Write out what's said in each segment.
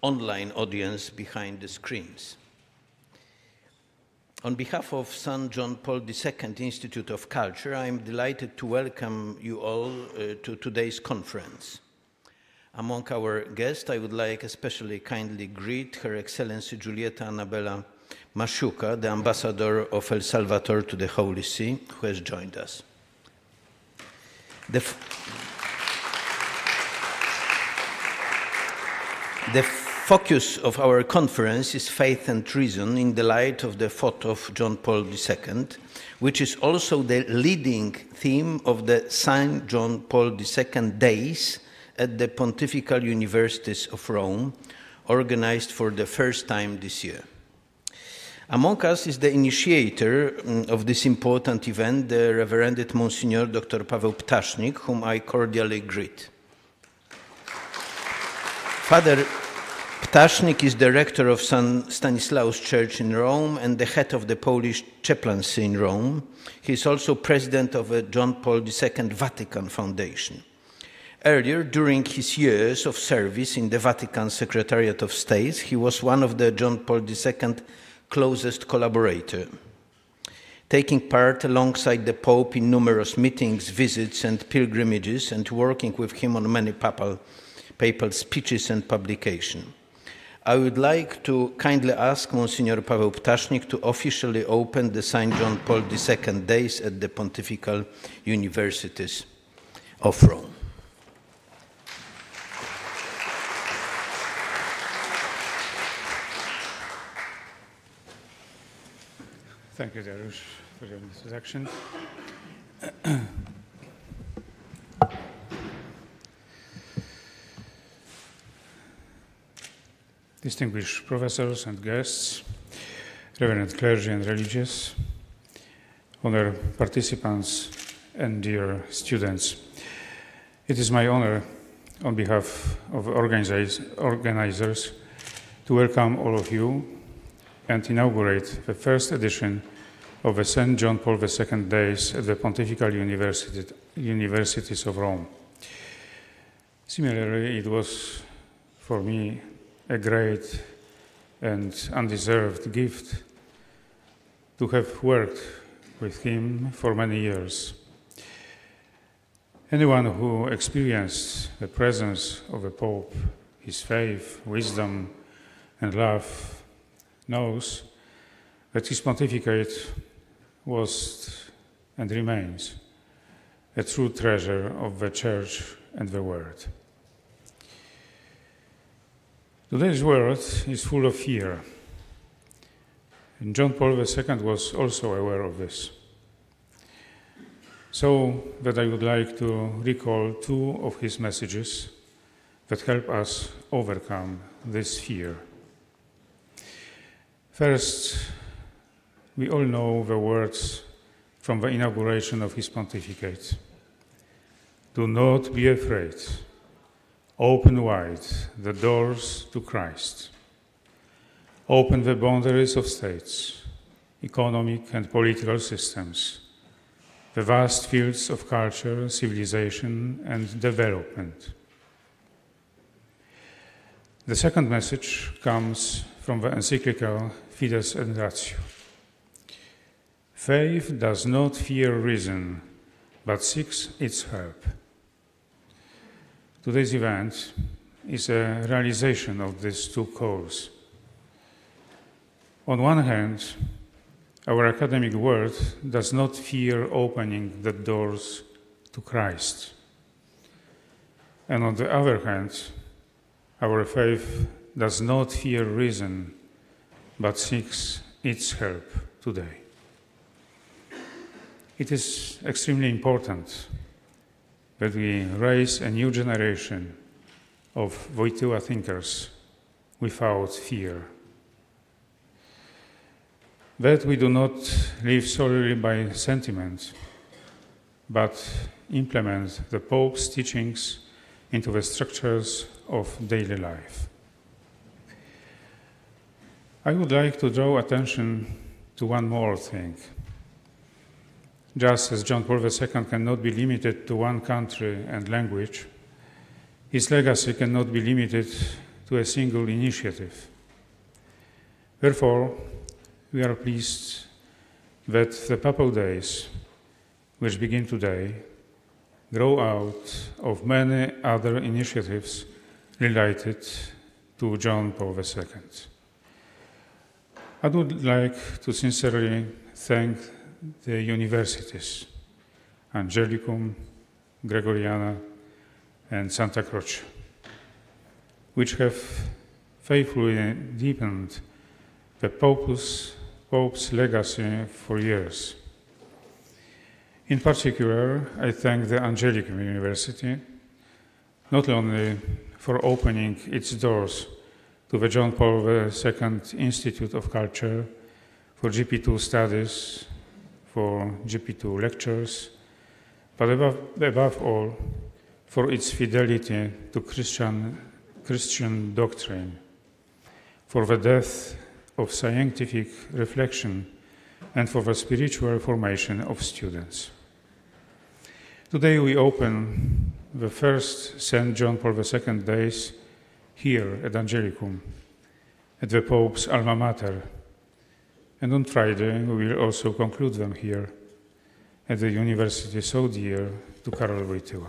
online audience behind the screens. On behalf of St. John Paul II Institute of Culture, I am delighted to welcome you all to today's conference. Among our guests, I would like especially kindly greet Her Excellency Julieta Anabela Maszuka, the Ambassador of El Salvador to the Holy See, who has joined us. The focus of our conference is faith and reason in the light of the thought of John Paul II, which is also the leading theme of the St. John Paul II Days at the Pontifical Universities of Rome, organized for the first time this year. Among us is the initiator of this important event, the Reverend Monsignor Dr. Paweł Ptasznik, whom I cordially greet. Father Ptasznik is the rector of St. Stanislaus Church in Rome and the head of the Polish chaplaincy in Rome. He is also president of the John Paul II Vatican Foundation. Earlier, during his years of service in the Vatican Secretariat of State, he was one of the John Paul II closest collaborators, taking part alongside the Pope in numerous meetings, visits, and pilgrimages, and working with him on many papal speeches and publications. I would like to kindly ask Monsignor Paweł Ptasznik to officially open the St. John Paul II Days at the Pontifical Universities of Rome. Thank you, Dariusz, for your introduction. Distinguished professors and guests, reverend clergy and religious, honored participants and dear students. It is my honor on behalf of organizers to welcome all of you and inaugurate the first edition of the St. John Paul II Days at the Pontifical Universities of Rome. Similarly, it was for me a great and undeserved gift to have worked with him for many years. Anyone who experienced the presence of the Pope, his faith, wisdom, and love knows that his pontificate was and remains a true treasure of the Church and the world. Today's world is full of fear, and John Paul II was also aware of this. So that I would like to recall two of his messages that help us overcome this fear. First, we all know the words from the inauguration of his pontificate. Do not be afraid. Open wide the doors to Christ. Open the boundaries of states, economic and political systems, the vast fields of culture, civilization, and development. The second message comes from the encyclical Fides et Ratio. Faith does not fear reason, but seeks its help. Today's event is a realization of these two calls. On one hand, our academic world does not fear opening the doors to Christ. And on the other hand, our faith does not fear reason, but seeks its help today. It is extremely important that we raise a new generation of Wojtyła thinkers without fear. That we do not live solely by sentiment, but implement the Pope's teachings into the structures of daily life. I would like to draw attention to one more thing. Just as John Paul II cannot be limited to one country and language, his legacy cannot be limited to a single initiative. Therefore, we are pleased that the Papal Days, which begin today, grow out of many other initiatives related to John Paul II. I would like to sincerely thank the universities, Angelicum, Gregoriana, and Santa Croce, which have faithfully deepened the Pope's legacy for years. In particular, I thank the Angelicum University, not only for opening its doors to the John Paul II Institute of Culture for GP2 studies, for GP2 lectures, but above all, for its fidelity to Christian doctrine, for the depth of scientific reflection, and for the spiritual formation of students. Today we open the first St. John Paul II Days here at Angelicum, at the Pope's alma mater, and on Friday we will also conclude them here at the university so dear to Karłowicz.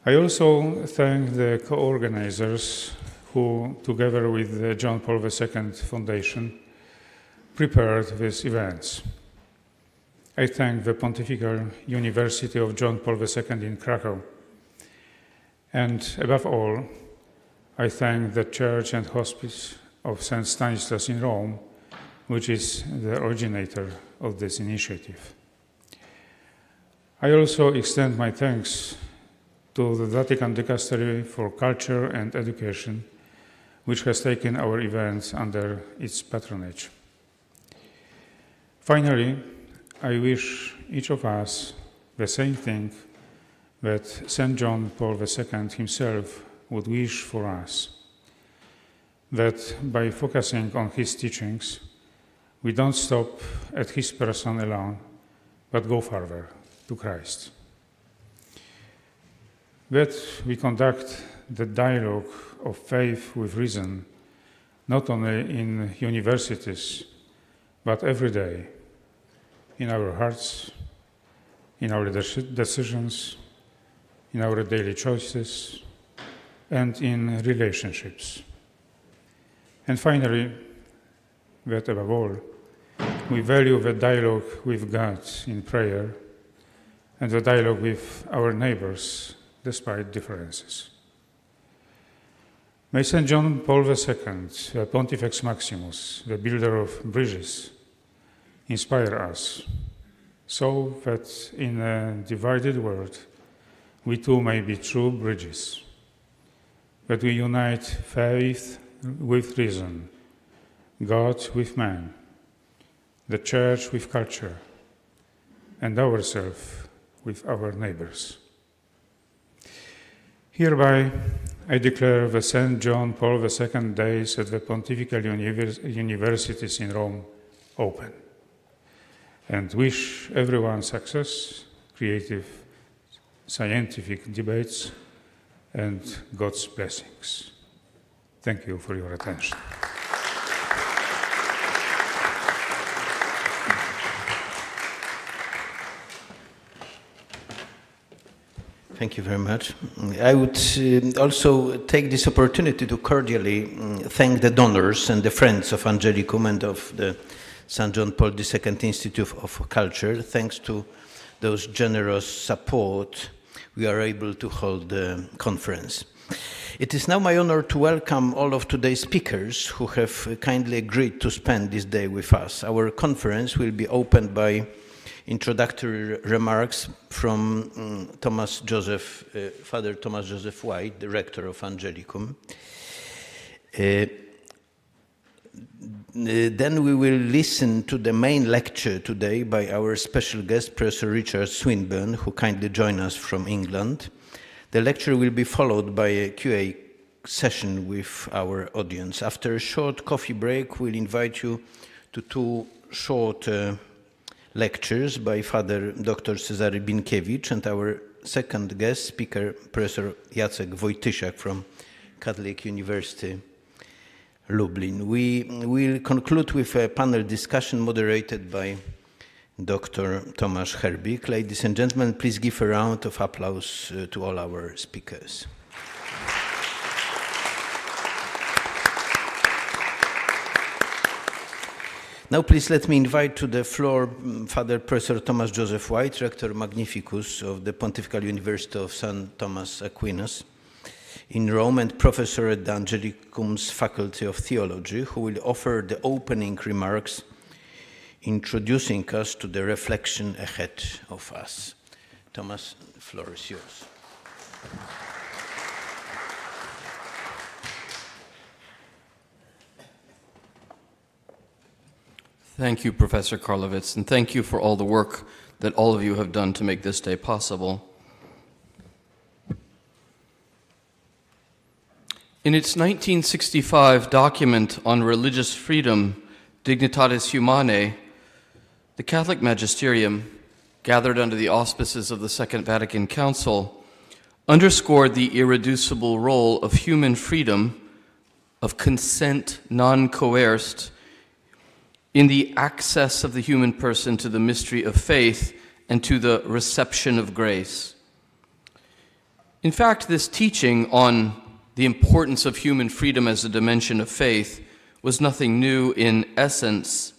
I also thank the co-organizers who, together with the John Paul II Foundation, prepared these events. I thank the Pontifical University of John Paul II in Krakow. And above all, I thank the Church and Hospice of St. Stanislas in Rome, which is the originator of this initiative. I also extend my thanks to the Vatican Dicastery for Culture and Education, which has taken our events under its patronage. Finally, I wish each of us the same thing that St. John Paul II himself would wish for us, that by focusing on his teachings, we don't stop at his person alone, but go further to Christ. That we conduct the dialogue of faith with reason, not only in universities, but every day, in our hearts, in our decisions, in our daily choices, and in relationships. And finally, that above all, we value the dialogue with God in prayer and the dialogue with our neighbors despite differences. May St. John Paul II, the Pontifex Maximus, the builder of bridges, inspire us so that in a divided world, we too may be true bridges, that we unite faith with reason, God with man, the Church with culture, and ourselves with our neighbors. Hereby, I declare the St. John Paul II Days at the Pontifical Universities in Rome open, and wish everyone success, creative, scientific debates, and God's blessings. Thank you for your attention. Thank you very much. I would also take this opportunity to cordially thank the donors and the friends of Angelicum and of the St. John Paul II Institute of Culture. Thanks to those generous support, we are able to hold the conference. It is now my honor to welcome all of today's speakers who have kindly agreed to spend this day with us. Our conference will be opened by introductory remarks from Father Thomas Joseph White, the Rector of Angelicum. Then we will listen to the main lecture today by our special guest, Professor Richard Swinburne, who kindly joined us from England. The lecture will be followed by a Q&A session with our audience. After a short coffee break, we'll invite you to two short lectures by Father Dr. Cezary Binkiewicz and our second guest speaker, Professor Jacek Wojtysiak from Catholic University, Lublin. We will conclude with a panel discussion moderated by Dr. Tomasz Herbik. Ladies and gentlemen, please give a round of applause to all our speakers. Now please let me invite to the floor Father Professor Thomas Joseph White, Rector Magnificus of the Pontifical University of St. Thomas Aquinas in Rome and Professor at the Angelicum's Faculty of Theology, who will offer the opening remarks introducing us to the reflection ahead of us. Thomas, the floor is yours. Thank you, Professor Karłowicz, and thank you for all the work that all of you have done to make this day possible. In its 1965 document on religious freedom, Dignitatis Humanae, the Catholic Magisterium, gathered under the auspices of the Second Vatican Council, underscored the irreducible role of human freedom, of consent non-coerced, in the access of the human person to the mystery of faith and to the reception of grace. In fact, this teaching on the importance of human freedom as a dimension of faith was nothing new in essence.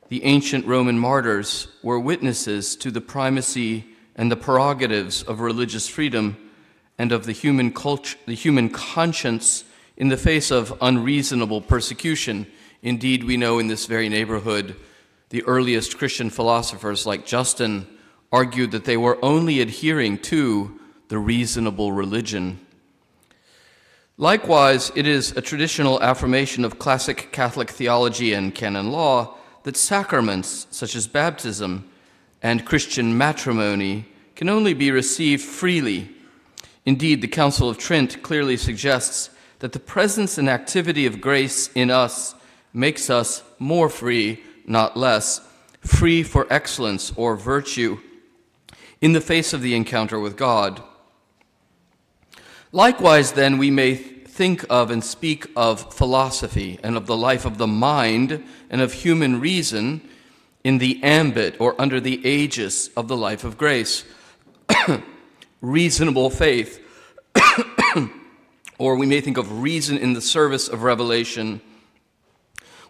The ancient Roman martyrs were witnesses to the primacy and the prerogatives of religious freedom and of the human conscience in the face of unreasonable persecution. Indeed, we know in this very neighborhood, the earliest Christian philosophers like Justin argued that they were only adhering to the reasonable religion. Likewise, it is a traditional affirmation of classic Catholic theology and canon law that sacraments such as baptism and Christian matrimony can only be received freely. Indeed, the Council of Trent clearly suggests that the presence and activity of grace in us makes us more free, not less, free for excellence or virtue in the face of the encounter with God. Likewise, then, we may think of and speak of philosophy and of the life of the mind and of human reason in the ambit or under the aegis of the life of grace. Reasonable faith, or we may think of reason in the service of revelation,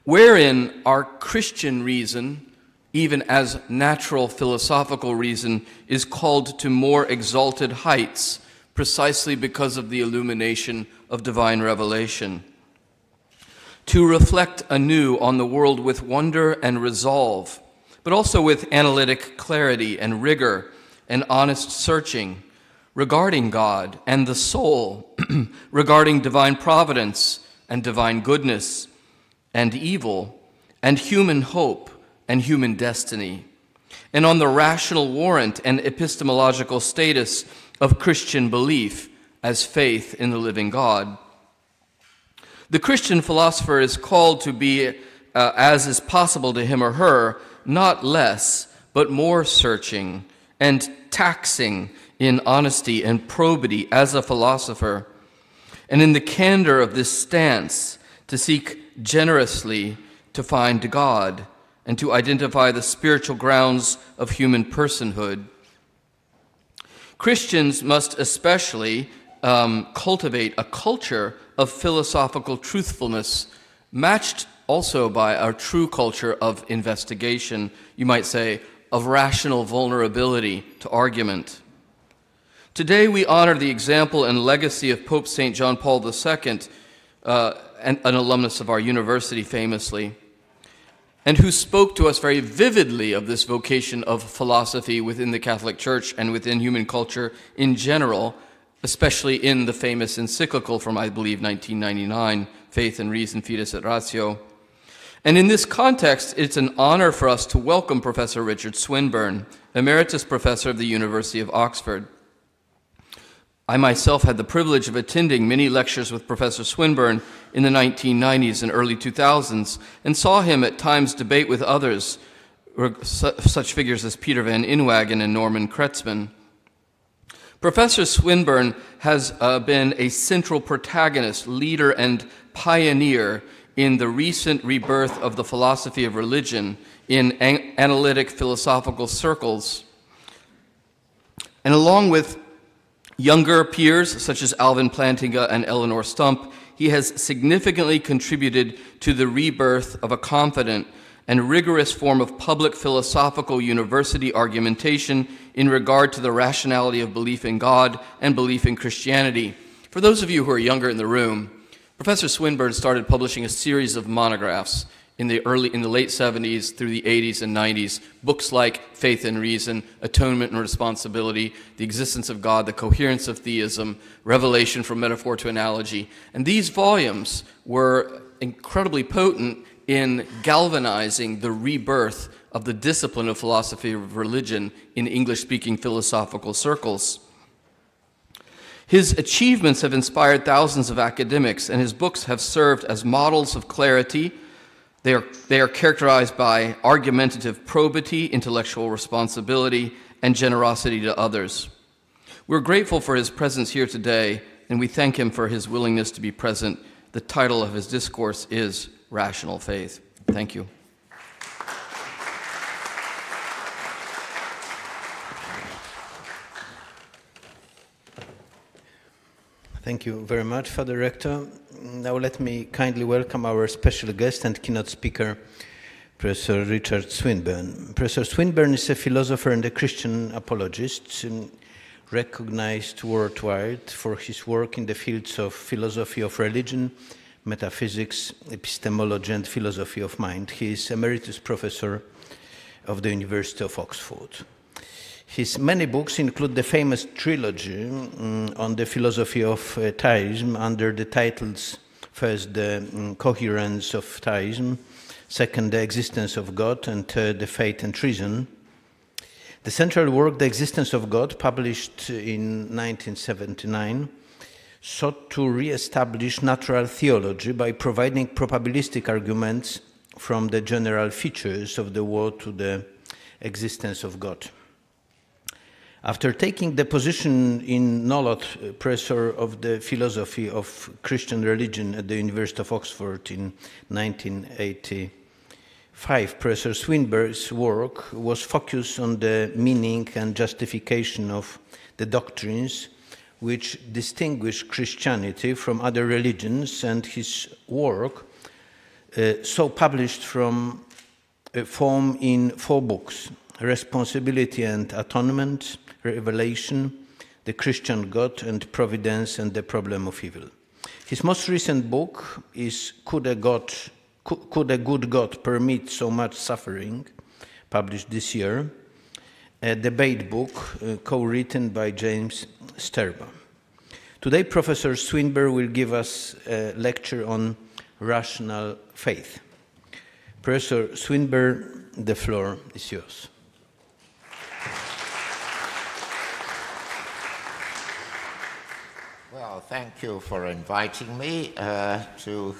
wherein our Christian reason, even as natural philosophical reason, is called to more exalted heights precisely because of the illumination of divine revelation. To reflect anew on the world with wonder and resolve, but also with analytic clarity and rigor and honest searching regarding God and the soul, regarding divine providence and divine goodness, and evil, and human hope, and human destiny, and on the rational warrant and epistemological status of Christian belief as faith in the living God. The Christian philosopher is called to be, as is possible to him or her, not less, but more searching and taxing in honesty and probity as a philosopher, and in the candor of this stance to seek generously to find God and to identify the spiritual grounds of human personhood. Christians must especially cultivate a culture of philosophical truthfulness, matched also by our true culture of investigation, you might say, of rational vulnerability to argument. Today we honor the example and legacy of Pope St. John Paul II, an alumnus of our university famously, and who spoke to us very vividly of this vocation of philosophy within the Catholic Church and within human culture in general, especially in the famous encyclical from, I believe, 1999, Faith and Reason, Fides et Ratio. And in this context, it's an honor for us to welcome Professor Richard Swinburne, Emeritus Professor of the University of Oxford. I myself had the privilege of attending many lectures with Professor Swinburne in the 1990s and early 2000s, and saw him at times debate with others, such figures as Peter van Inwagen and Norman Kretzmann. Professor Swinburne has been a central protagonist, leader, and pioneer in the recent rebirth of the philosophy of religion in analytic philosophical circles. And along with younger peers such as Alvin Plantinga and Eleanor Stump, he has significantly contributed to the rebirth of a confident and rigorous form of public philosophical university argumentation in regard to the rationality of belief in God and belief in Christianity. For those of you who are younger in the room, Professor Swinburne started publishing a series of monographs in the late 70s through the 80s and 90s, books like Faith and Reason, Atonement and Responsibility, The Existence of God, The Coherence of Theism, Revelation from Metaphor to Analogy. And these volumes were incredibly potent in galvanizing the rebirth of the discipline of philosophy of religion in English-speaking philosophical circles. His achievements have inspired thousands of academics, and his books have served as models of clarity. They are characterized by argumentative probity, intellectual responsibility, and generosity to others. We're grateful for his presence here today, and we thank him for his willingness to be present. The title of his discourse is Rational Faith. Thank you. Thank you very much, Father Rector. Now let me kindly welcome our special guest and keynote speaker, Professor Richard Swinburne. Professor Swinburne is a philosopher and a Christian apologist, recognized worldwide for his work in the fields of philosophy of religion, metaphysics, epistemology, and philosophy of mind. He is Emeritus Professor of the University of Oxford. His many books include the famous trilogy on the philosophy of theism under the titles, first, The Coherence of Theism, second, The Existence of God, and third, The Faith and Reason. The central work, The Existence of God, published in 1979, sought to re-establish natural theology by providing probabilistic arguments from the general features of the world to the existence of God. After taking the position in Nolloth, professor of the philosophy of Christian religion at the University of Oxford in 1985, Professor Swinburne's work was focused on the meaning and justification of the doctrines which distinguish Christianity from other religions, and his work so published from form in 4 books: Responsibility and Atonement, Revelation, The Christian God and Providence, and the Problem of Evil. His most recent book is Could a Good God Permit So Much Suffering?, published this year, a debate book co-written by James Sterba. Today, Professor Swinburne will give us a lecture on rational faith. Professor Swinburne, the floor is yours. Well, thank you for inviting me to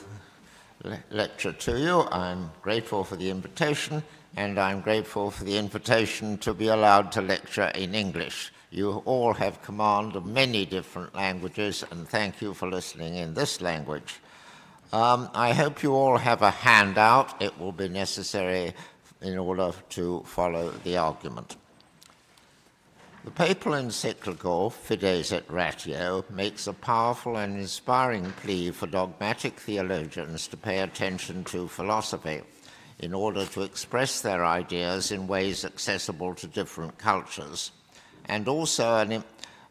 lecture to you. I'm grateful for the invitation, and I'm grateful for the invitation to be allowed to lecture in English. You all have command of many different languages, and thank you for listening in this language. I hope you all have a handout. It will be necessary in order to follow the argument. The papal encyclical, Fides et Ratio, makes a powerful and inspiring plea for dogmatic theologians to pay attention to philosophy in order to express their ideas in ways accessible to different cultures, and also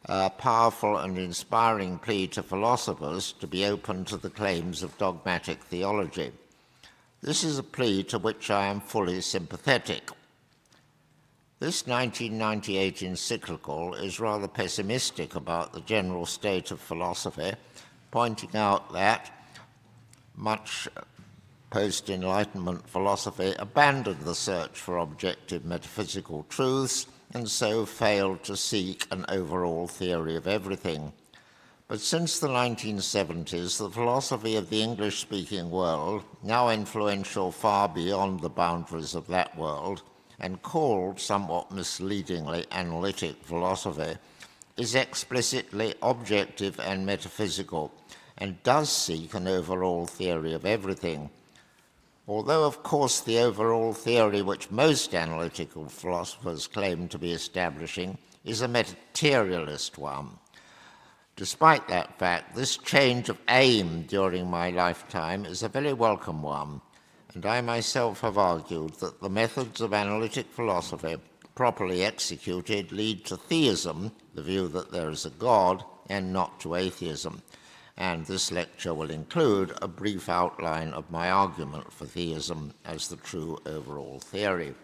a powerful and inspiring plea to philosophers to be open to the claims of dogmatic theology. This is a plea to which I am fully sympathetic. This 1998 encyclical is rather pessimistic about the general state of philosophy, pointing out that much post-Enlightenment philosophy abandoned the search for objective metaphysical truths and so failed to seek an overall theory of everything. But since the 1970s, the philosophy of the English-speaking world, now influential far beyond the boundaries of that world, and called somewhat misleadingly analytic philosophy, is explicitly objective and metaphysical, and does seek an overall theory of everything. Although, of course, the overall theory which most analytical philosophers claim to be establishing is a materialist one. Despite that fact, this change of aim during my lifetime is a very welcome one, and I myself have argued that the methods of analytic philosophy, properly executed, lead to theism, the view that there is a God, and not to atheism. And this lecture will include a brief outline of my argument for theism as the true overall theory.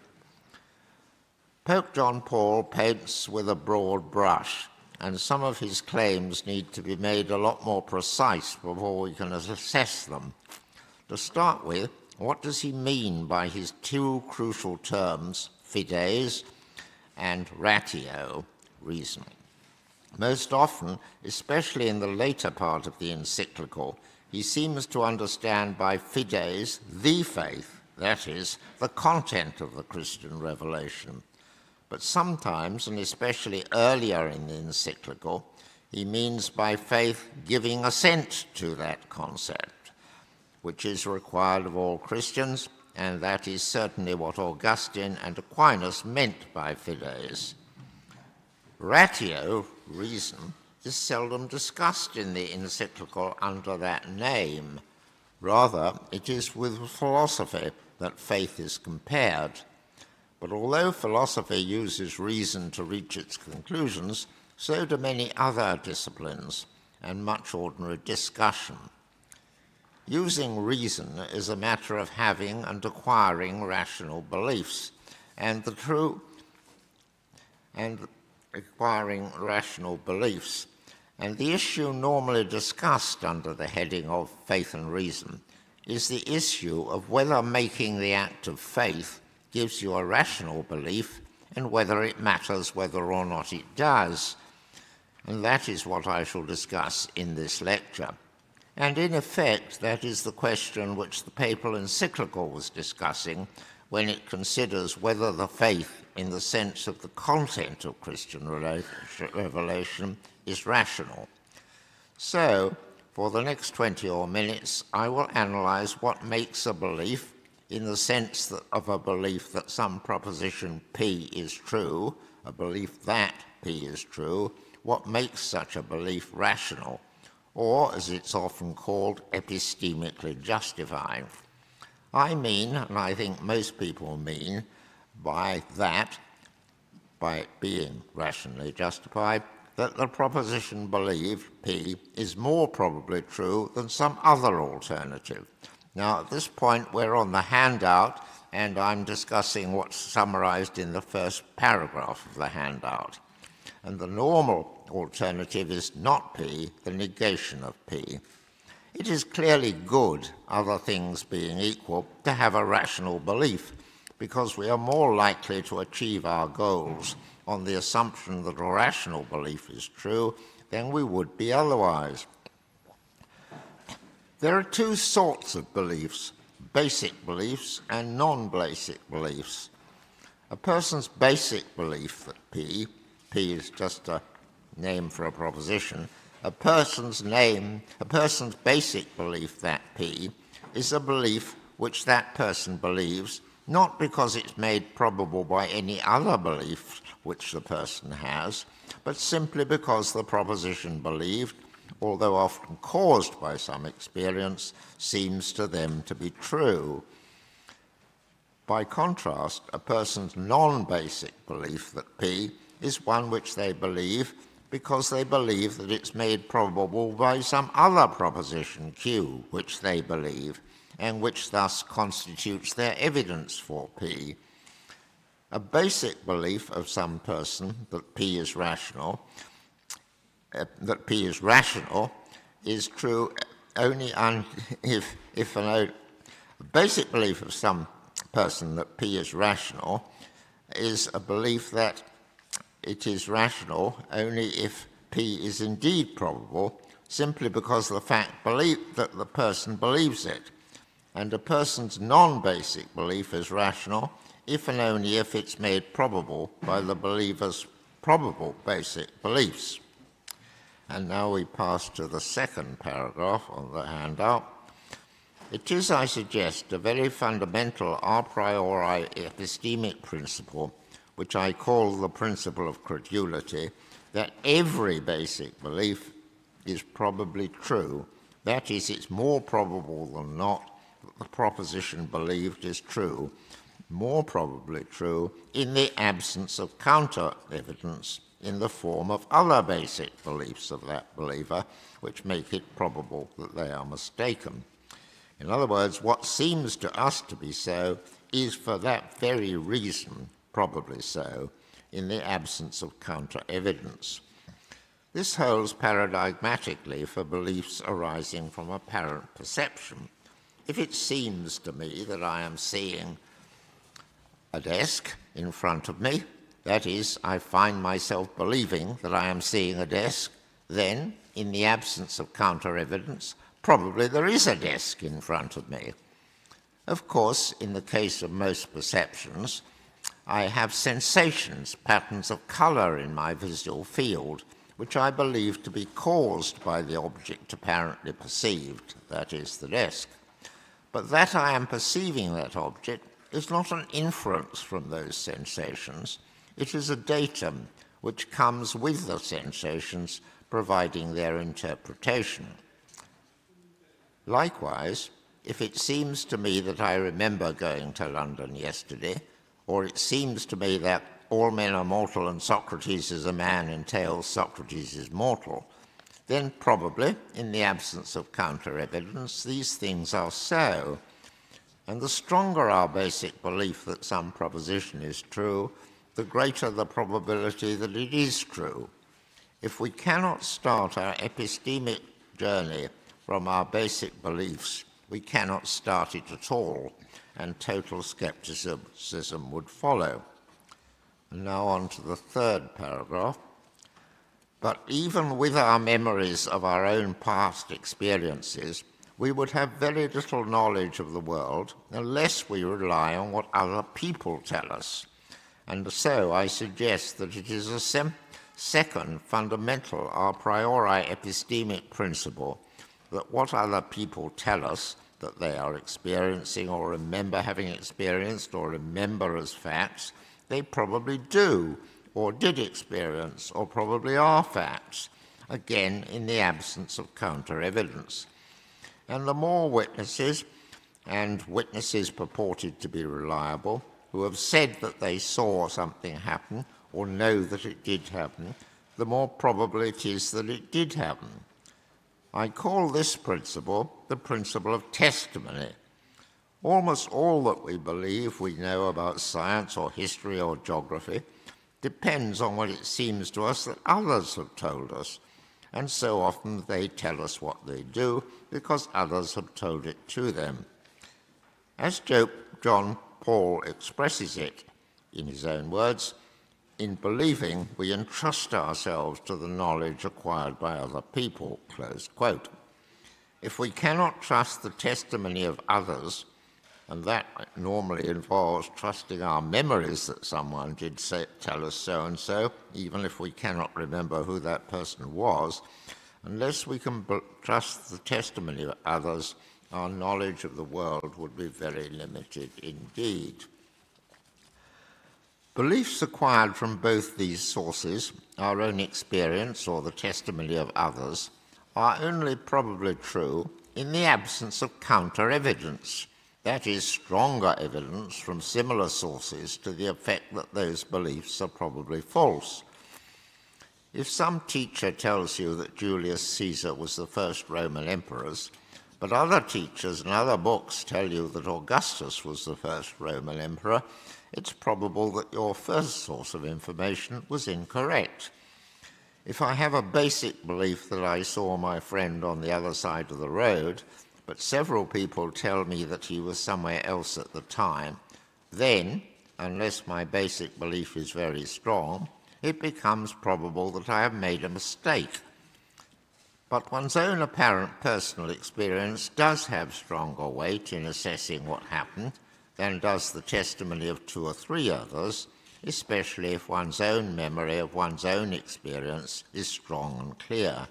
Pope John Paul paints with a broad brush, and some of his claims need to be made a lot more precise before we can assess them. To start with, what does he mean by his two crucial terms, fides and ratio, reason? Most often, especially in the later part of the encyclical, he seems to understand by fides the faith, that is, the content of the Christian revelation. But sometimes, and especially earlier in the encyclical, he means by faith giving assent to that concept, which is required of all Christians, and that is certainly what Augustine and Aquinas meant by fides. Ratio, reason, is seldom discussed in the encyclical under that name. Rather, it is with philosophy that faith is compared. But although philosophy uses reason to reach its conclusions, so do many other disciplines and much ordinary discussion. Using reason is a matter of having and acquiring rational beliefs, and the issue normally discussed under the heading of faith and reason is the issue of whether making the act of faith gives you a rational belief and whether it matters whether or not it does. And that is what I shall discuss in this lecture. And in effect, that is the question which the papal encyclical was discussing when it considers whether the faith, in the sense of the content of Christian revelation, is rational. So, for the next 20 or minutes, I will analyze what makes a belief, in the sense of a belief that some proposition P is true, a belief that P is true, what makes such a belief rational, or, as it's often called, epistemically justified. I mean, and I think most people mean, by that, by it being rationally justified, that the proposition believed, P, is more probably true than some other alternative. Now, at this point, we're on the handout, and I'm discussing what's summarized in the first paragraph of the handout. And the normal alternative is not P, the negation of P. It is clearly good, other things being equal, to have a rational belief, because we are more likely to achieve our goals on the assumption that a rational belief is true than we would be otherwise. There are two sorts of beliefs, basic beliefs and non-basic beliefs. A person's basic belief that P is just a name for a proposition, a person's basic belief that P is a belief which that person believes, not because it's made probable by any other belief which the person has, but simply because the proposition believed, although often caused by some experience, seems to them to be true. By contrast, a person's non-basic belief that P is one which they believe because they believe that it's made probable by some other proposition, Q, which they believe, and which thus constitutes their evidence for P. A basic belief of some person that P is rational, is true only if a basic belief of some person that P is rational is a belief that it is rational only if P is indeed probable, simply because of the fact that the person believes it. And a person's non-basic belief is rational if and only if it's made probable by the believer's probable basic beliefs. And now we pass to the second paragraph on the handout. It is, I suggest, a very fundamental a priori epistemic principle, which I call the principle of credulity, that every basic belief is probably true. That is, it's more probable than not that the proposition believed is true, more probably true in the absence of counter-evidence in the form of other basic beliefs of that believer, which make it probable that they are mistaken. In other words, what seems to us to be so is for that very reason probably so in the absence of counter-evidence. This holds paradigmatically for beliefs arising from apparent perception. If it seems to me that I am seeing a desk in front of me, that is, I find myself believing that I am seeing a desk, then, in the absence of counter-evidence, probably there is a desk in front of me. Of course, in the case of most perceptions, I have sensations, patterns of colour in my visual field, which I believe to be caused by the object apparently perceived, that is, the desk. But that I am perceiving that object is not an inference from those sensations. It is a datum which comes with the sensations, providing their interpretation. Likewise, if it seems to me that I remember going to London yesterday, or it seems to me that all men are mortal and Socrates is a man entails Socrates is mortal, then probably, in the absence of counter-evidence, these things are so. And the stronger our basic belief that some proposition is true, the greater the probability that it is true. If we cannot start our epistemic journey from our basic beliefs, we cannot start it at all, and total skepticism would follow. And now on to the third paragraph. But even with our memories of our own past experiences, we would have very little knowledge of the world unless we rely on what other people tell us. And so I suggest that it is a second fundamental a priori epistemic principle that what other people tell us that they are experiencing or remember having experienced or remember as facts, they probably do or did experience or probably are facts, again in the absence of counter-evidence. And the more witnesses, and witnesses purported to be reliable, who have said that they saw something happen or know that it did happen, the more probable it is that it did happen. I call this principle the principle of testimony. Almost all that we believe we know about science or history or geography depends on what it seems to us that others have told us, and so often they tell us what they do because others have told it to them. As John Paul expresses it, in his own words, in believing, we entrust ourselves to the knowledge acquired by other people, close quote. If we cannot trust the testimony of others, and that normally involves trusting our memories that someone did tell us so-and-so, even if we cannot remember who that person was, unless we can trust the testimony of others, our knowledge of the world would be very limited indeed. Beliefs acquired from both these sources, our own experience or the testimony of others, are only probably true in the absence of counter-evidence, that is, stronger evidence from similar sources to the effect that those beliefs are probably false. If some teacher tells you that Julius Caesar was the first Roman emperor, but other teachers and other books tell you that Augustus was the first Roman emperor, it's probable that your first source of information was incorrect. If I have a basic belief that I saw my friend on the other side of the road, but several people tell me that he was somewhere else at the time, then, unless my basic belief is very strong, it becomes probable that I have made a mistake. But one's own apparent personal experience does have stronger weight in assessing what happened than does the testimony of 2 or 3 others, especially if one's own memory of one's own experience is strong and clear,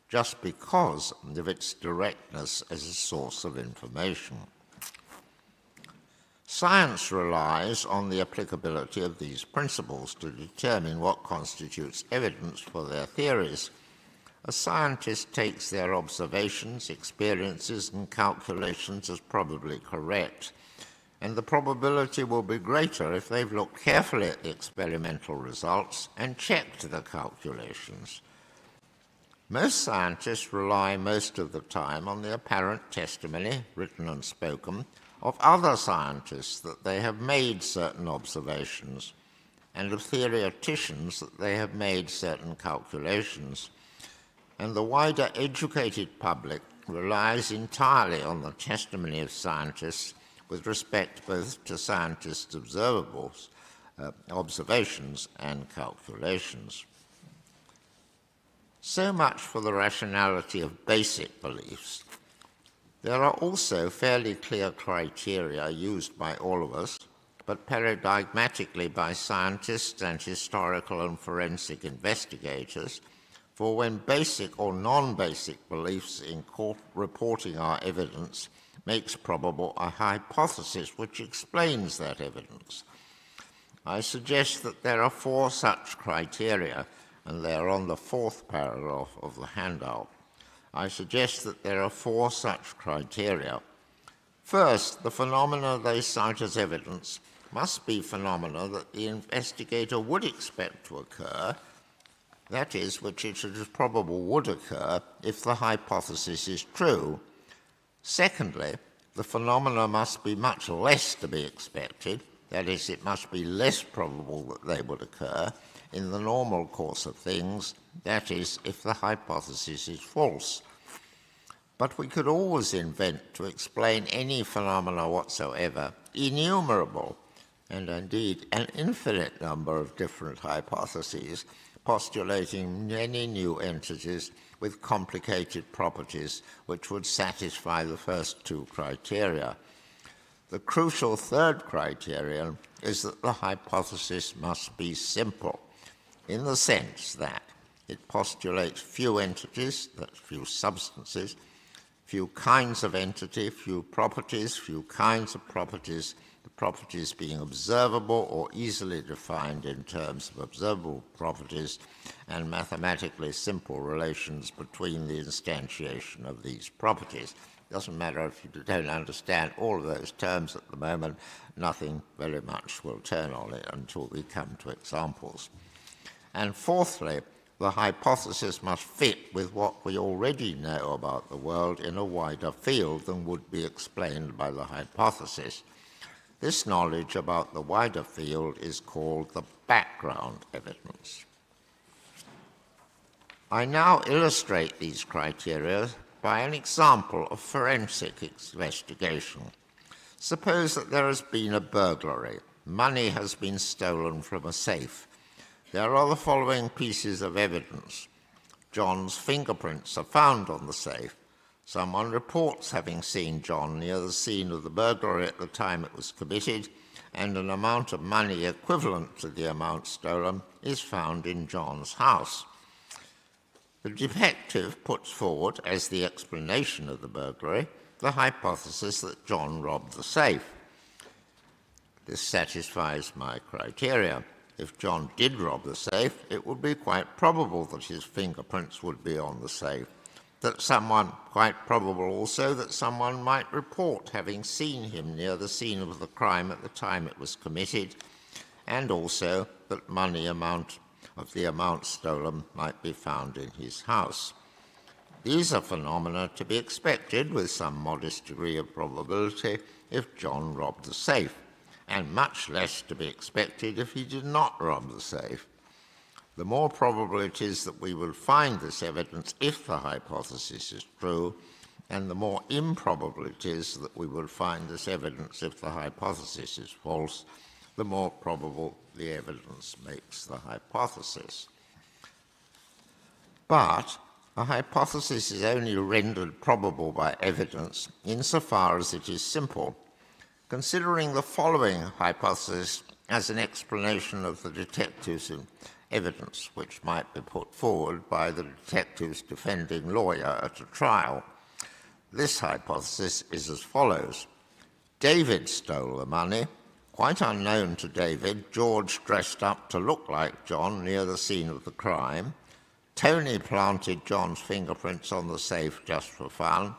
just because of its directness as a source of information. Science relies on the applicability of these principles to determine what constitutes evidence for their theories. A scientist takes their observations, experiences, and calculations as probably correct, and the probability will be greater if they've looked carefully at the experimental results and checked the calculations. Most scientists rely most of the time on the apparent testimony, written and spoken, of other scientists that they have made certain observations, and of theoreticians that they have made certain calculations. And the wider educated public relies entirely on the testimony of scientists with respect both to scientists' observations and calculations. So much for the rationality of basic beliefs. There are also fairly clear criteria used by all of us, but paradigmatically by scientists and historical and forensic investigators, for when basic or non-basic beliefs in reporting our evidence makes probable a hypothesis which explains that evidence. I suggest that there are 4 such criteria, and they are on the 4th paragraph of the handout. I suggest that there are 4 such criteria. First, the phenomena they cite as evidence must be phenomena that the investigator would expect to occur, that is, which it is probable would occur if the hypothesis is true. Secondly, the phenomena must be much less to be expected, that is, it must be less probable that they would occur in the normal course of things, that is, if the hypothesis is false. But we could always invent to explain any phenomena whatsoever, innumerable, and indeed an infinite number of different hypotheses, postulating many new entities with complicated properties which would satisfy the first 2 criteria. The crucial 3rd criterion is that the hypothesis must be simple, in the sense that it postulates few entities, that's few substances, few kinds of entity, few properties, few kinds of properties, the properties being observable or easily defined in terms of observable properties, and mathematically simple relations between the instantiation of these properties. It doesn't matter if you don't understand all of those terms at the moment, nothing very much will turn on it until we come to examples. And fourthly, the hypothesis must fit with what we already know about the world in a wider field than would be explained by the hypothesis. This knowledge about the wider field is called the background evidence. I now illustrate these criteria by an example of forensic investigation. Suppose that there has been a burglary. Money has been stolen from a safe. There are the following pieces of evidence. John's fingerprints are found on the safe. Someone reports having seen John near the scene of the burglary at the time it was committed, and an amount of money equivalent to the amount stolen is found in John's house. The detective puts forward, as the explanation of the burglary, the hypothesis that John robbed the safe. This satisfies my criteria. If John did rob the safe, it would be quite probable that his fingerprints would be on the safe. Quite probable also that someone might report having seen him near the scene of the crime at the time it was committed, and also that money of the amount stolen might be found in his house. These are phenomena to be expected with some modest degree of probability if John robbed the safe, and much less to be expected if he did not rob the safe. The more probable it is that we will find this evidence if the hypothesis is true, and the more improbable it is that we will find this evidence if the hypothesis is false, the more probable the evidence makes the hypothesis. But a hypothesis is only rendered probable by evidence insofar as it is simple. Considering the following hypothesis as an explanation of the detective's evidence, which might be put forward by the detective's defending lawyer at a trial. This hypothesis is as follows. David stole the money. Quite unknown to David, George dressed up to look like John near the scene of the crime. Tony planted John's fingerprints on the safe just for fun.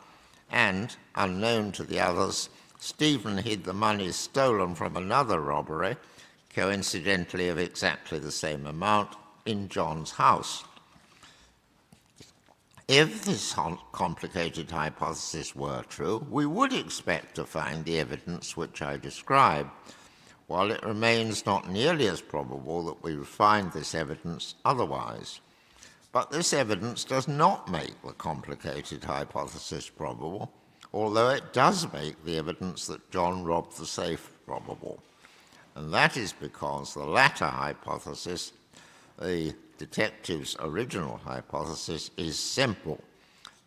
And, unknown to the others, Stephen hid the money stolen from another robbery, coincidentally of exactly the same amount, in John's house. If this complicated hypothesis were true, we would expect to find the evidence which I describe, while it remains not nearly as probable that we would find this evidence otherwise. But this evidence does not make the complicated hypothesis probable, although it does make the evidence that John robbed the safe probable. And that is because the latter hypothesis, the detective's original hypothesis, is simple.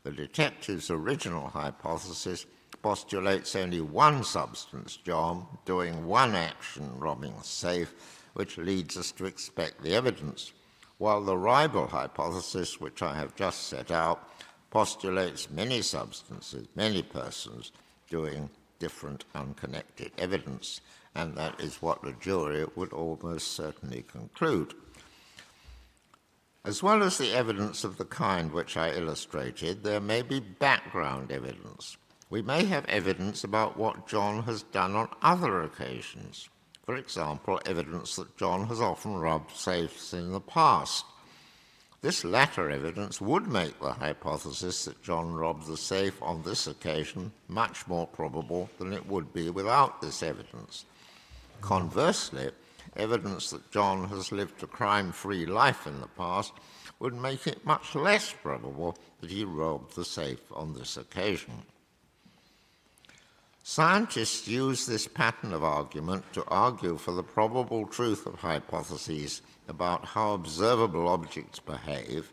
The detective's original hypothesis postulates only one substance, John, doing one action, robbing a safe, which leads us to expect the evidence, while the rival hypothesis, which I have just set out, postulates many substances, many persons, doing different unconnected evidence, and that is what the jury would almost certainly conclude. As well as the evidence of the kind which I illustrated, there may be background evidence. We may have evidence about what John has done on other occasions. For example, evidence that John has often robbed safes in the past. This latter evidence would make the hypothesis that John robbed the safe on this occasion much more probable than it would be without this evidence. Conversely, evidence that John has lived a crime-free life in the past would make it much less probable that he robbed the safe on this occasion. Scientists use this pattern of argument to argue for the probable truth of hypotheses about how observable objects behave,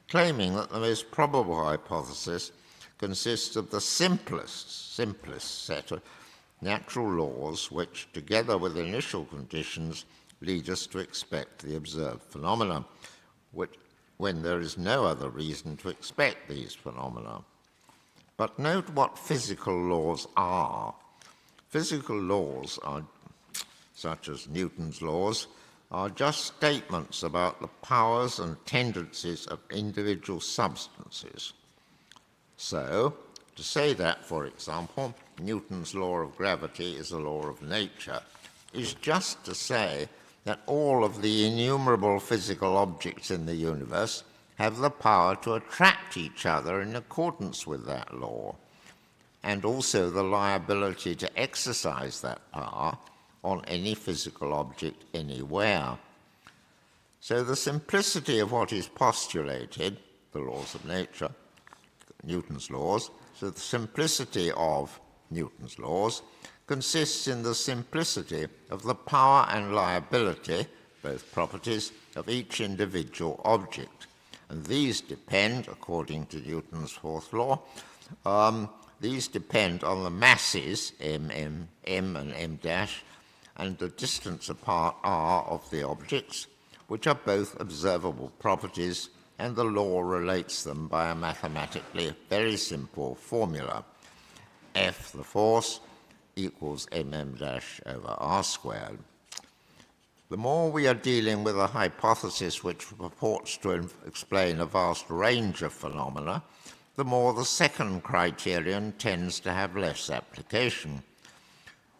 claiming that the most probable hypothesis consists of the simplest set of natural laws which, together with initial conditions, lead us to expect the observed phenomena, when there is no other reason to expect these phenomena. But note what physical laws are. Physical laws, such as Newton's laws, are just statements about the powers and tendencies of individual substances. So, to say that, for example, Newton's law of gravity is a law of nature, is just to say that all of the innumerable physical objects in the universe have the power to attract each other in accordance with that law, and also the liability to exercise that power on any physical object anywhere. So the simplicity of what is postulated, the laws of nature, Newton's laws, so the simplicity of Newton's laws consists in the simplicity of the power and liability, both properties, of each individual object. And these depend, according to Newton's fourth law, these depend on the masses, m and m dash, and the distance apart r of the objects, which are both observable properties, and the law relates them by a mathematically very simple formula. F, the force, equals mm dash over r squared. The more we are dealing with a hypothesis which purports to explain a vast range of phenomena, the more the second criterion tends to have less application.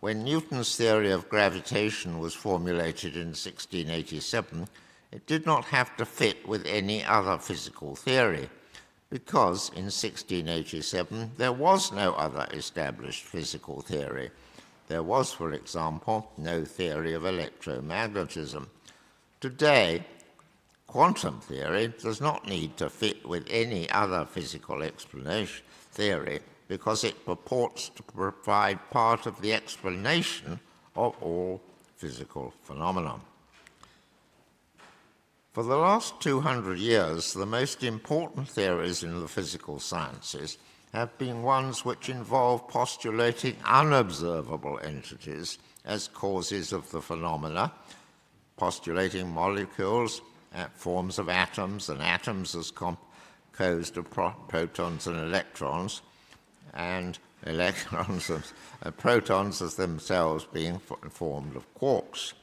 When Newton's theory of gravitation was formulated in 1687, it did not have to fit with any other physical theory, because in 1687 there was no other established physical theory. There was, for example, no theory of electromagnetism. Today, quantum theory does not need to fit with any other physical explanation theory because it purports to provide part of the explanation of all physical phenomena. For the last 200 years, the most important theories in the physical sciences have been ones which involve postulating unobservable entities as causes of the phenomena, postulating molecules, forms of atoms, and atoms as composed of protons and electrons and protons as themselves being formed of quarks.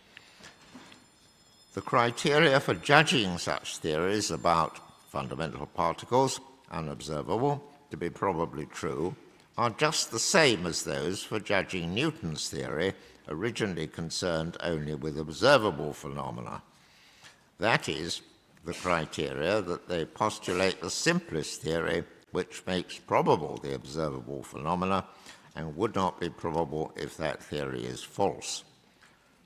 The criteria for judging such theories about fundamental particles, unobservable, to be probably true, are just the same as those for judging Newton's theory, originally concerned only with observable phenomena. That is, the criteria that they postulate the simplest theory which makes probable the observable phenomena and would not be probable if that theory is false.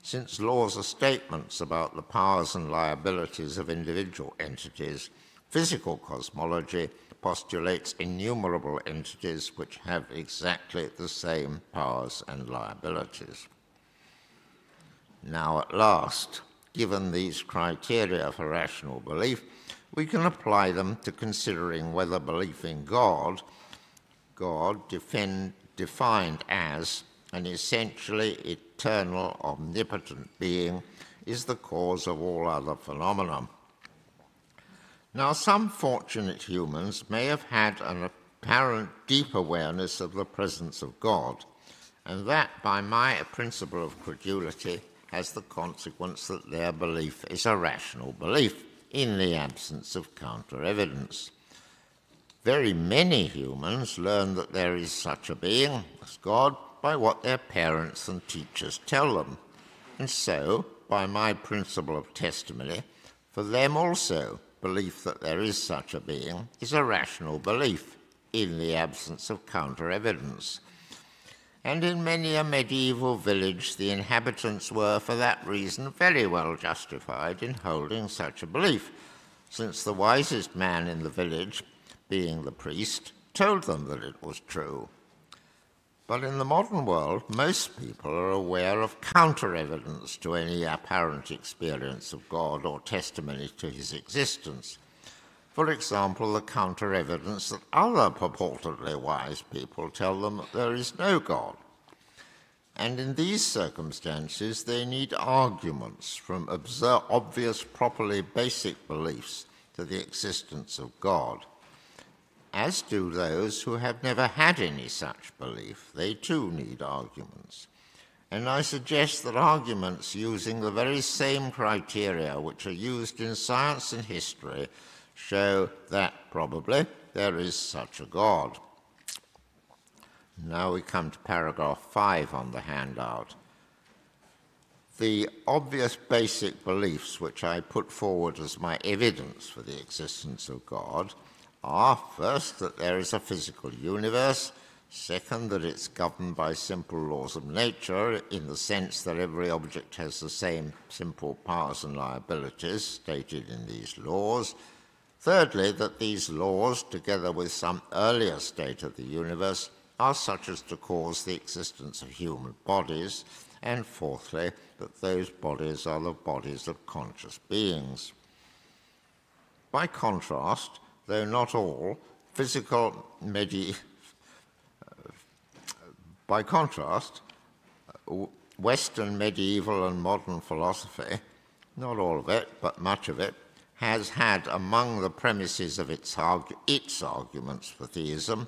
Since laws are statements about the powers and liabilities of individual entities, physical cosmology postulates innumerable entities which have exactly the same powers and liabilities. Now, at last, given these criteria for rational belief, we can apply them to considering whether belief in God defined as an essentially eternal, omnipotent being, is the cause of all other phenomena. Now, some fortunate humans may have had an apparent deep awareness of the presence of God, and that, by my principle of credulity, has the consequence that their belief is a rational belief in the absence of counter-evidence. Very many humans learn that there is such a being as God by what their parents and teachers tell them, and so, by my principle of testimony, for them also, belief that there is such a being is a rational belief in the absence of counter-evidence. And in many a medieval village, the inhabitants were, for that reason, very well justified in holding such a belief, since the wisest man in the village, being the priest, told them that it was true. But in the modern world, most people are aware of counter-evidence to any apparent experience of God or testimony to his existence. For example, the counter-evidence that other purportedly wise people tell them that there is no God. And in these circumstances, they need arguments from obvious, properly basic beliefs to the existence of God. As do those who have never had any such belief. They too need arguments. And I suggest that arguments using the very same criteria which are used in science and history show that probably there is such a God. Now we come to paragraph 5 on the handout. The obvious basic beliefs which I put forward as my evidence for the existence of God are, first, that there is a physical universe, second, that it's governed by simple laws of nature in the sense that every object has the same simple powers and liabilities stated in these laws, thirdly, that these laws, together with some earlier state of the universe, are such as to cause the existence of human bodies, and fourthly, that those bodies are the bodies of conscious beings. By contrast, though not all, Western medieval and modern philosophy, not all of it, but much of it, has had among the premises of its arguments for theism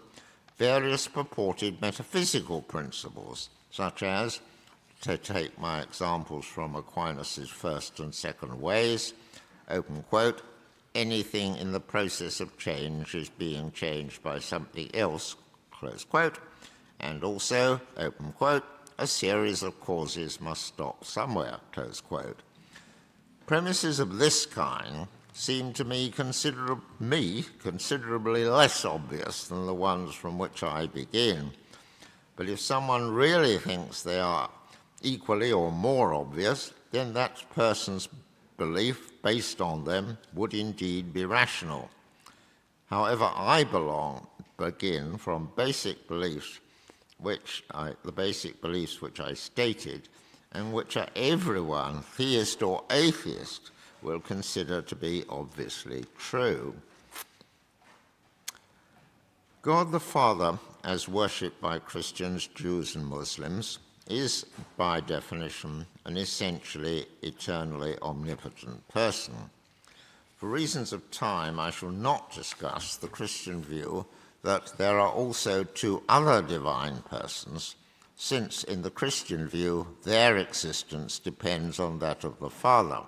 various purported metaphysical principles, such as, to take my examples from Aquinas' first and second ways, open quote, anything in the process of change is being changed by something else, close quote, and also, open quote, a series of causes must stop somewhere, close quote. Premises of this kind seem to me considerably less obvious than the ones from which I begin. But if someone really thinks they are equally or more obvious, then that person's belief based on them would indeed be rational. However, I begin from basic beliefs the basic beliefs which I stated, and which everyone, theist or atheist, will consider to be obviously true. God the Father, as worshipped by Christians, Jews, and Muslims, is, by definition, an essentially, eternally omnipotent person. For reasons of time, I shall not discuss the Christian view that there are also two other divine persons, since in the Christian view, their existence depends on that of the Father.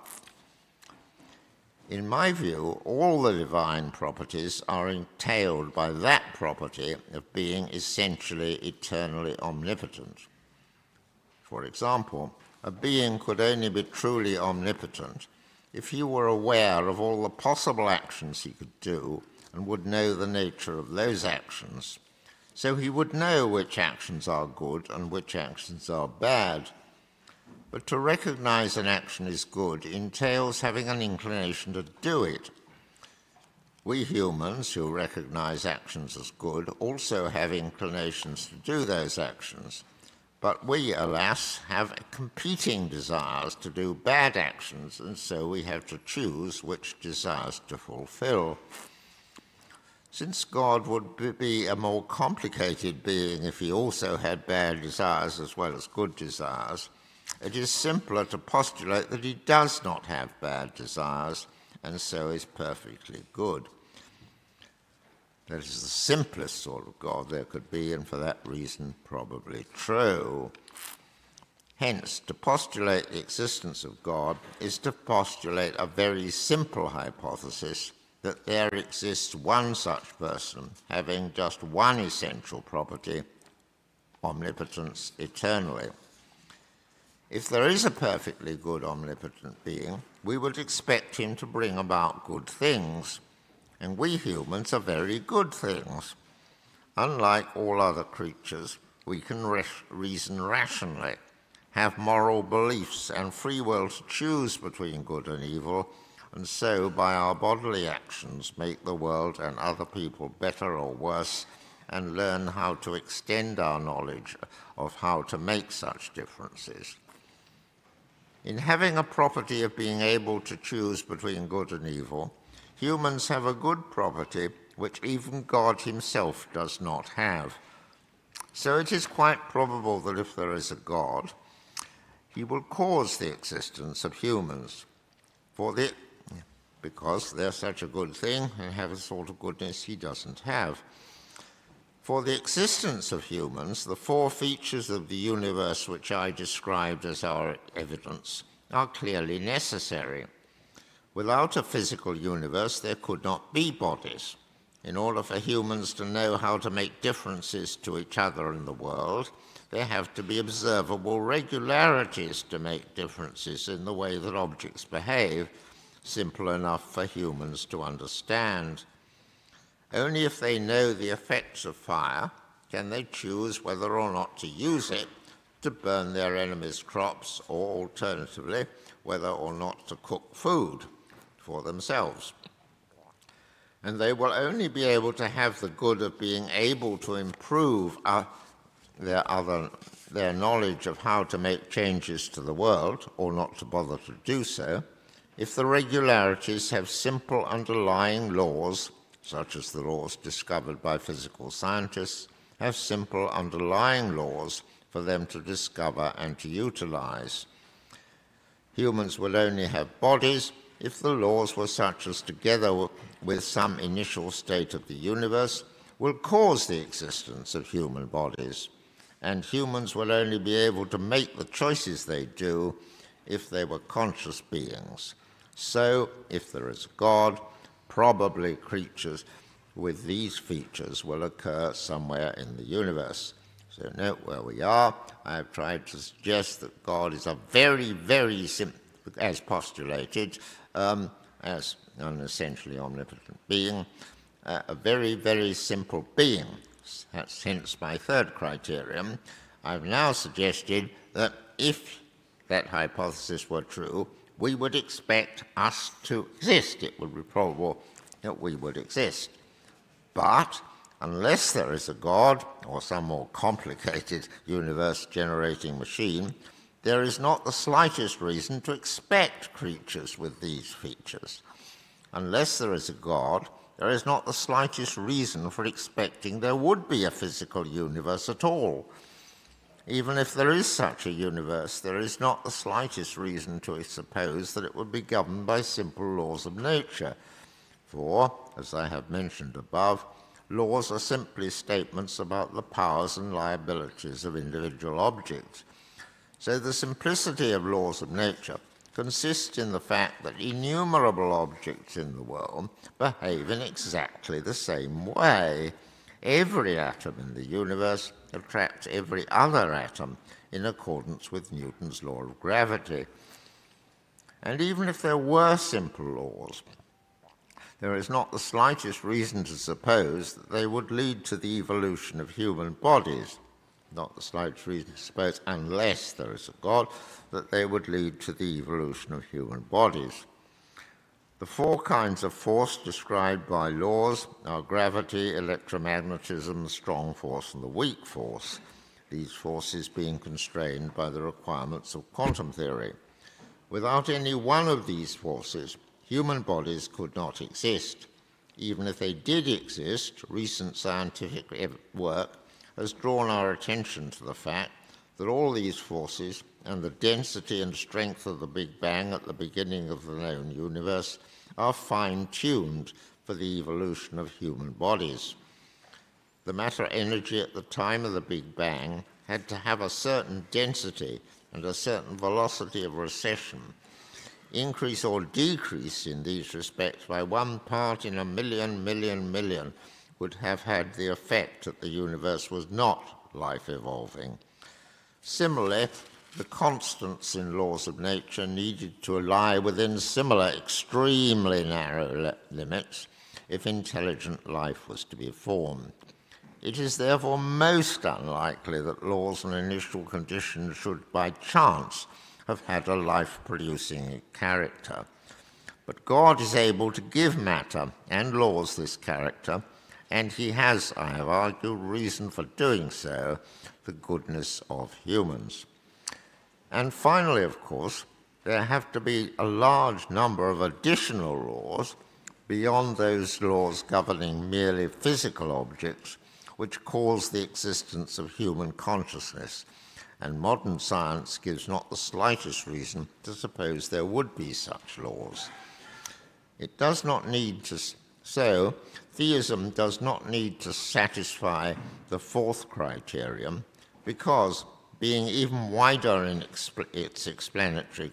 In my view, all the divine properties are entailed by that property of being essentially, eternally omnipotent. For example, a being could only be truly omnipotent if he were aware of all the possible actions he could do and would know the nature of those actions. So he would know which actions are good and which actions are bad. But to recognize an action is good entails having an inclination to do it. We humans who recognize actions as good also have inclinations to do those actions. But we, alas, have competing desires to do bad actions, and so we have to choose which desires to fulfill. Since God would be a more complicated being if he also had bad desires as well as good desires, it is simpler to postulate that he does not have bad desires and so is perfectly good. That is the simplest sort of God there could be, and for that reason probably true. Hence, to postulate the existence of God is to postulate a very simple hypothesis that there exists one such person having just one essential property, omnipotence eternally. If there is a perfectly good omnipotent being, we would expect him to bring about good things, and we humans are very good things. Unlike all other creatures, we can reason rationally, have moral beliefs and free will to choose between good and evil, and so by our bodily actions make the world and other people better or worse, and learn how to extend our knowledge of how to make such differences. In having a property of being able to choose between good and evil, humans have a good property which even God himself does not have. So it is quite probable that if there is a God, he will cause the existence of humans, because they're such a good thing and have a sort of goodness he doesn't have. For the existence of humans, the four features of the universe which I described as our evidence are clearly necessary. Without a physical universe, there could not be bodies. In order for humans to know how to make differences to each other in the world, there have to be observable regularities to make differences in the way that objects behave, simple enough for humans to understand. Only if they know the effects of fire can they choose whether or not to use it to burn their enemies' crops, or alternatively, whether or not to cook food for themselves. And they will only be able to have the good of being able to improve their knowledge of how to make changes to the world, or not to bother to do so, if the regularities have simple underlying laws, such as the laws discovered by physical scientists, have simple underlying laws for them to discover and to utilize. Humans will only have bodies if the laws were such as, together with some initial state of the universe, will cause the existence of human bodies. And humans will only be able to make the choices they do if they were conscious beings. So, if there is a God, probably creatures with these features will occur somewhere in the universe. So note where we are. I have tried to suggest that God is a very, very simple, as postulated, as an essentially omnipotent being, a very, very simple being. That's hence my third criterion. I've now suggested that if that hypothesis were true, we would expect us to exist. It would be probable that we would exist. But unless there is a God or some more complicated universe-generating machine, there is not the slightest reason to expect creatures with these features. Unless there is a God, there is not the slightest reason for expecting there would be a physical universe at all. Even if there is such a universe, there is not the slightest reason to suppose that it would be governed by simple laws of nature. For, as I have mentioned above, laws are simply statements about the powers and liabilities of individual objects. So the simplicity of laws of nature consists in the fact that innumerable objects in the world behave in exactly the same way. Every atom in the universe attracts every other atom in accordance with Newton's law of gravity. And even if there were simple laws, there is not the slightest reason to suppose that they would lead to the evolution of human bodies. Not the slightest reason to suppose, unless there is a God, that they would lead to the evolution of human bodies. The four kinds of force described by laws are gravity, electromagnetism, the strong force, and the weak force, these forces being constrained by the requirements of quantum theory. Without any one of these forces, human bodies could not exist. Even if they did exist, recent scientific work has drawn our attention to the fact that all these forces and the density and strength of the Big Bang at the beginning of the known universe are fine-tuned for the evolution of human bodies. The matter energy at the time of the Big Bang had to have a certain density and a certain velocity of recession. Increase or decrease in these respects by 1 part in a million would have had the effect that the universe was not life-evolving. Similarly, the constants in laws of nature needed to lie within similar extremely narrow limits if intelligent life was to be formed. It is therefore most unlikely that laws and initial conditions should by chance have had a life-producing character. But God is able to give matter and laws this character, and he has, I have argued, reason for doing so, the goodness of humans. And finally, of course, there have to be a large number of additional laws beyond those laws governing merely physical objects, which cause the existence of human consciousness. And modern science gives not the slightest reason to suppose there would be such laws. It does not need to, so theism does not need to satisfy the fourth criterion, because being even wider in its explanatory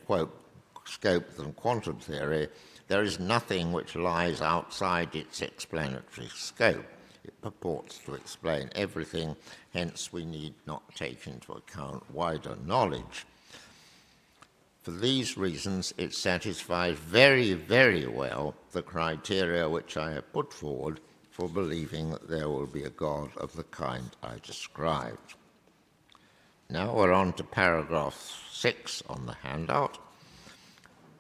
scope than quantum theory, there is nothing which lies outside its explanatory scope. It purports to explain everything, hence we need not take into account wider knowledge. For these reasons, it satisfies very, very well the criteria which I have put forward for believing that there will be a God of the kind I described. Now we're on to paragraph 6 on the handout.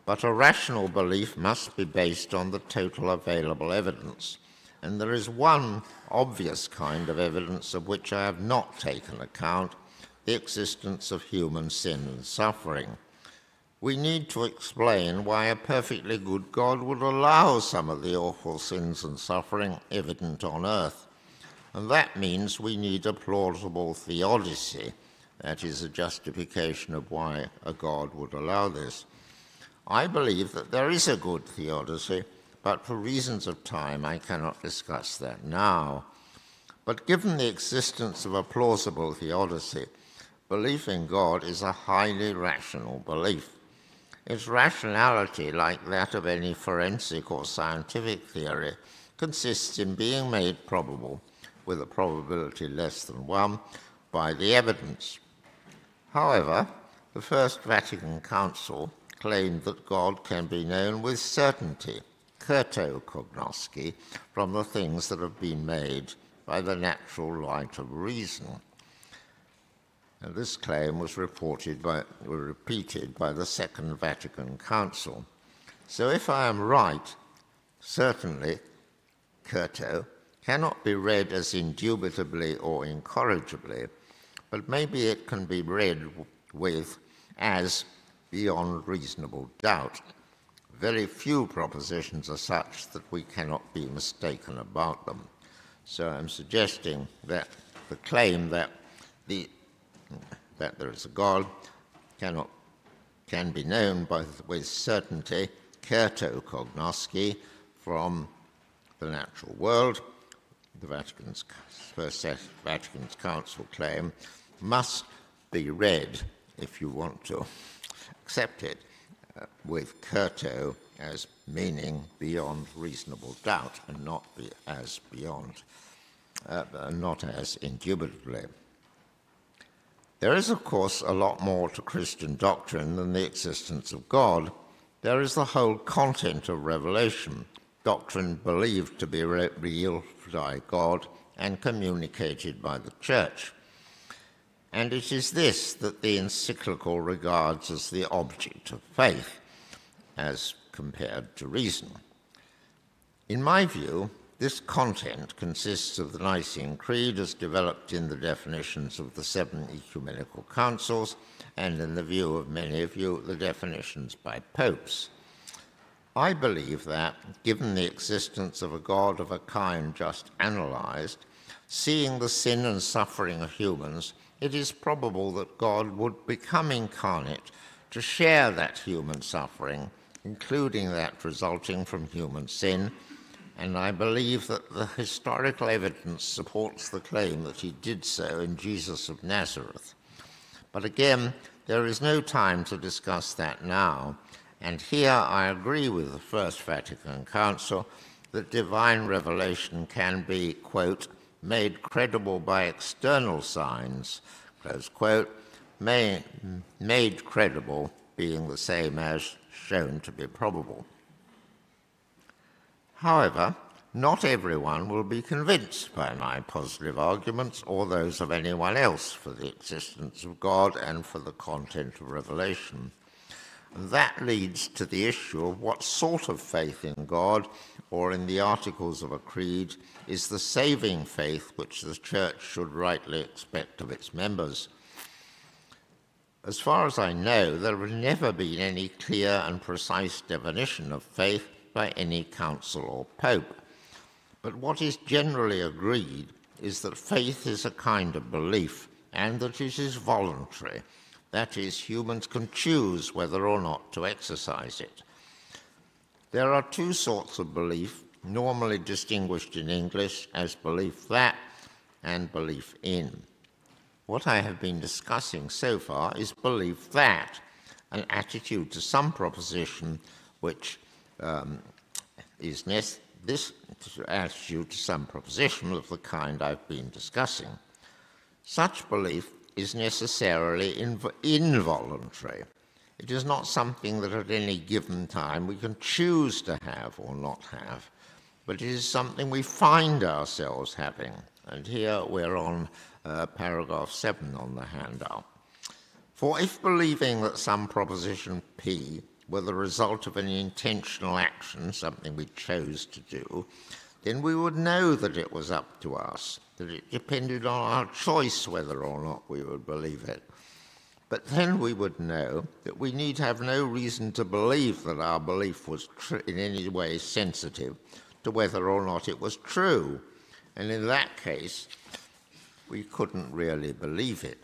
But a rational belief must be based on the total available evidence. And there is one obvious kind of evidence of which I have not taken account, the existence of human sin and suffering. We need to explain why a perfectly good God would allow some of the awful sins and suffering evident on earth. And that means we need a plausible theodicy, that is, a justification of why a God would allow this. I believe that there is a good theodicy, but for reasons of time I cannot discuss that now. But given the existence of a plausible theodicy, belief in God is a highly rational belief. Its rationality, like that of any forensic or scientific theory, consists in being made probable, with a probability less than 1, by the evidence. However, the First Vatican Council claimed that God can be known with certainty, kertokognoski, from the things that have been made by the natural light of reason. And this claim was repeated by the Second Vatican Council. So if I am right, certainly kerto cannot be read as indubitably or incorrigibly, but maybe it can be read with as beyond reasonable doubt. very few propositions are such that we cannot be mistaken about them. So I'm suggesting that the claim that there is a God can be known both with certainty, certo cognosci, from the natural world, the First Vatican's Council claim, must be read, if you want to accept it, with certo as meaning beyond reasonable doubt, and not as indubitably. There is, of course, a lot more to Christian doctrine than the existence of God. There is the whole content of revelation, doctrine believed to be revealed by God and communicated by the Church. And it is this that the encyclical regards as the object of faith, as compared to reason. In my view, this content consists of the Nicene Creed as developed in the definitions of the 7 ecumenical councils, and in the view of many of you, the definitions by popes. I believe that, given the existence of a God of a kind just analyzed, seeing the sin and suffering of humans, it is probable that God would become incarnate to share that human suffering, including that resulting from human sin, and I believe that the historical evidence supports the claim that he did so in Jesus of Nazareth. But again, there is no time to discuss that now, and here I agree with the First Vatican Council that divine revelation can be, quote, made credible by external signs, close quote, made credible being the same as shown to be probable. However, not everyone will be convinced by my positive arguments or those of anyone else for the existence of God and for the content of revelation. And that leads to the issue of what sort of faith in God or in the articles of a creed is the saving faith which the Church should rightly expect of its members. As far as I know, there has never been any clear and precise definition of faith by any council or pope. But what is generally agreed is that faith is a kind of belief and that it is voluntary. That is, humans can choose whether or not to exercise it. There are two sorts of belief, normally distinguished in English as belief that and belief in. What I have been discussing so far is belief that, an attitude to some proposition which this attitude to some proposition of the kind I've been discussing. Such belief is necessarily involuntary. It is not something that at any given time we can choose to have or not have, but it is something we find ourselves having. And here we're on paragraph 7 on the handout. For if believing that some proposition P were the result of an intentional action, something we chose to do, then we would know that it was up to us, that it depended on our choice whether or not we would believe it. But then we would know that we need have no reason to believe that our belief was in any way sensitive to whether or not it was true. And in that case, we couldn't really believe it.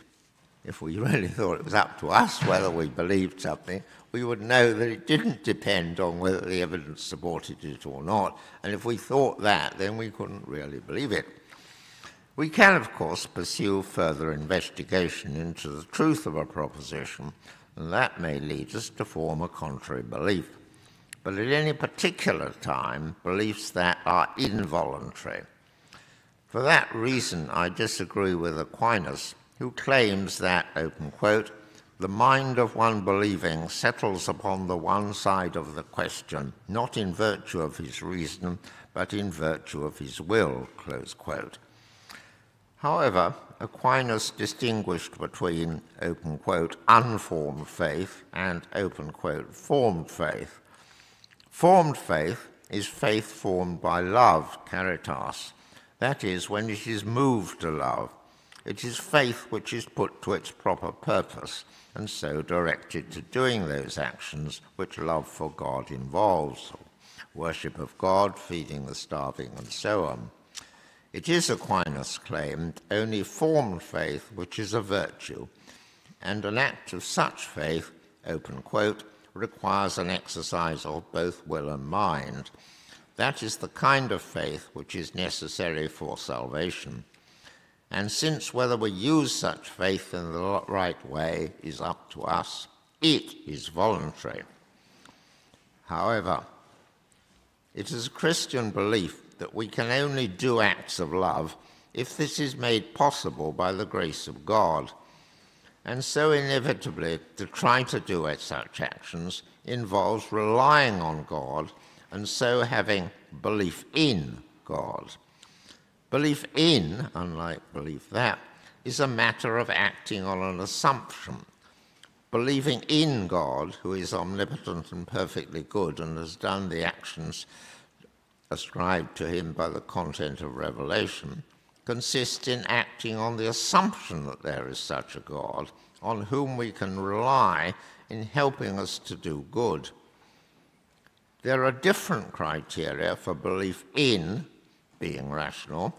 If we really thought it was up to us whether we believed something, we would know that it didn't depend on whether the evidence supported it or not. And if we thought that, then we couldn't really believe it. We can, of course, pursue further investigation into the truth of a proposition, and that may lead us to form a contrary belief. But at any particular time, beliefs that are involuntary. For that reason, I disagree with Aquinas, who claims that, open quote, the mind of one believing settles upon the one side of the question, not in virtue of his reason, but in virtue of his will, close quote. However, Aquinas distinguished between, open quote, unformed faith and, open quote, formed faith. Formed faith is faith formed by love, caritas, that is, when it is moved to love. It is faith which is put to its proper purpose and so directed to doing those actions which love for God involves. Worship of God, feeding the starving, and so on. It is, Aquinas claimed, only formed faith which is a virtue, and an act of such faith, open quote, requires an exercise of both will and mind. That is the kind of faith which is necessary for salvation. And since whether we use such faith in the right way is up to us, it is voluntary. However, it is a Christian belief that we can only do acts of love if this is made possible by the grace of God. And so inevitably, to try to do such actions involves relying on God and so having belief in God. Belief in, unlike belief that, is a matter of acting on an assumption. Believing in God, who is omnipotent and perfectly good and has done the actions ascribed to him by the content of revelation, consists in acting on the assumption that there is such a God on whom we can rely in helping us to do good. There are different criteria for belief in being rational,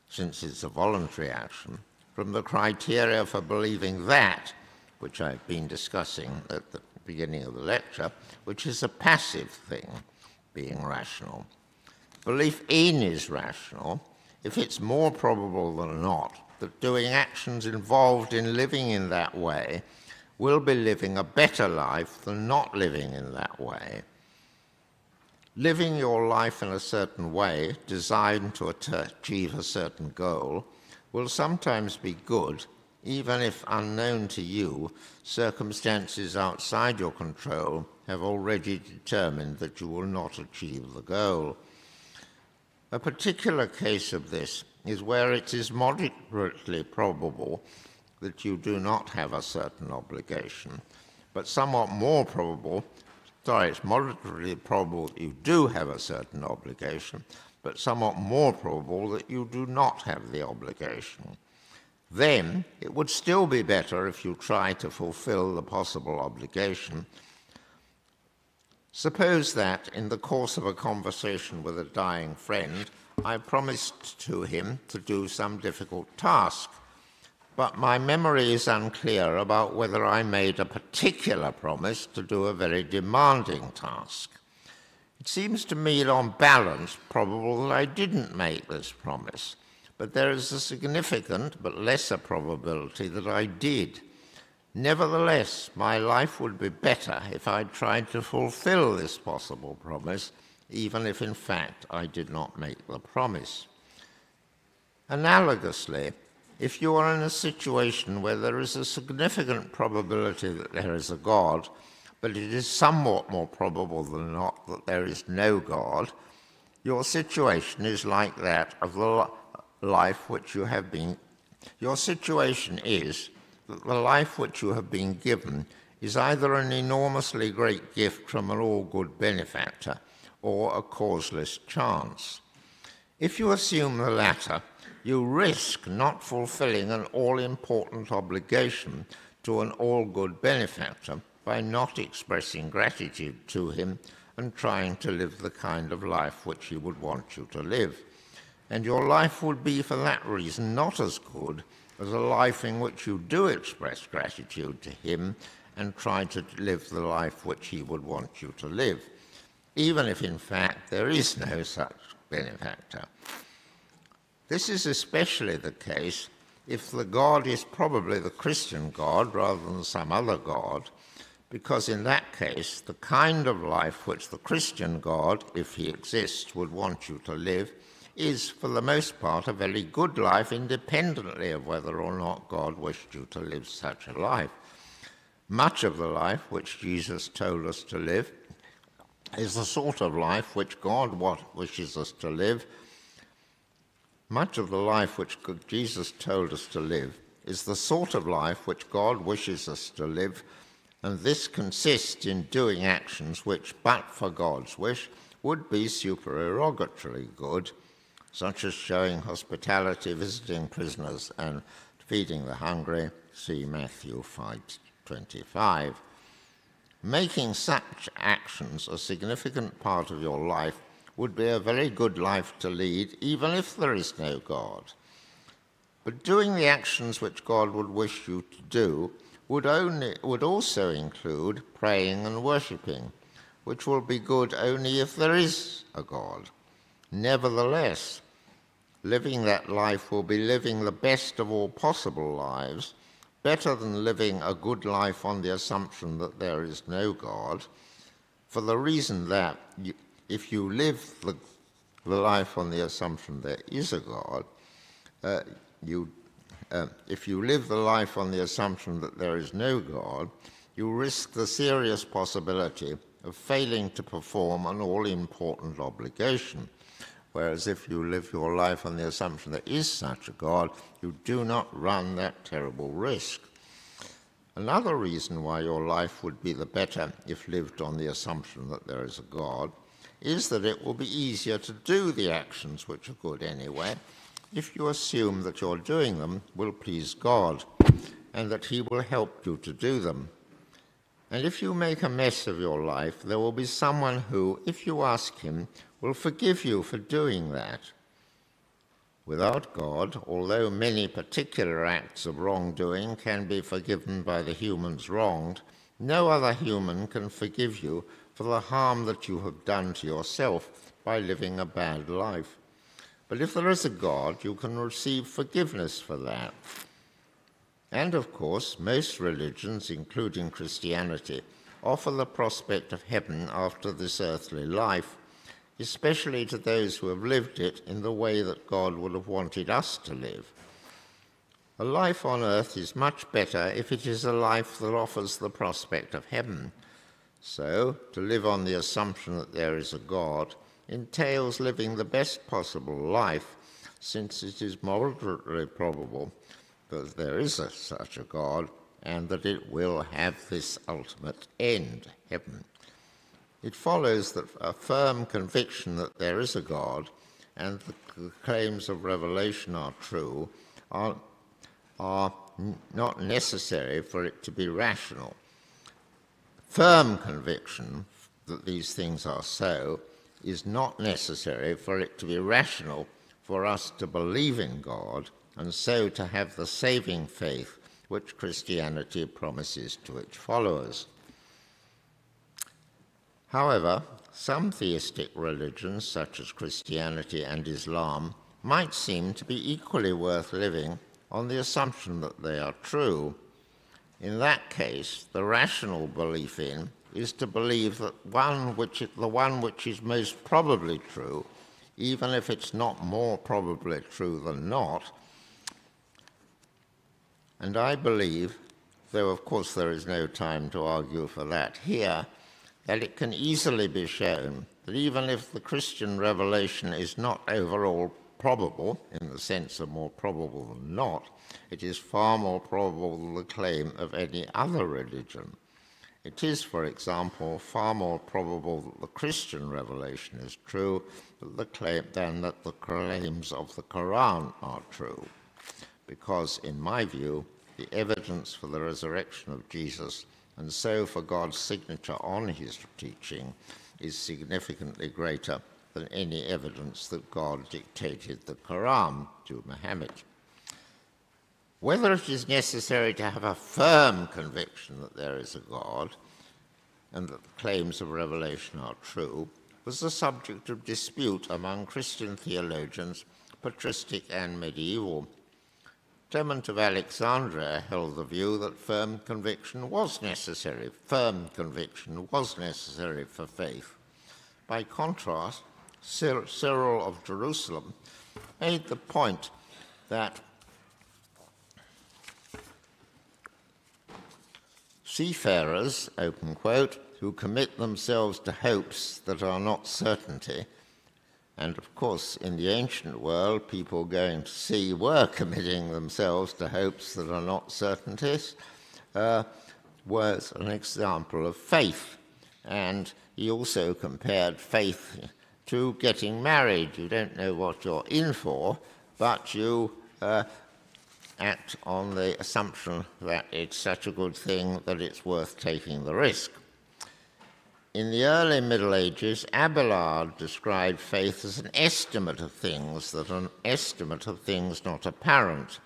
since it's a voluntary action, from the criteria for believing that, which I've been discussing at the beginning of the lecture, which is a passive thing, being rational. Belief in is rational if it's more probable than not that doing actions involved in living in that way will be living a better life than not living in that way. Living your life in a certain way, designed to achieve a certain goal, will sometimes be good, even if unknown to you, circumstances outside your control have already determined that you will not achieve the goal. A particular case of this is where it is moderately probable that you do not have a certain obligation, but somewhat more probable, it's moderately probable that you do have a certain obligation, but somewhat more probable that you do not have the obligation. Then it would still be better if you try to fulfill the possible obligation. Suppose that in the course of a conversation with a dying friend, I promised to him to do some difficult task, but my memory is unclear about whether I made a particular promise to do a very demanding task. It seems to me, on balance, probable that I didn't make this promise, but there is a significant but lesser probability that I did. Nevertheless, my life would be better if I tried to fulfill this possible promise, even if in fact I did not make the promise. Analogously, if you are in a situation where there is a significant probability that there is a God, but it is somewhat more probable than not that there is no God, your situation is like that of the life which you have been. Your situation is that the life which you have been given is either an enormously great gift from an all-good benefactor or a causeless chance. If you assume the latter, you risk not fulfilling an all-important obligation to an all-good benefactor by not expressing gratitude to him and trying to live the kind of life which he would want you to live. And your life would be, for that reason, not as good as a life in which you do express gratitude to him and try to live the life which he would want you to live, even if, in fact, there is no such benefactor. This is especially the case if the God is probably the Christian God rather than some other God, because in that case, the kind of life which the Christian God, if he exists, would want you to live is, for the most part, a very good life, independently of whether or not God wished you to live such a life. Much of the life which Jesus told us to live is the sort of life which God wishes us to live. Much of the life which Jesus told us to live is the sort of life which God wishes us to live, and this consists in doing actions which, but for God's wish, would be supererogatorily good, such as showing hospitality, visiting prisoners, and feeding the hungry, see Matthew 5:25. Making such actions a significant part of your life would be a very good life to lead, even if there is no God. But doing the actions which God would wish you to do would also include praying and worshipping, which will be good only if there is a God. Nevertheless, living that life will be living the best of all possible lives, better than living a good life on the assumption that there is no God, for the reason that if you live the life on the assumption there is a God, if you live the life on the assumption that there is no God, you risk the serious possibility of failing to perform an all-important obligation. Whereas if you live your life on the assumption there is such a God, you do not run that terrible risk. Another reason why your life would be the better if lived on the assumption that there is a God is that it will be easier to do the actions which are good anyway, if you assume that your doing them will please God and that he will help you to do them. And if you make a mess of your life, there will be someone who, if you ask him, will forgive you for doing that. Without God, although many particular acts of wrongdoing can be forgiven by the humans wronged, no other human can forgive you for the harm that you have done to yourself by living a bad life. But if there is a God, you can receive forgiveness for that. And of course, most religions, including Christianity, offer the prospect of heaven after this earthly life, especially to those who have lived it in the way that God would have wanted us to live. A life on earth is much better if it is a life that offers the prospect of heaven. So, to live on the assumption that there is a God entails living the best possible life, since it is moderately probable that there is such a God and that it will have this ultimate end, heaven. It follows that a firm conviction that there is a God and the claims of revelation are true are not necessary for it to be rational. Firm conviction that these things are so is not necessary for it to be rational for us to believe in God and so to have the saving faith which Christianity promises to its followers. However, some theistic religions, such as Christianity and Islam, might seem to be equally worth living on the assumption that they are true. In that case, the rational belief in is to believe that the one which is most probably true, even if it's not more probably true than not. And I believe, though of course there is no time to argue for that here, that it can easily be shown that even if the Christian revelation is not overall probable, in the sense of more probable than not, it is far more probable than the claim of any other religion. It is, for example, far more probable that the Christian revelation is true than that the claims of the Quran are true, because, in my view, the evidence for the resurrection of Jesus and so for God's signature on his teaching is significantly greater than any evidence that God dictated the Quran to Muhammad. Whether it is necessary to have a firm conviction that there is a God and that the claims of revelation are true was the subject of dispute among Christian theologians, patristic and medieval. Clement of Alexandria held the view that firm conviction was necessary for faith. By contrast, Cyril of Jerusalem made the point that seafarers, open quote, who commit themselves to hopes that are not certainty, and of course in the ancient world people going to sea were committing themselves to hopes that are not certainties, was an example of faith. And he also compared faith to getting married. You don't know what you're in for, but you act on the assumption that it's such a good thing that it's worth taking the risk. In the early Middle Ages, Abelard described faith as an estimate of things, that an estimate of things not apparent,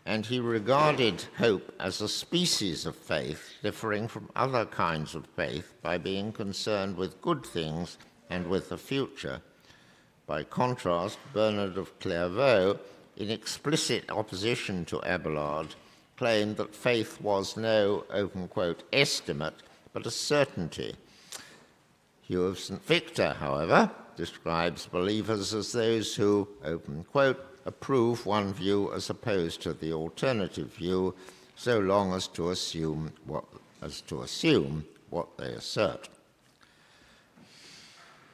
and he regarded hope as a species of faith differing from other kinds of faith by being concerned with good things and with the future. By contrast, Bernard of Clairvaux, in explicit opposition to Abelard, claimed that faith was no, open quote, estimate, but a certainty. Hugh of St. Victor, however, describes believers as those who, open quote, approve one view as opposed to the alternative view, so long as to assume what they assert.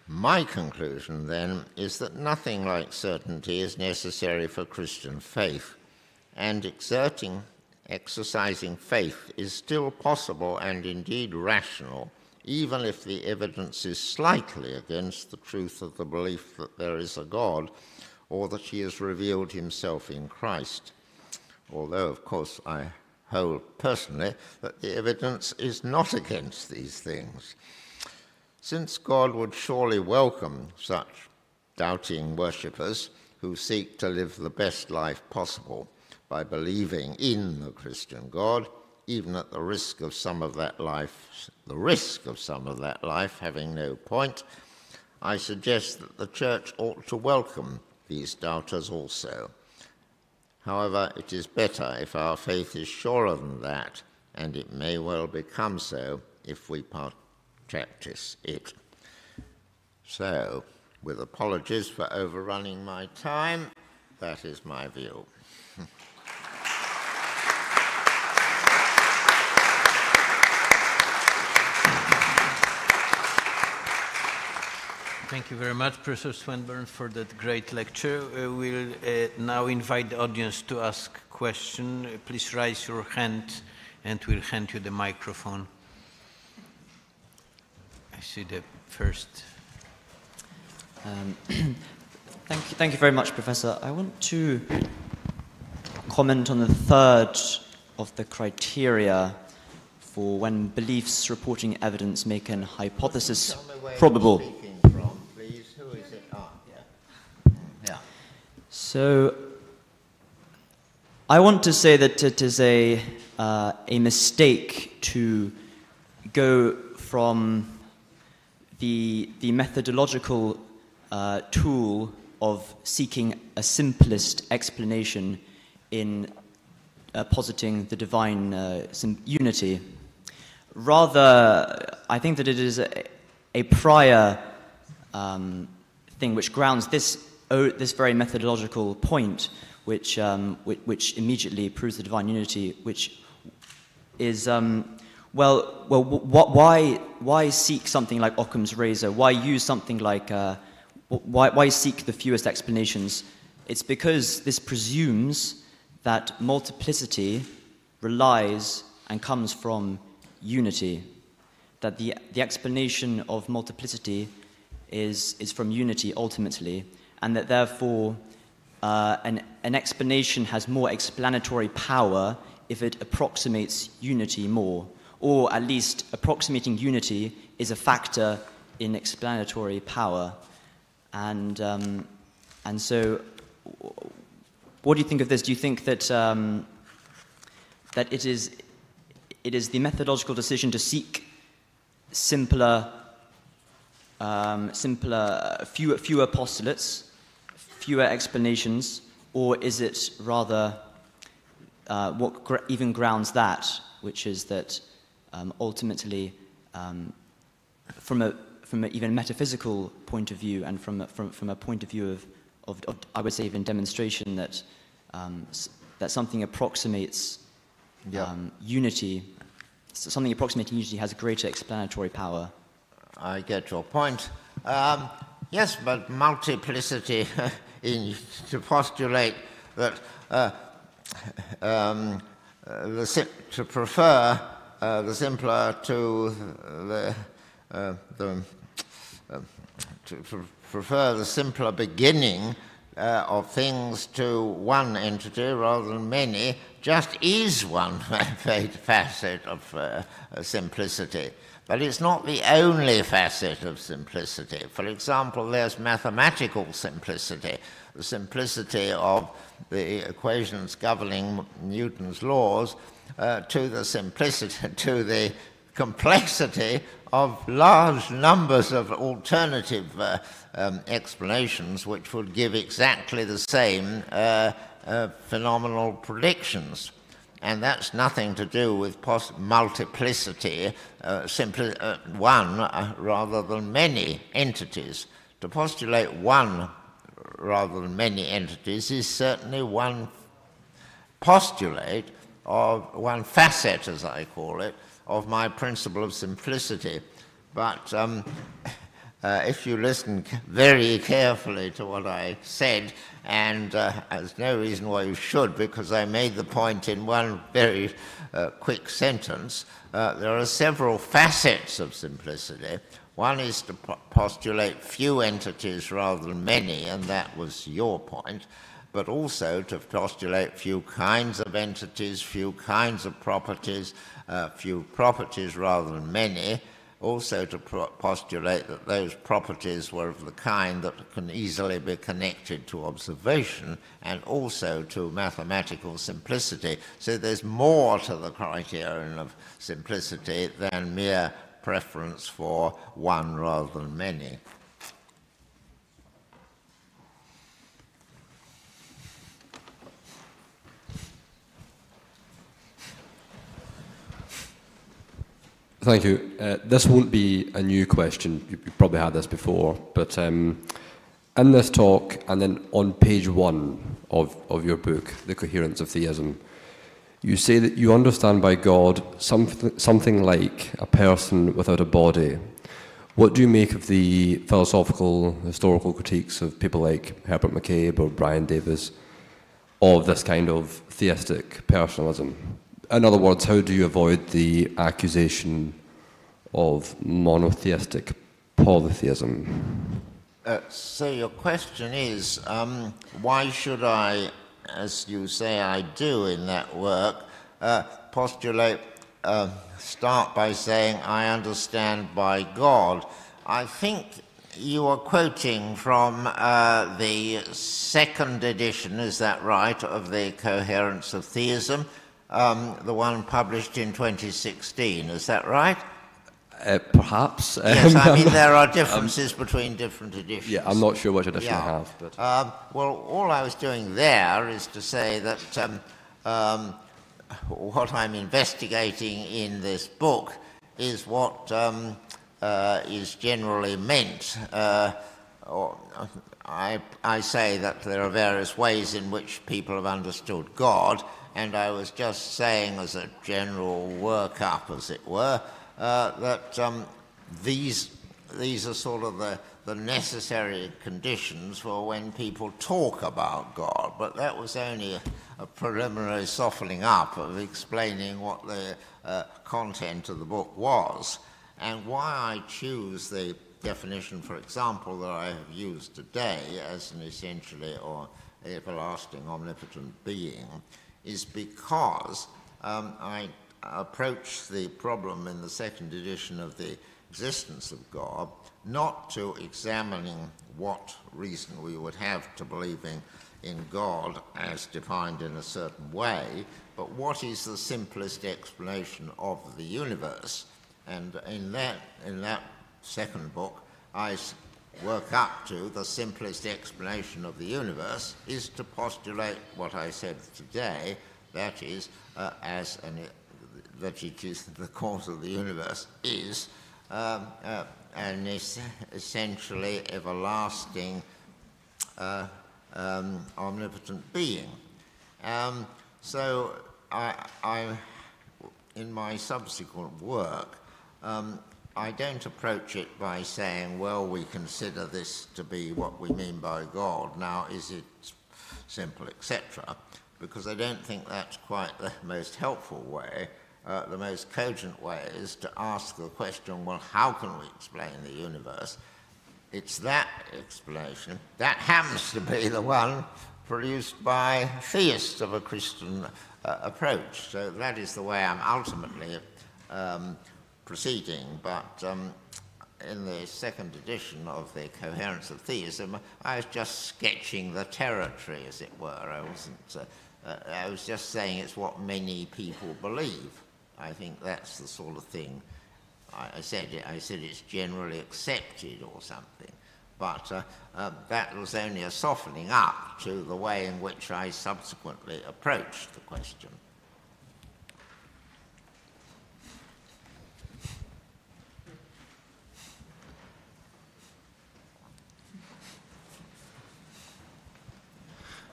My conclusion, then, is that nothing like certainty is necessary for Christian faith, and exercising faith is still possible and indeed rational, even if the evidence is slightly against the truth of the belief that there is a God, or that he has revealed himself in Christ. Although, of course, I hold personally that the evidence is not against these things. Since God would surely welcome such doubting worshippers who seek to live the best life possible by believing in the Christian God, even at the risk of some of that life having no point, I suggest that the Church ought to welcome these doubters also. However, it is better if our faith is surer than that, and it may well become so if we practice it. So, with apologies for overrunning my time, that is my view. Thank you very much, Professor Swinburne, for that great lecture. We'll now invite the audience to ask questions. Please raise your hand and we'll hand you the microphone. I see the first. Thank you very much, Professor. I want to comment on the third of the criteria for when beliefs reporting evidence make an hypothesis probable. So, I want to say that it is a mistake to go from the methodological tool of seeking a simplest explanation in positing the divine unity. Rather, I think that it is a prior thing which grounds this very methodological point, which immediately proves the divine unity, which is why seek something like Occam's razor? Why use something like why seek the fewest explanations? It's because this presumes that multiplicity relies and comes from unity, that the explanation of multiplicity is from unity ultimately, and that therefore an explanation has more explanatory power if it approximates unity more, or at least approximating unity is a factor in explanatory power. And so, what do you think of this? Do you think that that it is the methodological decision to seek fewer postulates, fewer explanations, or is it rather what even grounds that, which is that ultimately, from an even metaphysical point of view, and from a point of view of I would say even demonstration, that that something approximates unity, something approximating unity has greater explanatory power. I get your point. Yes, but multiplicity, to postulate that to prefer the simpler to prefer the simpler beginning of things to one entity rather than many just is one facet of simplicity. But it's not the only facet of simplicity. For example, there's mathematical simplicity, the simplicity of the equations governing Newton's laws, to the complexity of large numbers of alternative explanations which would give exactly the same phenomenal predictions. And that's nothing to do with multiplicity, simply one rather than many entities. To postulate one rather than many entities is certainly one postulate of one facet, as I call it, of my principle of simplicity. But if you listen very carefully to what I said, and there's no reason why you should, because I made the point in one very quick sentence, there are several facets of simplicity. One is to postulate few entities rather than many, and that was your point, but also to postulate few kinds of entities, few kinds of properties, few properties rather than many, also to postulate that those properties were of the kind that can easily be connected to observation, and also to mathematical simplicity. So there's more to the criterion of simplicity than mere preference for one rather than many. Thank you. This won't be a new question. You've probably had this before, but in this talk, and then on page 1 of your book, The Coherence of Theism, you say that you understand by God something like a person without a body. What do you make of the philosophical, historical critiques of people like Herbert McCabe or Brian Davis of this kind of theistic personalism? In other words, how do you avoid the accusation of monotheistic polytheism? So your question is, why should I, as you say I do in that work, postulate, start by saying I understand by God? I think you are quoting from the second edition, is that right, of the Coherence of Theism, the one published in 2016, is that right? Perhaps. Yes, I mean there are differences between different editions. Yeah, I'm not sure which edition I have. But well, all I was doing there is to say that what I'm investigating in this book is what is generally meant. I say that there are various ways in which people have understood God, and I was just saying as a general workup, as it were, that these are sort of the necessary conditions for when people talk about God. But that was only a preliminary softening up of explaining what the content of the book was, and why I choose the definition, for example, that I have used today as an essentially or everlasting omnipotent being, is because I approach the problem in the second edition of the existence of God not to examining what reason we would have to believing in God as defined in a certain way, but what is the simplest explanation of the universe. And in that second book, I work up to the simplest explanation of the universe is to postulate what I said today, that is, that it is the cause of the universe is an essentially everlasting omnipotent being. So I, in my subsequent work, I don't approach it by saying, well, we consider this to be what we mean by God. Now, is it simple, etc.? Because I don't think that's quite the most helpful way. The most cogent way is to ask the question, well, how can we explain the universe? it's that explanation. That happens to be the one produced by theists of a Christian approach. So that is the way I'm ultimately proceeding. But in the second edition of the Coherence of Theism, I was just sketching the territory, as it were. I was just saying it's what many people believe. I think that's the sort of thing. I said it's generally accepted or something. But that was only a softening up to the way in which I subsequently approached the question.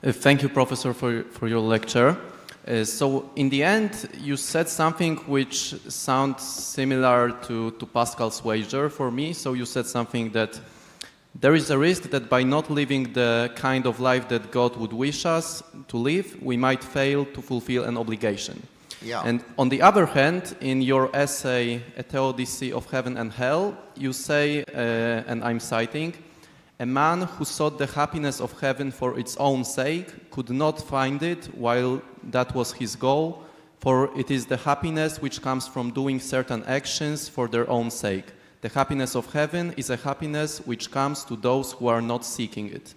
Thank you, Professor, for your lecture. So in the end, you said something which sounds similar to Pascal's wager for me. So you said something that there is a risk that by not living the kind of life that God would wish us to live, we might fail to fulfill an obligation. Yeah. And on the other hand, in your essay, A Theodicy of Heaven and Hell, you say, and I'm citing, a man who sought the happiness of heaven for its own sake could not find it while that was his goal, for it is the happiness which comes from doing certain actions for their own sake. The happiness of heaven is a happiness which comes to those who are not seeking it.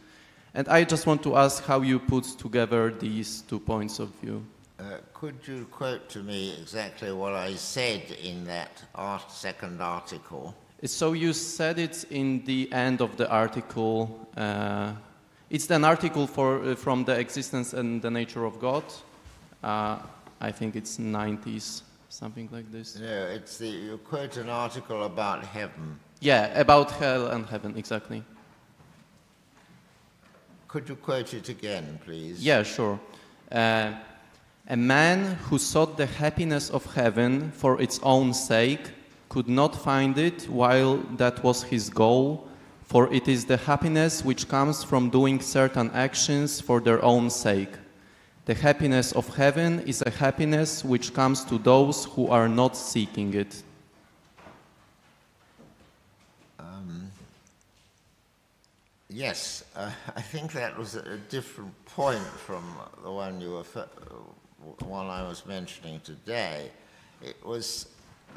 And I just want to ask how you put together these 2 points of view. Could you quote to me exactly what I said in that second article? So you said it in the end of the article. It's an article from the existence and the nature of God. I think it's 90s, something like this. No, you quote an article about heaven. Yeah, about hell and heaven, exactly. Could you quote it again, please? Yeah, sure. A man who sought the happiness of heaven for its own sake could not find it while that was his goal, for it is the happiness which comes from doing certain actions for their own sake. The happiness of heaven is a happiness which comes to those who are not seeking it. Yes, I think that was a different point from the one I was mentioning today.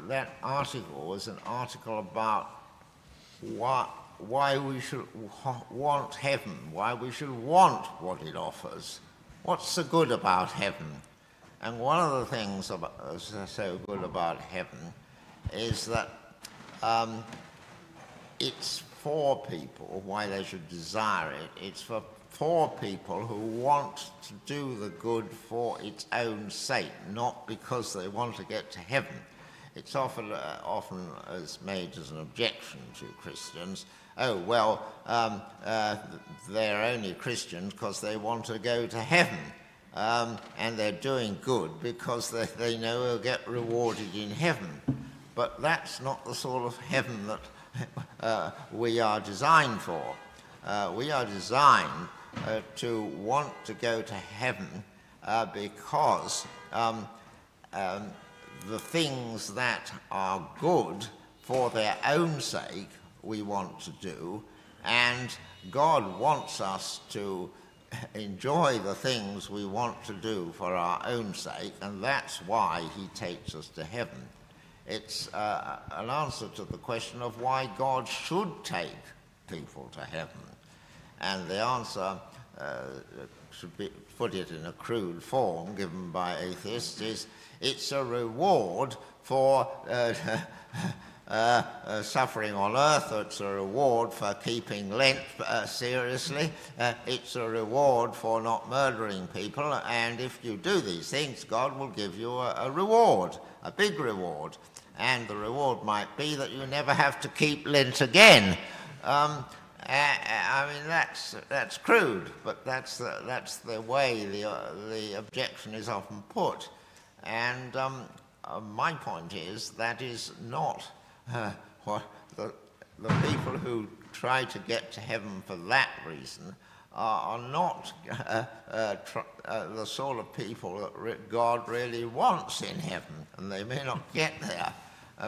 That article was an article about why we should want heaven, why we should want what it offers. What's so good about heaven? And one of the things that's so good about heaven is that it's for people, why they should desire it. It's for people who want to do the good for its own sake, not because they want to get to heaven. It's often as made as an objection to Christians. Oh, well, they're only Christians because they want to go to heaven. And they're doing good because they know they'll get rewarded in heaven. But that's not the sort of heaven that we are designed for. We are designed to want to go to heaven because the things that are good for their own sake we want to do, and God wants us to enjoy the things we want to do for our own sake, and that's why he takes us to heaven. It's an answer to the question of why God should take people to heaven. And the answer should be, put it in a crude form given by atheists, is it's a reward for suffering on earth. It's a reward for keeping Lent seriously. It's a reward for not murdering people. And if you do these things, God will give you a reward, a big reward. And the reward might be that you never have to keep Lent again. I mean, that's crude, but that's the way the objection is often put. And my point is that is not what the people who try to get to heaven for that reason are not the sort of people that God really wants in heaven, and they may not get there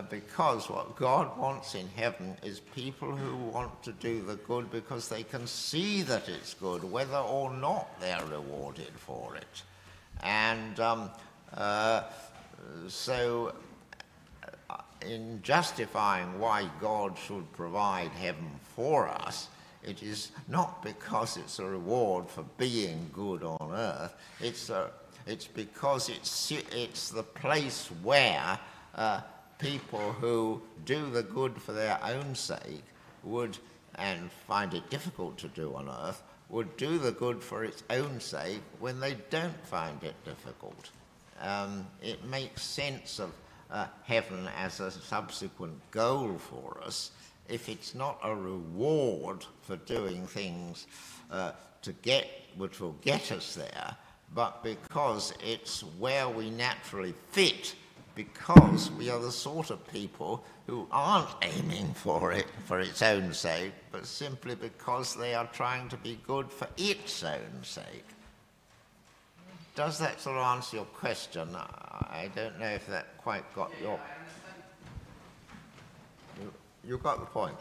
because what God wants in heaven is people who want to do the good because they can see that it's good, whether or not they're rewarded for it. And so in justifying why God should provide heaven for us, it is not because it's a reward for being good on earth. It's because it's the place where people who do the good for their own sake would, and find it difficult to do on earth, would do the good for its own sake when they don't find it difficult. It makes sense of heaven as a subsequent goal for us if it's not a reward for doing things which will get us there, but because it's where we naturally fit, because we are the sort of people who aren't aiming for it for its own sake, but simply because they are trying to be good for its own sake. Does that sort of answer your question? I don't know if that quite got your... You got the point.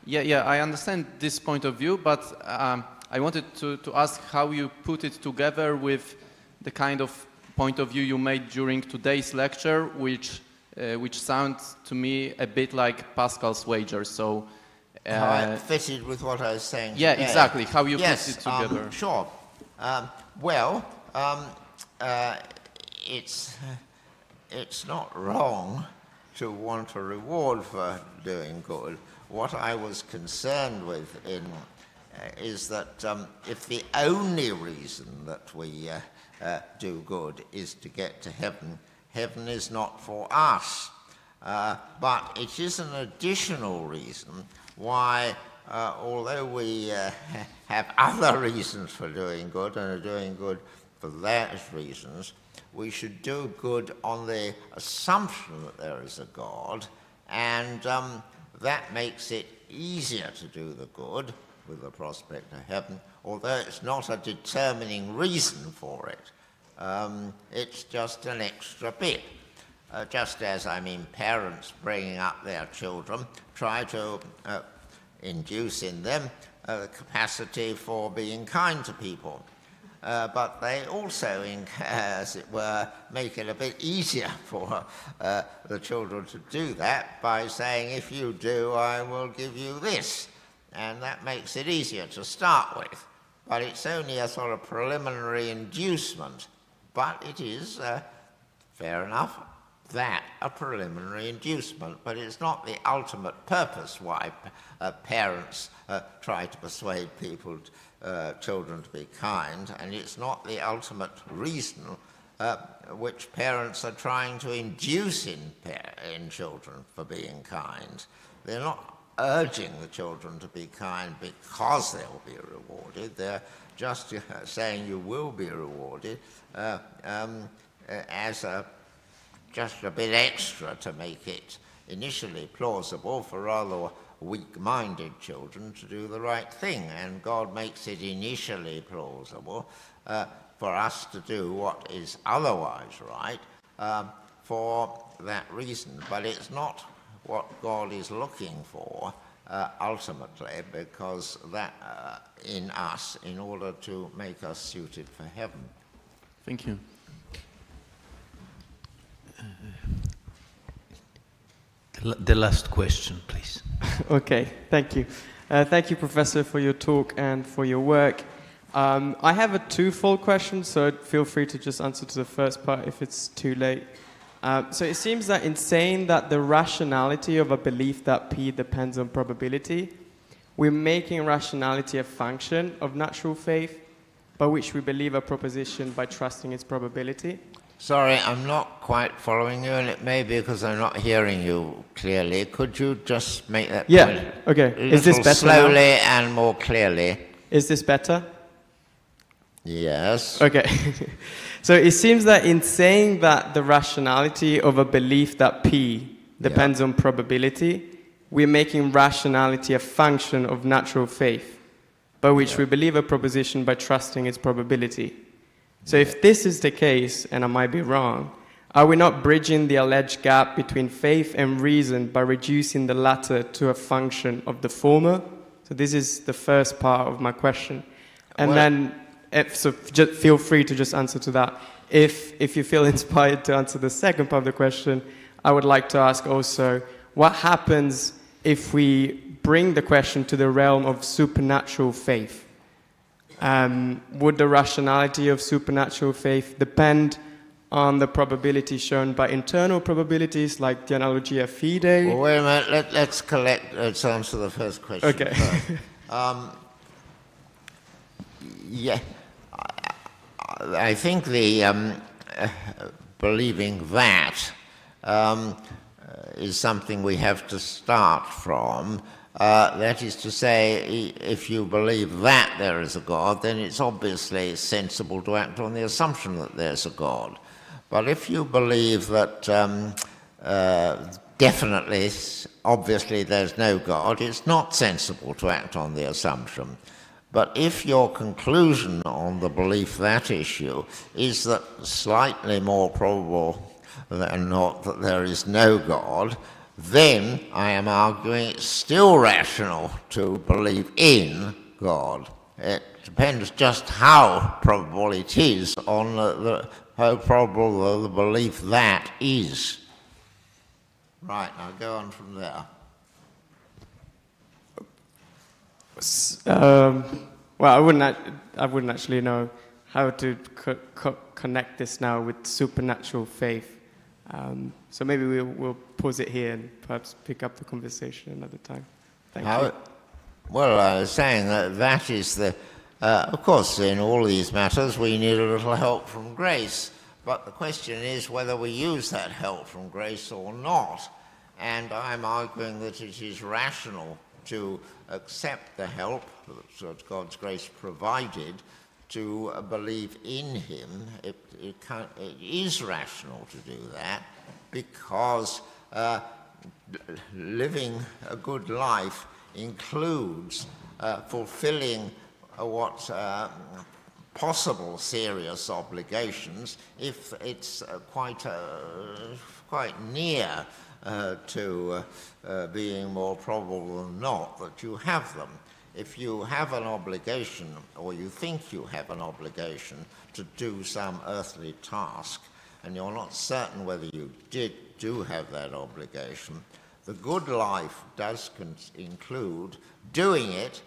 Yeah, I understand this point of view, but I wanted to ask how you put it together with the kind of point of view you made during today's lecture, which sounds to me a bit like Pascal's wager. So how it fitted with what I was saying. Yeah, today. Exactly. How you put it together. Sure. It's not wrong to want a reward for doing good. What I was concerned with is that if the only reason that we do good is to get to heaven, heaven is not for us. But it is an additional reason why, although we have other reasons for doing good and are doing good for those reasons, we should do good on the assumption that there is a God, and that makes it easier to do the good with the prospect of heaven, although it's not a determining reason for it. It's just an extra bit. Just as, parents bringing up their children try to induce in them the capacity for being kind to people. But they also, as it were, make it a bit easier for the children to do that by saying, if you do, I will give you this. And that makes it easier to start with. But it's only a sort of preliminary inducement. But it is, fair enough, that a preliminary inducement. But it's not the ultimate purpose why parents try to persuade people children to be kind, and it's not the ultimate reason which parents are trying to induce in children for being kind. They're not urging the children to be kind because they'll be rewarded. They're just saying you will be rewarded as just a bit extra to make it initially plausible for rather weak-minded children to do the right thing, and God makes it initially plausible for us to do what is otherwise right for that reason. But it's not what God is looking for ultimately, because that in us, in order to make us suited for heaven. Thank you. The last question, please. Okay, thank you. Thank you, Professor, for your talk and for your work. I have a twofold question, so feel free to just answer to the first part if it's too late. So it seems that in saying that the rationality of a belief that P depends on probability, we're making rationality a function of natural faith, by which we believe a proposition by trusting its probability. Sorry, I'm not quite following you, and it may be because I'm not hearing you clearly. Could you just make that point? Okay. Is this better slowly now? And more clearly. Is this better? Yes. Okay. So it seems that in saying that the rationality of a belief that P depends on probability, we're making rationality a function of natural faith, by which we believe a proposition by trusting its probability. So if this is the case, and I might be wrong, Are we not bridging the alleged gap between faith and reason by reducing the latter to a function of the former? So this is the first part of my question. And then, just feel free to just answer to that. If you feel inspired to answer the second part of the question, I would like to ask also, what happens if we bring the question to the realm of supernatural faith? Would the rationality of supernatural faith depend on the probability shown by internal probabilities like the analogia fide? Well, wait a minute, let's answer the first question Okay. first. Yeah, I think the believing that is something we have to start from. That is to say, if you believe that there is a God, then it's obviously sensible to act on the assumption that there's a God. But if you believe that definitely, obviously there's no God, it's not sensible to act on the assumption. But if your conclusion on the belief that issue is that slightly more probable than not that there is no God, then I am arguing it's still rational to believe in God. It depends just how probable it is on how probable the belief that is. Right, I'll go on from there. Well, I wouldn't actually know how to connect this now with supernatural faith. So maybe we'll pause it here and perhaps pick up the conversation another time. Thank you. Well, I was saying that is the, of course, in all these matters we need a little help from grace, but the question is whether we use that help from grace or not. And I'm arguing that it is rational to accept the help that God's grace provided to believe in him. It is rational to do that because living a good life includes fulfilling what possible serious obligations if it's quite near to being more probable than not that you have them. If you have an obligation, or you think you have an obligation to do some earthly task, and you're not certain whether you do have that obligation, the good life does include doing it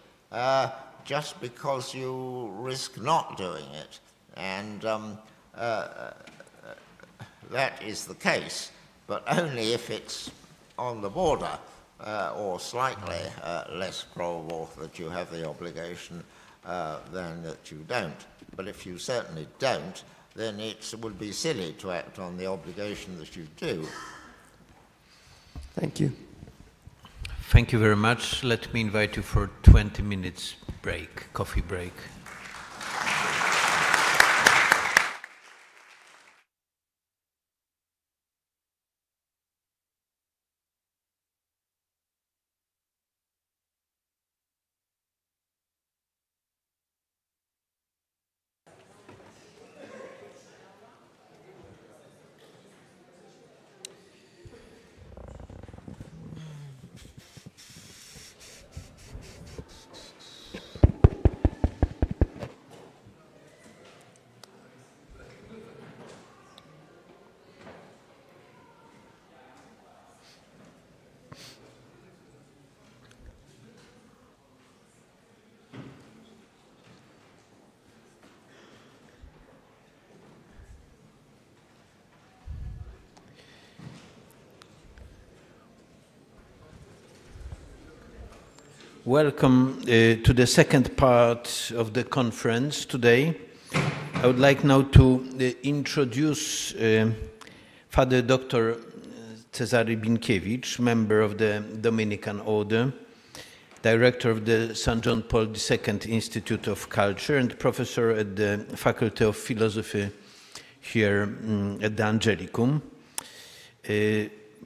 just because you risk not doing it. And that is the case, but only if it's on the border or slightly less probable that you have the obligation than that you don't. But if you certainly don't, then it would be silly to act on the obligation that you do. Thank you. Thank you very much. Let me invite you for 20 minutes break, coffee break. Welcome to the second part of the conference today. I would like now to introduce Father Dr. Cezary Binkiewicz, member of the Dominican Order, Director of the St. John Paul II Institute of Culture and Professor at the Faculty of Philosophy here at the Angelicum.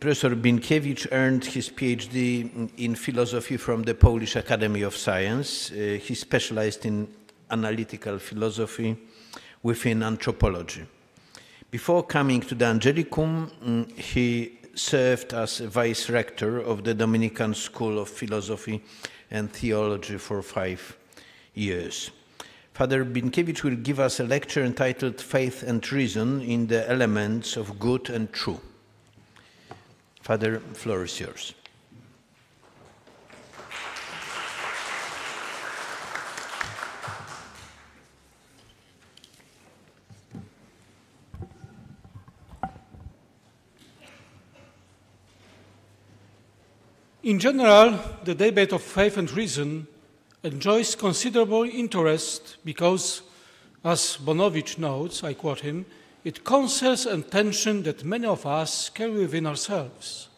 Professor Binkiewicz earned his PhD in philosophy from the Polish Academy of Science. He specialized in analytical philosophy within anthropology. Before coming to the Angelicum, he served as Vice Rector of the Dominican School of Philosophy and Theology for 5 years. Father Binkiewicz will give us a lecture entitled Faith and Reason in the Elements of Good and True. Father, the floor is yours. In general, the debate of faith and reason enjoys considerable interest because, as Bonowicz notes, I quote him, it concerns a tension that many of us carry within ourselves.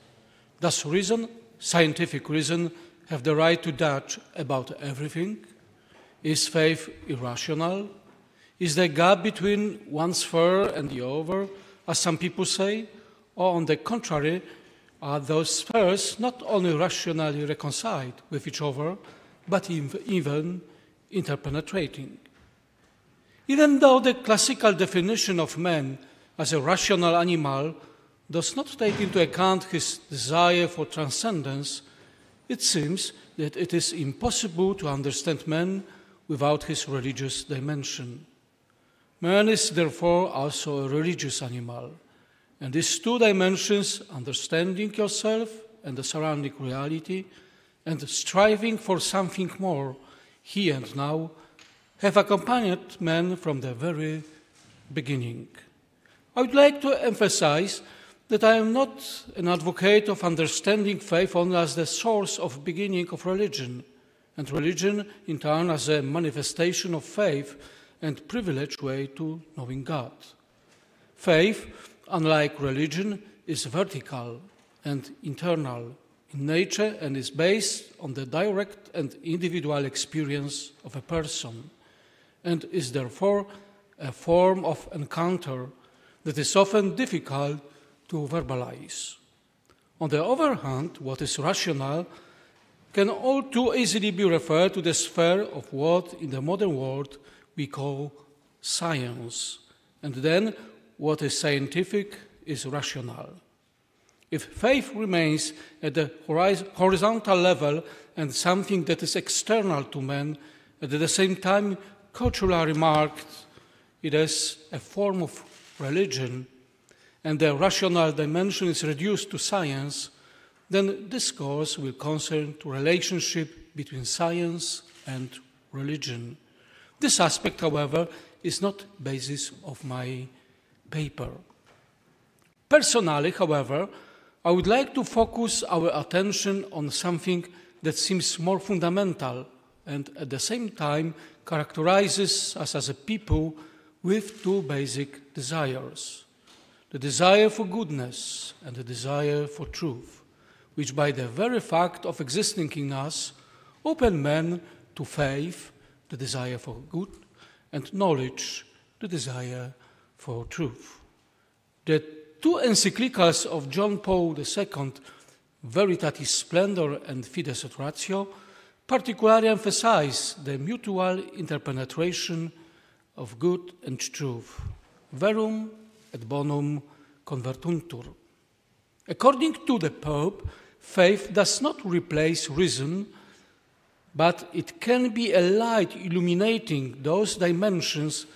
Does reason, scientific reason, have the right to judge about everything? Is faith irrational? Is there a gap between one sphere and the other, as some people say? Or on the contrary, are those spheres not only rationally reconciled with each other, but even interpenetrating? Even though the classical definition of man as a rational animal does not take into account his desire for transcendence, it seems that it is impossible to understand man without his religious dimension. Man is therefore also a religious animal. And these two dimensions, understanding yourself and the surrounding reality, and striving for something more, here and now, have accompanied man from the very beginning. I would like to emphasize that I am not an advocate of understanding faith only as the source of beginning of religion, and religion in turn as a manifestation of faith and privileged way to knowing God. Faith, unlike religion, is vertical and internal in nature and is based on the direct and individual experience of a person, and is therefore a form of encounter that is often difficult to verbalize. On the other hand, what is rational can all too easily be referred to the sphere of what in the modern world we call science, and then what is scientific is rational. If faith remains at the horizontal level and something that is external to man, at the same time culturally marked it as a form of religion, and the rational dimension is reduced to science, then discourse will concern the relationship between science and religion. This aspect, however, is not basis of my paper. Personally, however, I would like to focus our attention on something that seems more fundamental and at the same time characterizes us as a people with two basic desires: the desire for goodness and the desire for truth, which by the very fact of existing in us open men to faith, the desire for good, and knowledge, the desire for truth. The two encyclicals of John Paul II, Veritatis Splendor and Fides et Ratio, particularly emphasize the mutual interpenetration of good and truth. Verum et bonum convertuntur. According to the Pope, faith does not replace reason, but it can be a light illuminating those dimensions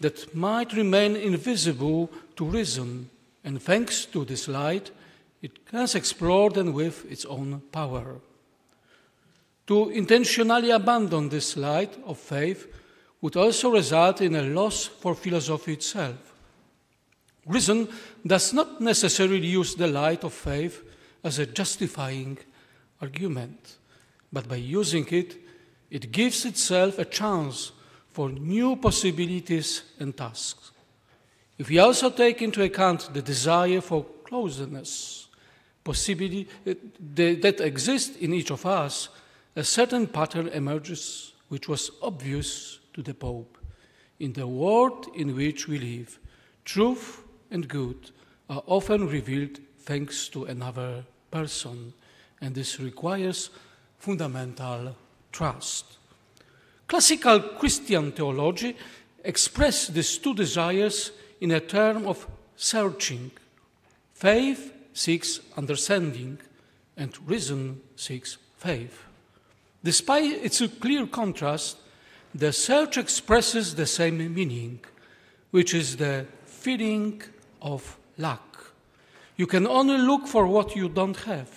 that might remain invisible to reason, and thanks to this light, it can explore them with its own power. To intentionally abandon this light of faith would also result in a loss for philosophy itself. Reason does not necessarily use the light of faith as a justifying argument, but by using it, it gives itself a chance for new possibilities and tasks. If we also take into account the desire for closeness, possibility that exists in each of us, a certain pattern emerges which was obvious to the Pope. In the world in which we live, truth and good are often revealed thanks to another person, and this requires fundamental trust. Classical Christian theology expressed these two desires in a term of searching. Faith seeks understanding, and reason seeks faith. Despite its clear contrast, the search expresses the same meaning, which is the feeling of lack. You can only look for what you don't have,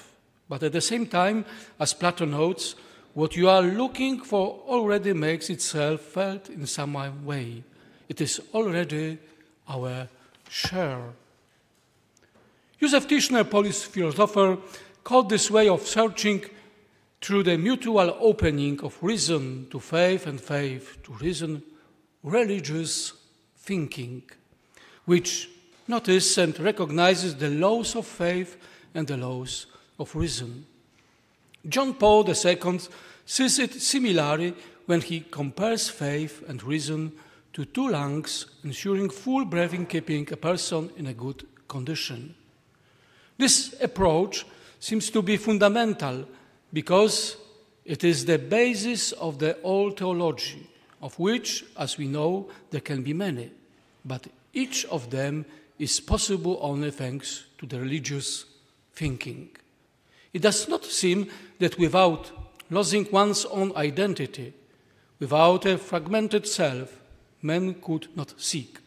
but at the same time, as Plato notes, what you are looking for already makes itself felt in some way. It is already our share. Joseph Tischner, Polish philosopher, called this way of searching through the mutual opening of reason to faith and faith to reason, religious thinking, which notices and recognizes the laws of faith and the laws of reason. John Paul II sees it similarly when he compares faith and reason to two lungs, ensuring full breathing, keeping a person in a good condition. This approach seems to be fundamental because it is the basis of the old theology, of which, as we know, there can be many, but each of them is possible only thanks to the religious thinking. It does not seem that without losing one's own identity, without a fragmented self, man could not seek,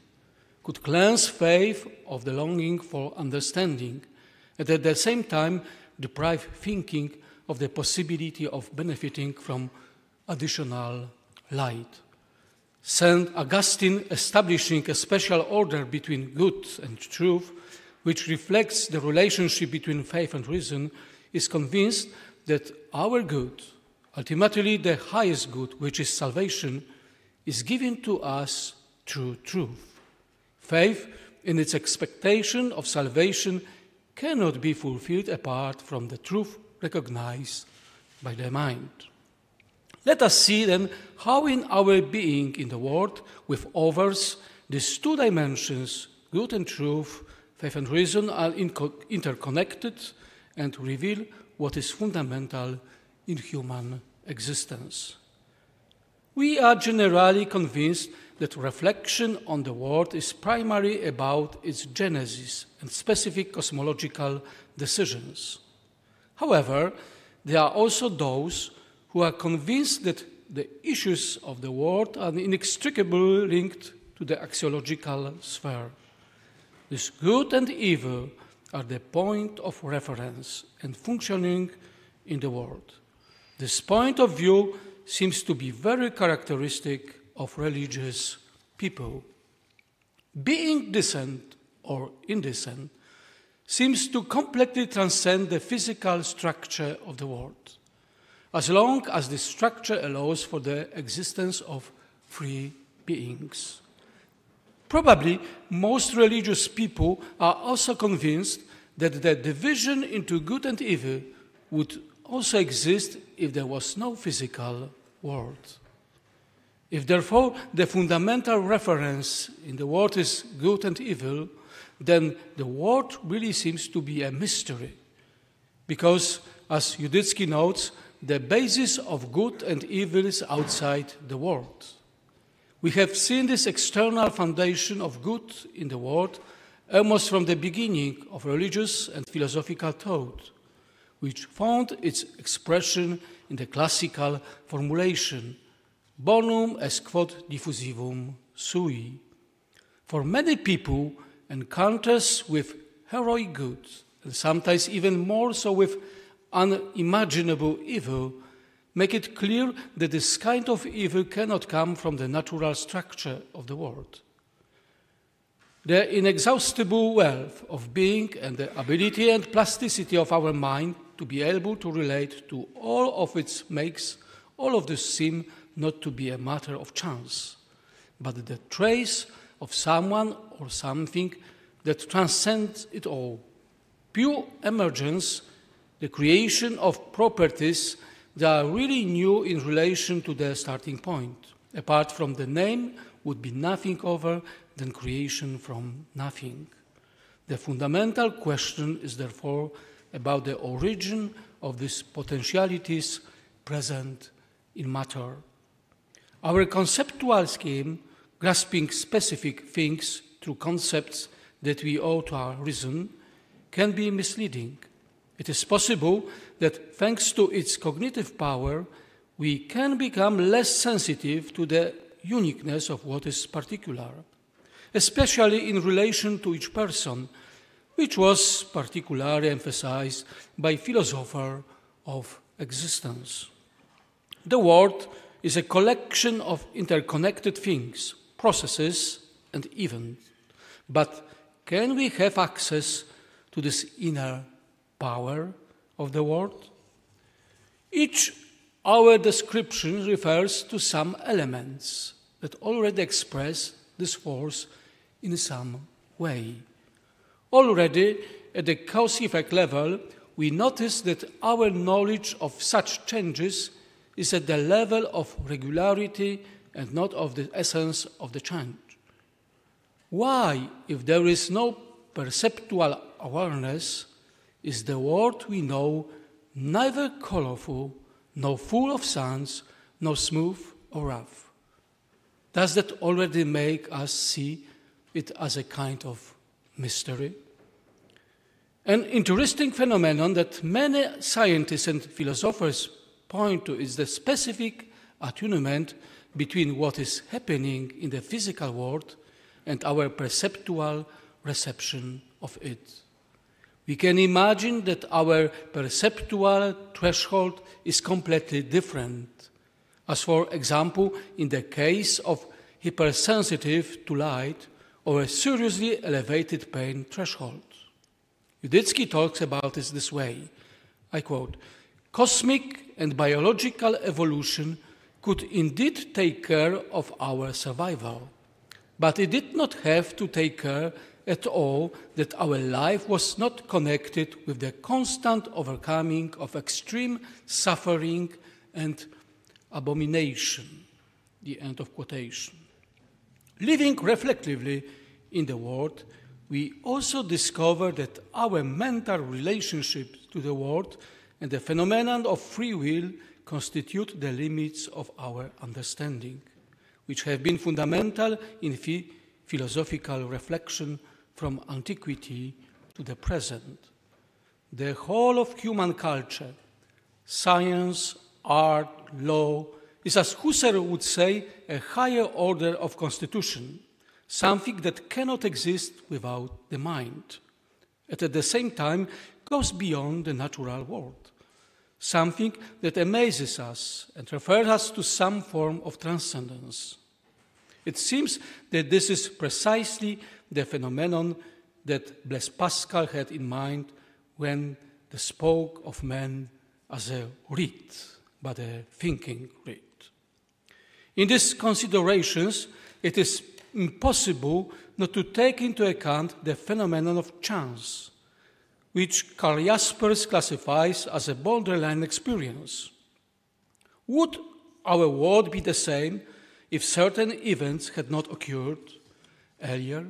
could cleanse faith of the longing for understanding, and at the same time deprive thinking of the possibility of benefiting from additional light. St. Augustine, establishing a special order between good and truth, which reflects the relationship between faith and reason, is convinced that our good, ultimately the highest good, which is salvation, is given to us through truth. Faith, in its expectation of salvation, cannot be fulfilled apart from the truth recognized by the mind. Let us see then how in our being in the world with others, these two dimensions, good and truth, faith and reason, are interconnected and reveal what is fundamental in human existence. We are generally convinced that reflection on the world is primarily about its genesis and specific cosmological decisions. However, there are also those who are convinced that the issues of the world are inextricably linked to the axiological sphere. This good and evil are the point of reference and functioning in the world. This point of view seems to be very characteristic of religious people. Being decent or indecent seems to completely transcend the physical structure of the world, as long as this structure allows for the existence of free beings. Probably most religious people are also convinced that the division into good and evil would also exist if there was no physical world. If therefore the fundamental reference in the world is good and evil, then the world really seems to be a mystery, because, as Judycki notes, the basis of good and evil is outside the world. We have seen this external foundation of good in the world almost from the beginning of religious and philosophical thought, which found its expression in the classical formulation, bonum est quod diffusivum sui. For many people, encounters with heroic good, and sometimes even more so with unimaginable evil, make it clear that this kind of evil cannot come from the natural structure of the world. The inexhaustible wealth of being and the ability and plasticity of our mind to be able to relate to all of its makes all of this seem not to be a matter of chance, but the trace of someone or something that transcends it all. Pure emergence, the creation of properties that are really new in relation to the starting point. Apart from the name, would be nothing other than creation from nothing. The fundamental question is therefore about the origin of these potentialities present in matter. Our conceptual scheme, grasping specific things through concepts, that we owe to our reason can be misleading. It is possible that thanks to its cognitive power, we can become less sensitive to the uniqueness of what is particular, especially in relation to each person, which was particularly emphasized by philosophers of existence. The world is a collection of interconnected things, processes, and events. But can we have access to this inner power of the world? Each our description refers to some elements that already express this force in some way. Already at the cause-effect level, we notice that our knowledge of such changes is at the level of regularity and not of the essence of the change. Why, if there is no perceptual awareness, is the world we know neither colorful, nor full of suns, nor smooth or rough? Does that already make us see it as a kind of mystery? An interesting phenomenon that many scientists and philosophers point to is the specific attunement between what is happening in the physical world and our perceptual reception of it. We can imagine that our perceptual threshold is completely different, as for example in the case of hypersensitive to light or a seriously elevated pain threshold. Yuditsky talks about it this way, I quote, "Cosmic and biological evolution could indeed take care of our survival, but it did not have to take care at all that our life was not connected with the constant overcoming of extreme suffering and abomination." The end of quotation. Living reflectively in the world, we also discover that our mental relationship to the world and the phenomenon of free will constitute the limits of our understanding, which have been fundamental in philosophical reflection from antiquity to the present. The whole of human culture, science, art, law, is, as Husserl would say, a higher order of constitution, something that cannot exist without the mind, and at the same time goes beyond the natural world, something that amazes us and refers us to some form of transcendence. It seems that this is precisely the phenomenon that Blaise Pascal had in mind when he spoke of man as a reed, but a thinking reed. In these considerations, it is impossible not to take into account the phenomenon of chance, which Karl Jaspers classifies as a borderline experience. Would our world be the same if certain events had not occurred earlier,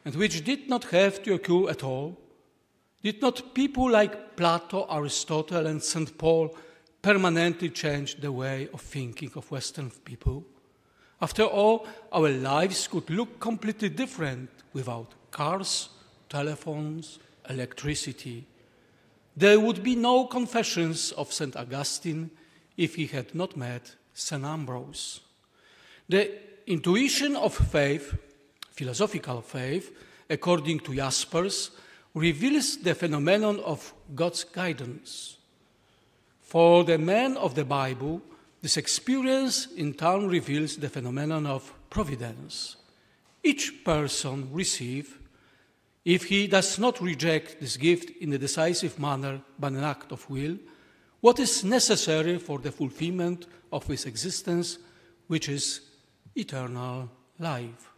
and which did not have to occur at all? Did not people like Plato, Aristotle, and St. Paul permanently change the way of thinking of Western people? After all, our lives could look completely different without cars, telephones, electricity. There would be no confessions of St. Augustine if he had not met St. Ambrose. The intuition of faith, philosophical faith, according to Jaspers, reveals the phenomenon of God's guidance. For the men of the Bible, this experience in turn reveals the phenomenon of providence. Each person receives, if he does not reject this gift in a decisive manner by an act of will, what is necessary for the fulfillment of his existence, which is eternal life.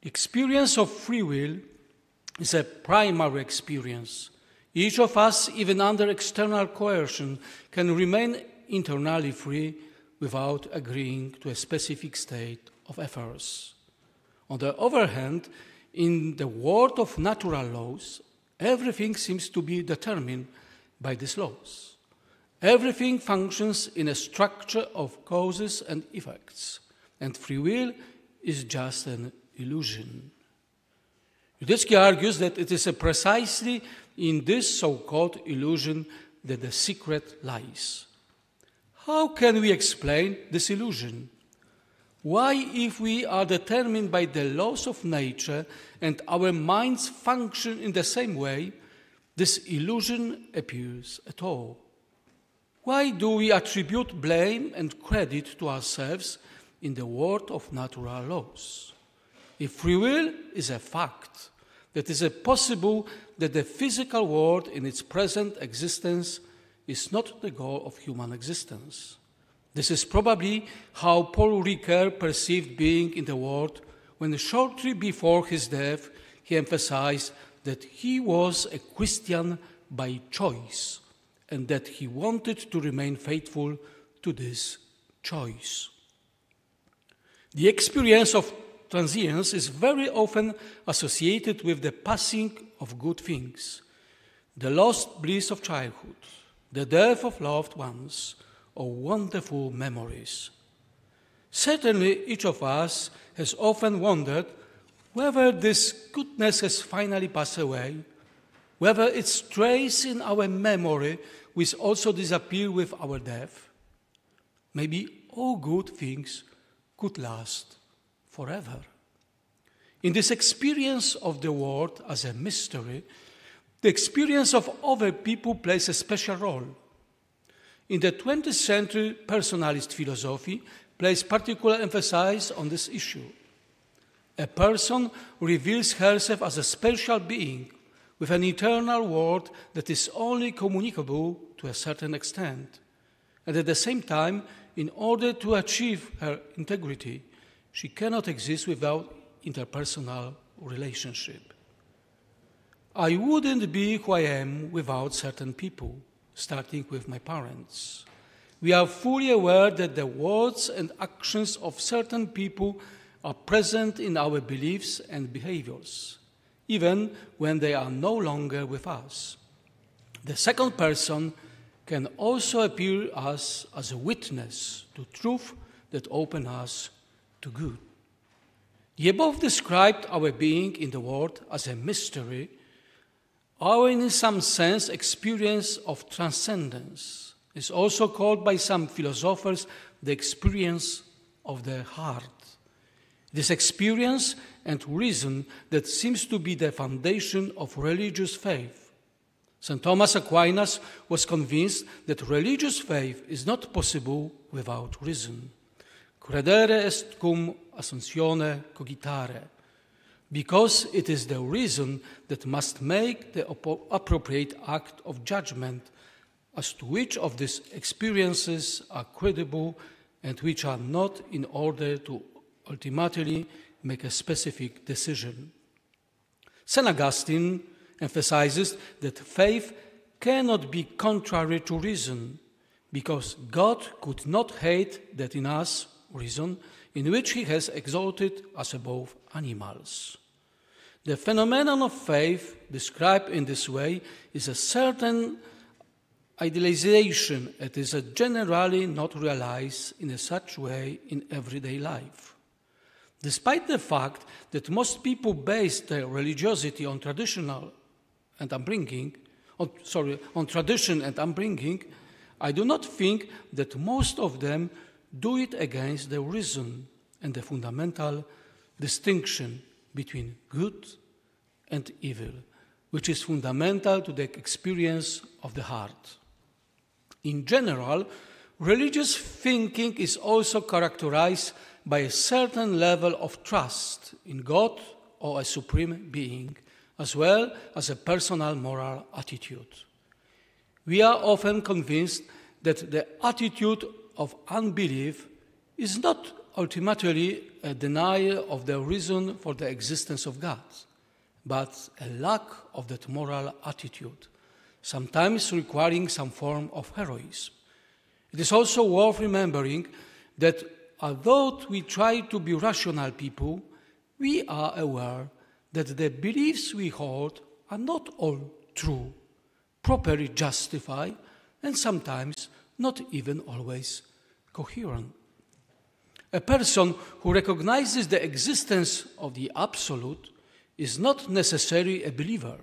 The experience of free will is a primary experience. Each of us, even under external coercion, can remain internally free without agreeing to a specific state of affairs. On the other hand, in the world of natural laws, everything seems to be determined by these laws. Everything functions in a structure of causes and effects, and free will is just an illusion. Rudetsky argues that it is precisely in this so-called illusion that the secret lies. How can we explain this illusion? Why, if we are determined by the laws of nature and our minds function in the same way, this illusion appears at all? Why do we attribute blame and credit to ourselves in the world of natural laws? If free will is a fact, that is possible that the physical world in its present existence is not the goal of human existence. This is probably how Paul Ricoeur perceived being in the world when shortly before his death he emphasized that he was a Christian by choice and that he wanted to remain faithful to this choice. The experience of transience is very often associated with the passing of good things, the lost bliss of childhood, the death of loved ones, or wonderful memories. Certainly, each of us has often wondered whether this goodness has finally passed away, whether its trace in our memory will also disappear with our death. Maybe all good things could last forever. In this experience of the world as a mystery, the experience of other people plays a special role. In the 20th century, personalist philosophy placed particular emphasis on this issue. A person reveals herself as a special being with an eternal world that is only communicable to a certain extent. And at the same time, in order to achieve her integrity, she cannot exist without interpersonal relationship. I wouldn't be who I am without certain people, starting with my parents. We are fully aware that the words and actions of certain people are present in our beliefs and behaviors, even when they are no longer with us. The second person can also appear as a witness to truth that opens us to good. The above described our being in the world as a mystery, our, in some sense, experience of transcendence is also called by some philosophers the experience of the heart. This experience and reason that seems to be the foundation of religious faith. St. Thomas Aquinas was convinced that religious faith is not possible without reason. Credere est cum ascensione cogitare, because it is the reason that must make the appropriate act of judgment as to which of these experiences are credible and which are not, in order to ultimately make a specific decision. St. Augustine emphasizes that faith cannot be contrary to reason, because God could not hate that in us, reason, in which he has exalted us above animals. The phenomenon of faith, described in this way, is a certain idealization. It is generally not realized in such way in everyday life. Despite the fact that most people base their religiosity on tradition and upbringing, I do not think that most of them do it against the reason and the fundamental distinction between good and evil, which is fundamental to the experience of the heart. In general, religious thinking is also characterized by a certain level of trust in God or a supreme being, as well as a personal moral attitude. We are often convinced that the attitude of unbelief is not ultimately a denial of the reason for the existence of God, but a lack of that moral attitude, sometimes requiring some form of heroism. It is also worth remembering that although we try to be rational people, we are aware that the beliefs we hold are not all true, properly justified, and sometimes not even always coherent. A person who recognizes the existence of the absolute is not necessarily a believer.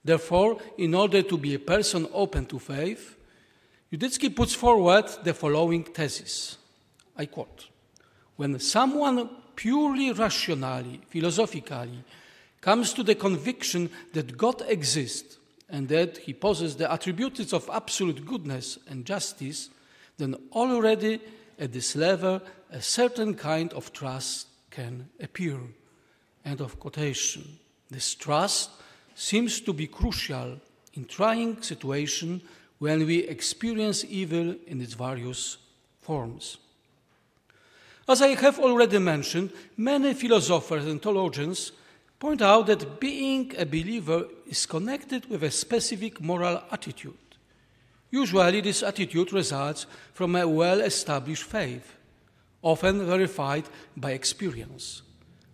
Therefore, in order to be a person open to faith, Yudycki puts forward the following thesis. I quote, "When someone purely rationally, philosophically, comes to the conviction that God exists and that he possesses the attributes of absolute goodness and justice, then already at this level a certain kind of trust can appear." End of quotation. This trust seems to be crucial in trying situations when we experience evil in its various forms. As I have already mentioned, many philosophers and theologians point out that being a believer is connected with a specific moral attitude. Usually this attitude results from a well-established faith, often verified by experience.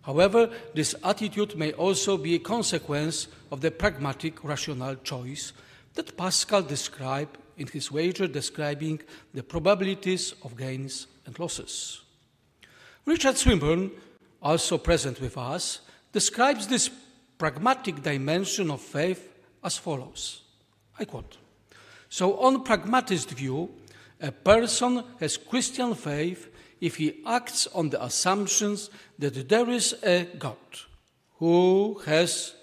However, this attitude may also be a consequence of the pragmatic rational choice that Pascal described in his wager describing the probabilities of gains and losses. Richard Swinburne, also present with us, describes this pragmatic dimension of faith as follows. I quote, "So on pragmatist view, a person has Christian faith if he acts on the assumptions that there is a God who has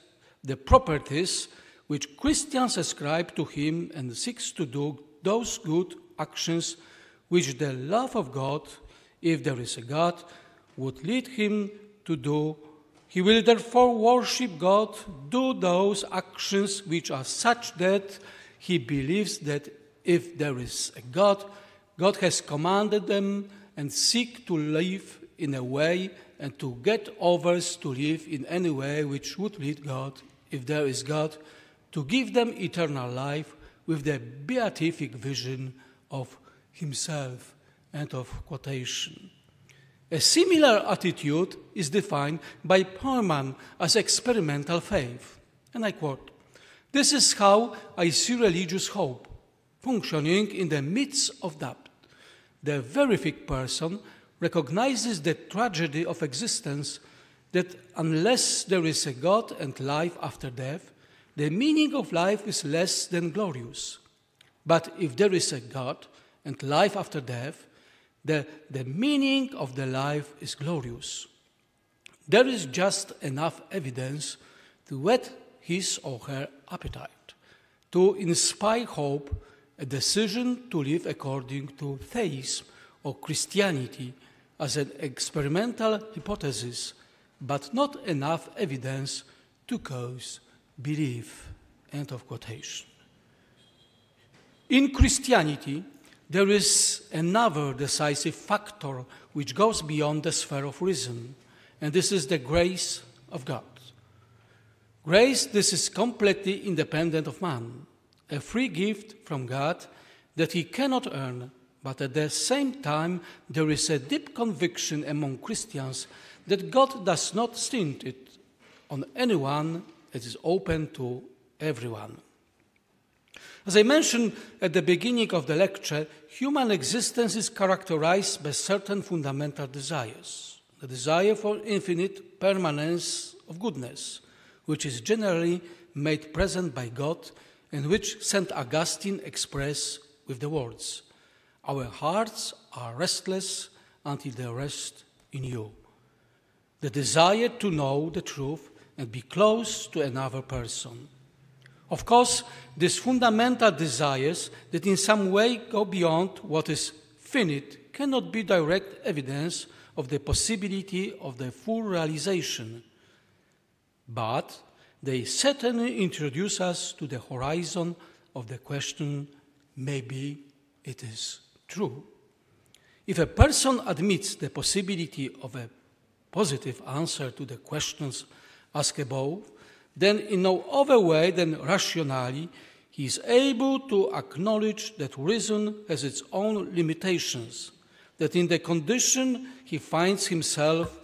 the properties which Christians ascribe to him and seeks to do those good actions which the love of God, if there is a God, would lead him to do. He will therefore worship God, do those actions which are such that he believes that if there is a God, God has commanded them, and seek to live in a way and to get others to live in any way which would lead God, if there is God, to give them eternal life with the beatific vision of himself." End of quotation. A similar attitude is defined by Perman as experimental faith. And I quote, "This is how I see religious hope, functioning in the midst of doubt. The verific person recognizes the tragedy of existence, that unless there is a God and life after death, the meaning of life is less than glorious. But if there is a God and life after death, the meaning of the life is glorious. There is just enough evidence to whet his or her appetite, to inspire hope, a decision to live according to theism or Christianity as an experimental hypothesis, but not enough evidence to cause belief." End of quotation. In Christianity, there is another decisive factor which goes beyond the sphere of reason, and this is the grace of God. Grace, this is completely independent of man, a free gift from God that he cannot earn, but at the same time there is a deep conviction among Christians that God does not stint it on anyone, it is open to everyone. As I mentioned at the beginning of the lecture, human existence is characterized by certain fundamental desires. The desire for infinite permanence of goodness, which is generally made present by God and which St. Augustine expressed with the words, "Our hearts are restless until they rest in you." The desire to know the truth and be close to another person. Of course, these fundamental desires that in some way go beyond what is finite cannot be direct evidence of the possibility of their full realization, but they certainly introduce us to the horizon of the question, maybe it is true. If a person admits the possibility of a positive answer to the questions asked above, then in no other way than rationally, he is able to acknowledge that reason has its own limitations, that in the condition he finds himself,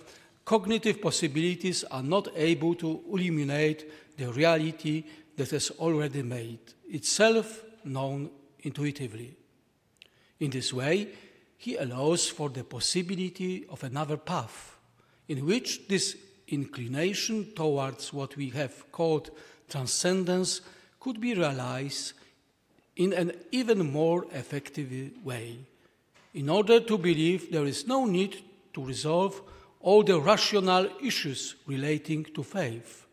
cognitive possibilities are not able to illuminate the reality that has already made itself known intuitively. In this way, he allows for the possibility of another path, in which this inclination towards what we have called transcendence could be realized in an even more effective way. In order to believe, there is no need to resolve all the rational issues relating to faith.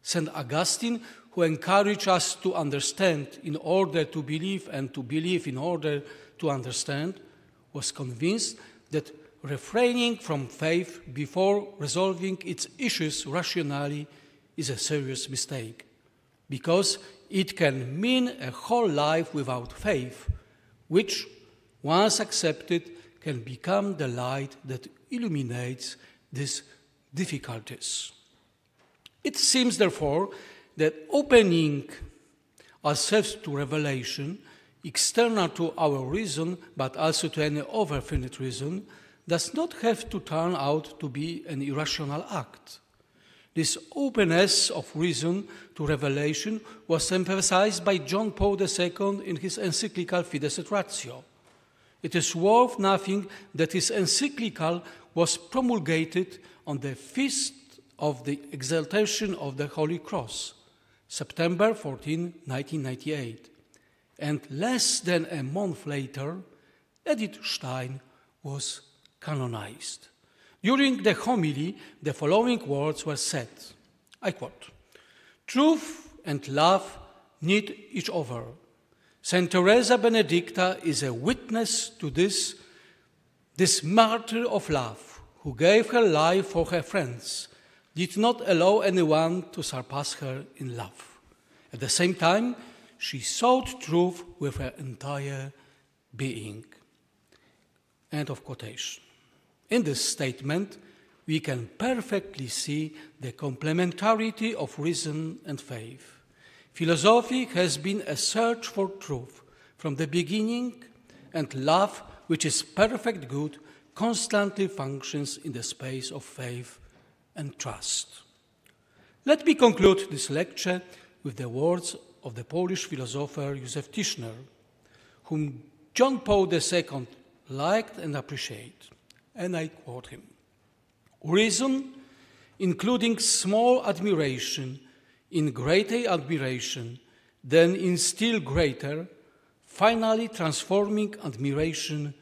St. Augustine, who encouraged us to understand in order to believe and to believe in order to understand, was convinced that refraining from faith before resolving its issues rationally is a serious mistake, because it can mean a whole life without faith, which, once accepted, can become the light that illuminates these difficulties. It seems, therefore, that opening ourselves to revelation, external to our reason, but also to any other finite reason, does not have to turn out to be an irrational act. This openness of reason to revelation was emphasized by John Paul II in his encyclical Fides et Ratio. It is worth nothing that his encyclical was promulgated on the feast of the exaltation of the Holy Cross, September 14, 1998. And less than a month later, Edith Stein was canonized. During the homily, the following words were said, I quote, "Truth and love need each other. Saint Teresa Benedicta is a witness to this martyr of love, who gave her life for her friends, did not allow anyone to surpass her in love. At the same time, she sought truth with her entire being." End of quotation. In this statement, we can perfectly see the complementarity of reason and faith. Philosophy has been a search for truth from the beginning, and love, which is perfect good, constantly functions in the space of faith and trust. Let me conclude this lecture with the words of the Polish philosopher Józef Tischner, whom John Paul II liked and appreciated. And I quote him, "Reason, including small admiration, in greater admiration, then in still greater, finally transforming admiration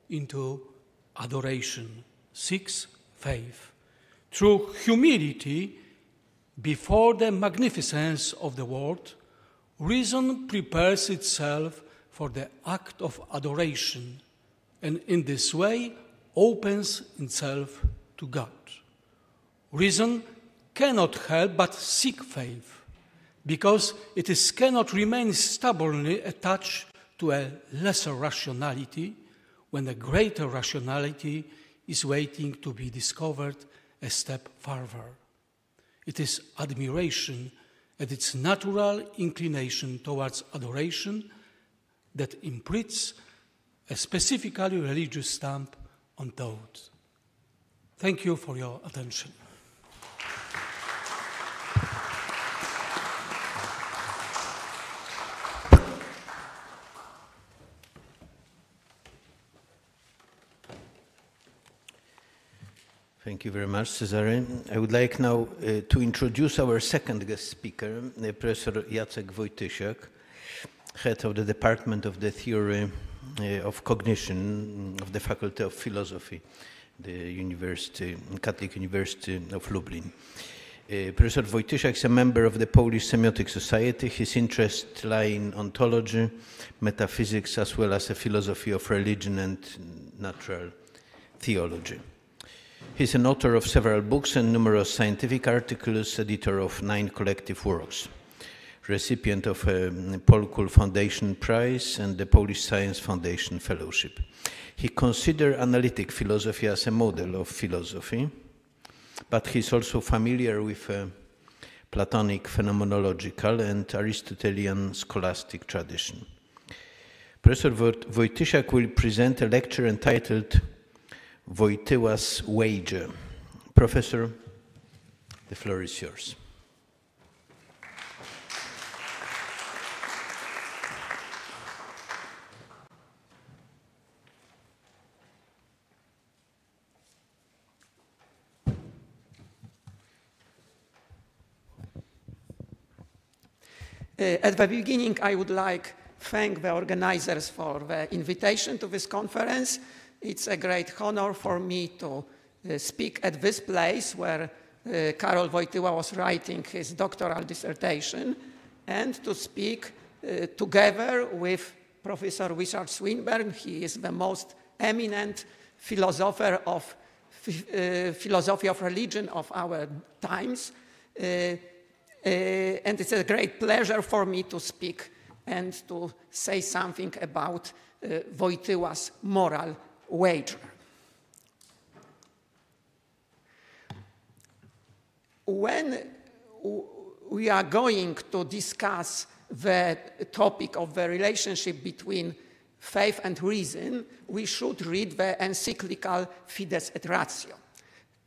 into adoration. 6. Faith. Through humility before the magnificence of the world, reason prepares itself for the act of adoration, and in this way opens itself to God. Reason cannot help but seek faith, because it cannot remain stubbornly attached to a lesser rationality when a greater rationality is waiting to be discovered a step further. It is admiration and its natural inclination towards adoration that imprints a specifically religious stamp on thought." Thank you for your attention. Thank you very much, Cezary. I would like now to introduce our second guest speaker, Professor Jacek Wojtysiak, head of the Department of the Theory of Cognition of the Faculty of Philosophy, the Catholic University of Lublin. Professor Wojtysiak is a member of the Polish Semiotic Society. His interests lie in ontology, metaphysics, as well as a philosophy of religion and natural theology. He's an author of several books and numerous scientific articles, editor of 9 collective works, recipient of a Polkul Foundation Prize and the Polish Science Foundation Fellowship. He considered analytic philosophy as a model of philosophy, but he's also familiar with Platonic phenomenological and Aristotelian scholastic tradition. Professor Wojtysiak will present a lecture entitled Wojtyła's Wager. Professor, the floor is yours. At the beginning, I would like to thank the organizers for the invitation to this conference. It's a great honor for me to speak at this place where Karol Wojtyła was writing his doctoral dissertation, and to speak together with Professor Richard Swinburne. He is the most eminent philosopher of philosophy of religion of our times. And it's a great pleasure for me to speak and to say something about Wojtyła's moral wager. When we are going to discuss the topic of the relationship between faith and reason, we should read the encyclical Fides et Ratio.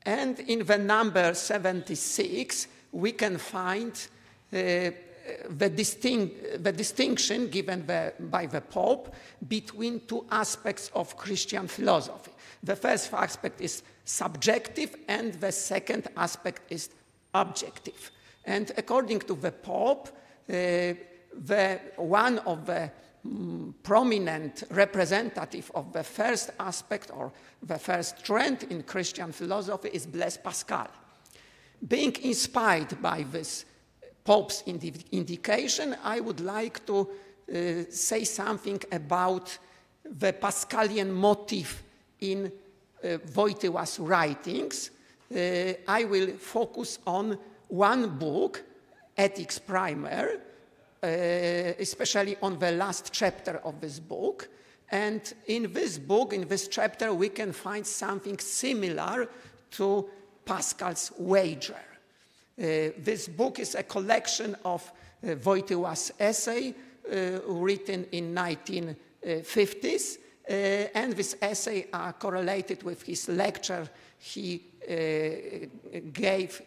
And in the number 76, we can find the distinction given by the Pope between two aspects of Christian philosophy. The first aspect is subjective, and the second aspect is objective. And according to the Pope, one of the prominent representative of the first aspect or the first trend in Christian philosophy is Blaise Pascal. Being inspired by this Pope's indication, I would like to say something about the Pascalian motif in Wojtyła's writings. I will focus on one book, Ethics Primer, especially on the last chapter of this book. And in this book, in this chapter, we can find something similar to Pascal's wager. This book is a collection of Wojtyła's essay written in 1950s, and this essay are correlated with his lecture he gave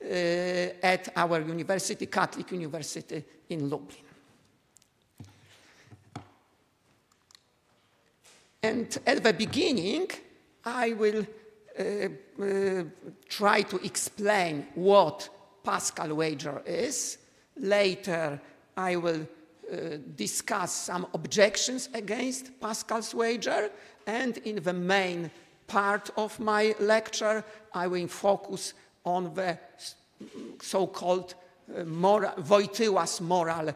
at our university, Catholic University in Lublin. And at the beginning, I will try to explain what Pascal wager is. Later, I will discuss some objections against Pascal's wager, and in the main part of my lecture, I will focus on the so-called Wojtyła's moral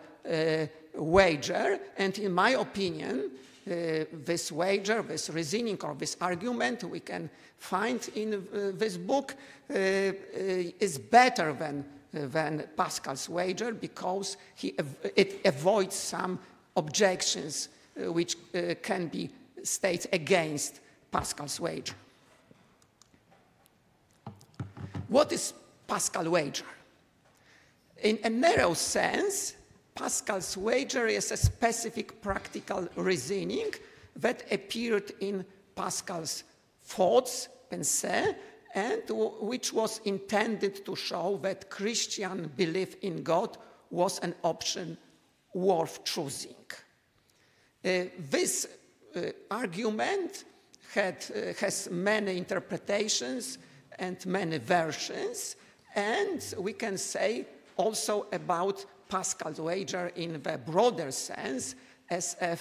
wager. And in my opinion, this wager, this reasoning, or this argument we can find in this book is better than Pascal's wager, because it avoids some objections which can be stated against Pascal's wager. What is Pascal's wager? In a narrow sense, Pascal's wager is a specific practical reasoning that appeared in Pascal's thoughts, pensées, and which was intended to show that Christian belief in God was an option worth choosing. This argument has many interpretations and many versions, and we can say also about Pascal's wager in the broader sense as a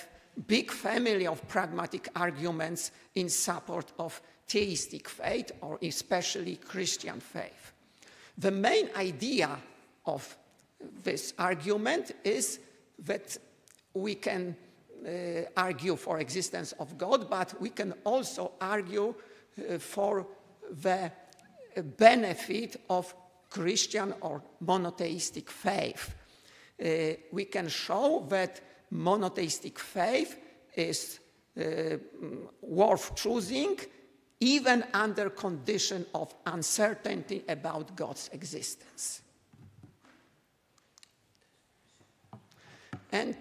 big family of pragmatic arguments in support of theistic faith, or especially Christian faith. The main idea of this argument is that we can argue for existence of God, but we can also argue for the benefit of Christian or monotheistic faith. We can show that monotheistic faith is worth choosing even under condition of uncertainty about God's existence. And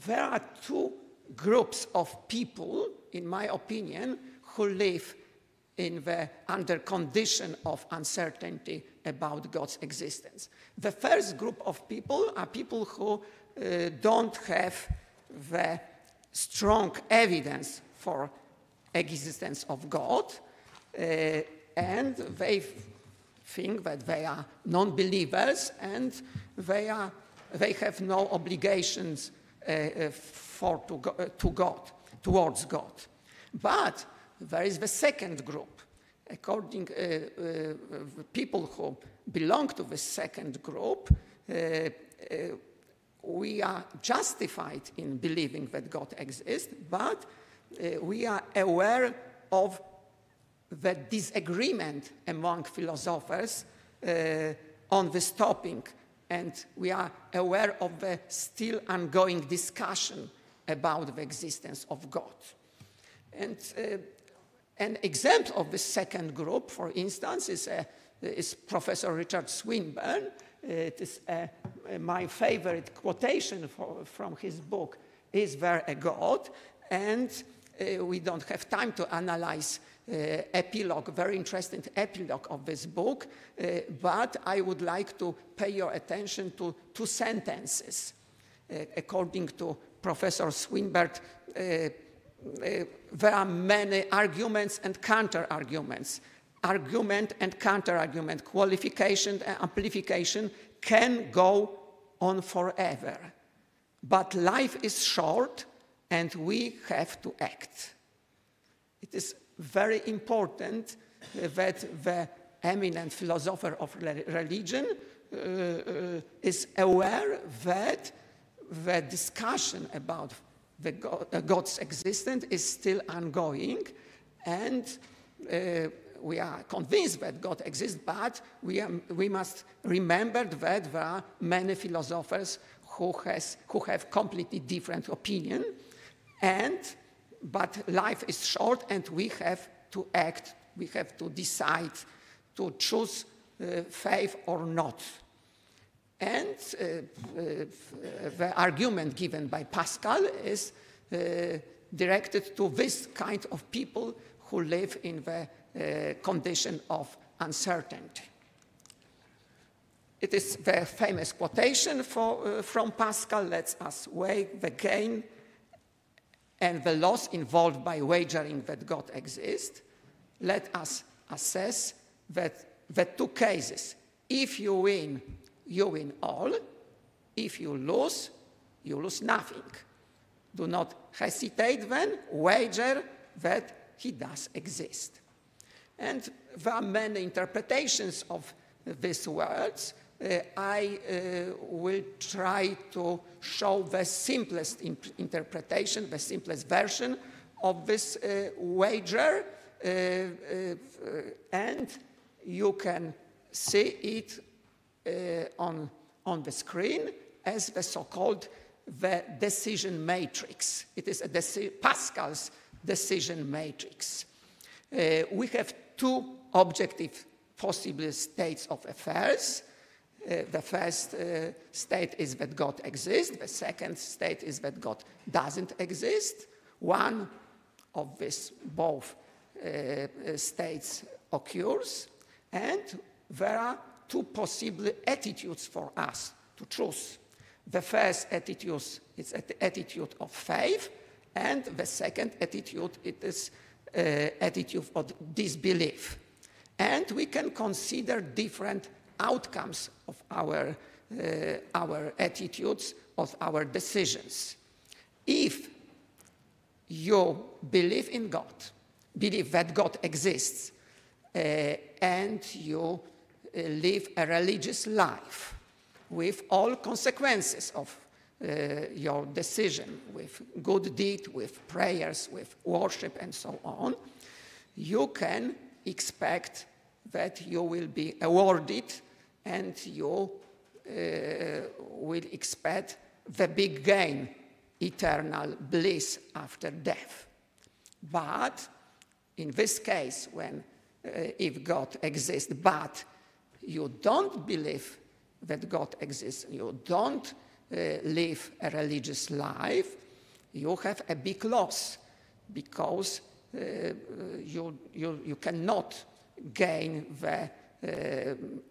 there are two groups of people, in my opinion, who live under condition of uncertainty about God's existence. The first group of people are people who don't have the strong evidence for existence of God, and they think that they are non-believers and they have no obligations towards God. But there is the second group. According people who belong to the second group, we are justified in believing that God exists, but we are aware of the disagreement among philosophers on this topic, and we are aware of the still ongoing discussion about the existence of God. And an example of the second group, for instance, is Professor Richard Swinburne. It is my favorite quotation from his book, Is There a God? And we don't have time to analyze epilogue, very interesting epilogue of this book, but I would like to pay your attention to two sentences. According to Professor Swinburne, there are many arguments and counter-arguments. Argument and counter-argument, qualification and amplification can go on forever. But life is short and we have to act. It is very important that the eminent philosopher of religion is aware that the discussion about God's existence is still ongoing, and we are convinced that God exists, but we must remember that there are many philosophers who have completely different opinion, but life is short and we have to act, we have to decide to choose faith or not. And the argument given by Pascal is directed to this kind of people who live in the condition of uncertainty. It is the famous quotation from Pascal: "Let us weigh the gain and the loss involved by wagering that God exists. Let us assess that the two cases. If you win, you win all. If you lose nothing. Do not hesitate then, wager that he does exist." And there are many interpretations of these words. I will try to show the simplest interpretation, the simplest version of this wager, and you can see it on the screen as the so-called the decision matrix. It is Pascal's decision matrix. We have two objective possible states of affairs. The first state is that God exists. The second state is that God doesn't exist. One of these both states occurs, and there are two possible attitudes for us to choose. The first attitude is the attitude of faith, and the second attitude it is attitude of disbelief. And we can consider different outcomes of our attitudes, of our decisions. If you believe in God, believe that God exists, and you live a religious life with all consequences of your decision, with good deed, with prayers, with worship, and so on, you can expect that you will be awarded and you will expect the big gain, eternal bliss after death. But in this case, if God exists, but you don't believe that God exists, you don't live a religious life, you have a big loss, because you cannot gain the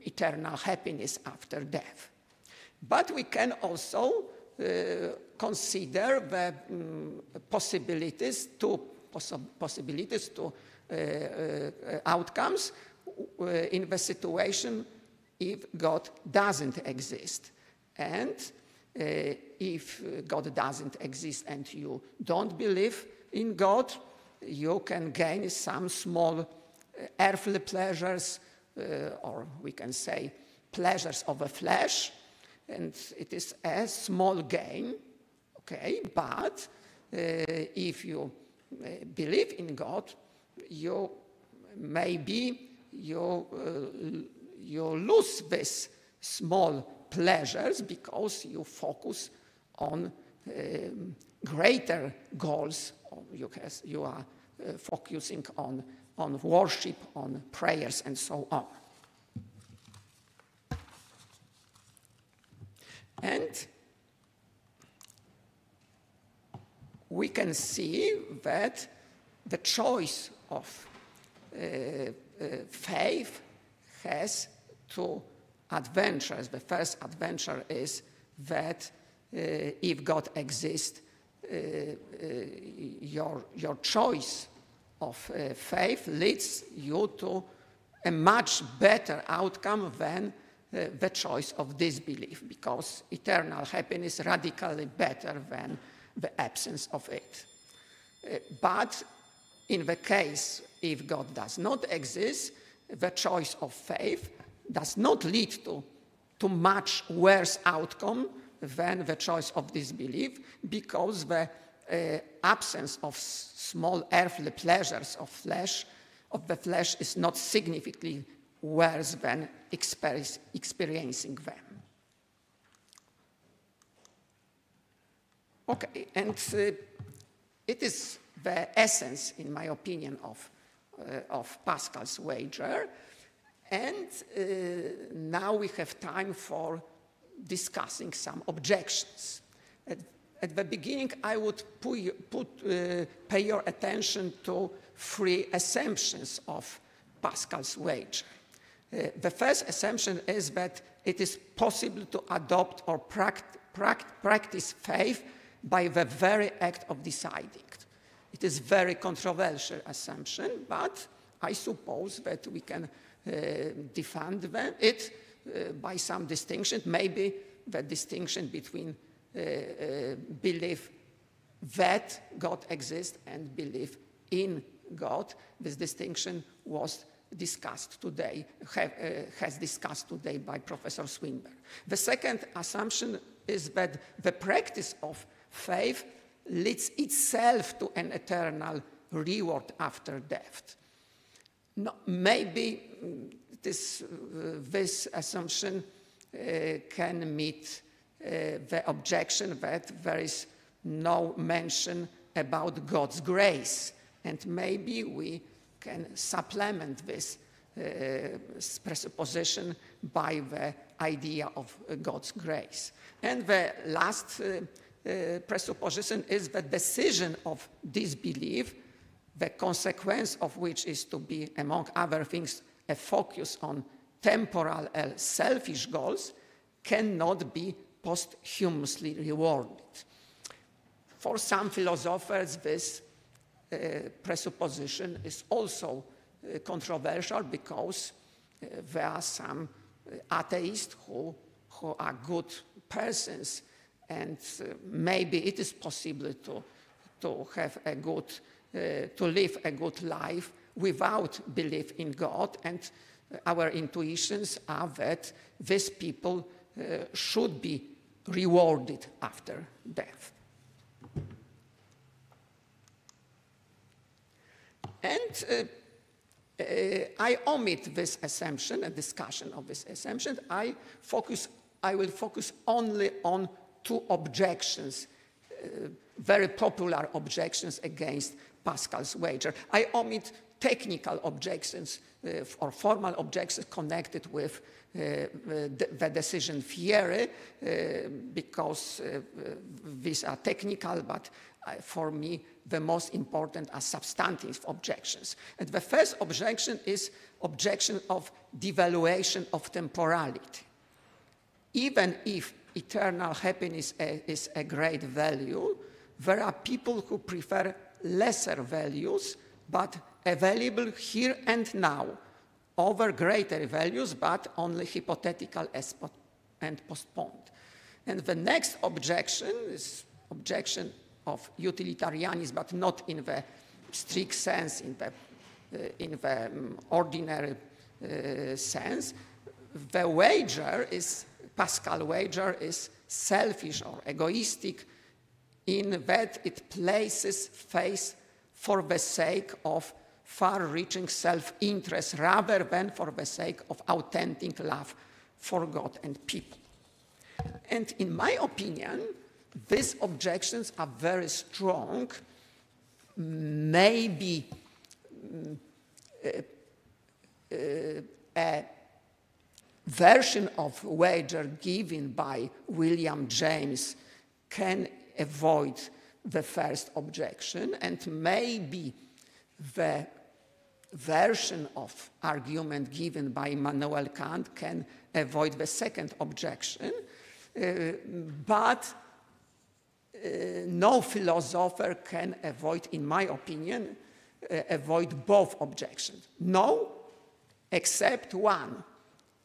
eternal happiness after death. But we can also consider the possibilities to outcomes in the situation if God doesn't exist. And if God doesn't exist and you don't believe in God, you can gain some small earthly pleasures, or we can say pleasures of the flesh, and it is a small gain, okay? But if you believe in God, you lose this small pleasures because you focus on greater goals. You are focusing on worship, on prayers, and so on. And we can see that the choice of faith has two adventures. The first adventure is that if God exists, your choice of faith leads you to a much better outcome than the choice of disbelief, because eternal happiness is radically better than the absence of it. But in the case if God does not exist, the choice of faith does not lead to much worse outcome than the choice of disbelief, because the absence of small earthly pleasures of the flesh is not significantly worse than experiencing them. Okay, and it is the essence, in my opinion, of Pascal's wager. And now we have time for discussing some objections. At the beginning, I would pay your attention to three assumptions of Pascal's wager. The first assumption is that it is possible to adopt or practice faith by the very act of deciding. It is a very controversial assumption, but I suppose that we can defend it by some distinction, maybe the distinction between belief that God exists and belief in God. This distinction was discussed today, has discussed today by Professor Swinburne. The second assumption is that the practice of faith leads itself to an eternal reward after death. No, maybe this assumption can meet the objection that there is no mention about God's grace, and maybe we can supplement this presupposition by the idea of God's grace. And the last presupposition is the decision of disbelief, the consequence of which is to be, among other things, a focus on temporal and selfish goals, cannot be posthumously rewarded. For some philosophers, this presupposition is also controversial, because there are some atheists who are good persons, and maybe it is possible to have a good, to live a good life without belief in God, and our intuitions are that these people should be rewarded after death. And I omit this assumption, a discussion of this assumption. I will focus only on two objections, very popular objections against Pascal's wager. I omit technical objections or formal objections connected with the decision theory, because these are technical, but for me the most important are substantive objections. And the first objection is objection of devaluation of temporality. Even if eternal happiness is a great value, there are people who prefer lesser values, but available here and now, over greater values, but only hypothetical and postponed. And the next objection is objection of utilitarianism, but not in the strict sense, in the ordinary sense. The wager is, Pascal wager is selfish or egoistic in that it places faith for the sake of far-reaching self-interest rather than for the sake of authentic love for God and people. And in my opinion, these objections are very strong, maybe a version of wager given by William James can avoid the first objection, and maybe the version of argument given by Immanuel Kant can avoid the second objection, but no philosopher can avoid, in my opinion, avoid both objections. No, except one,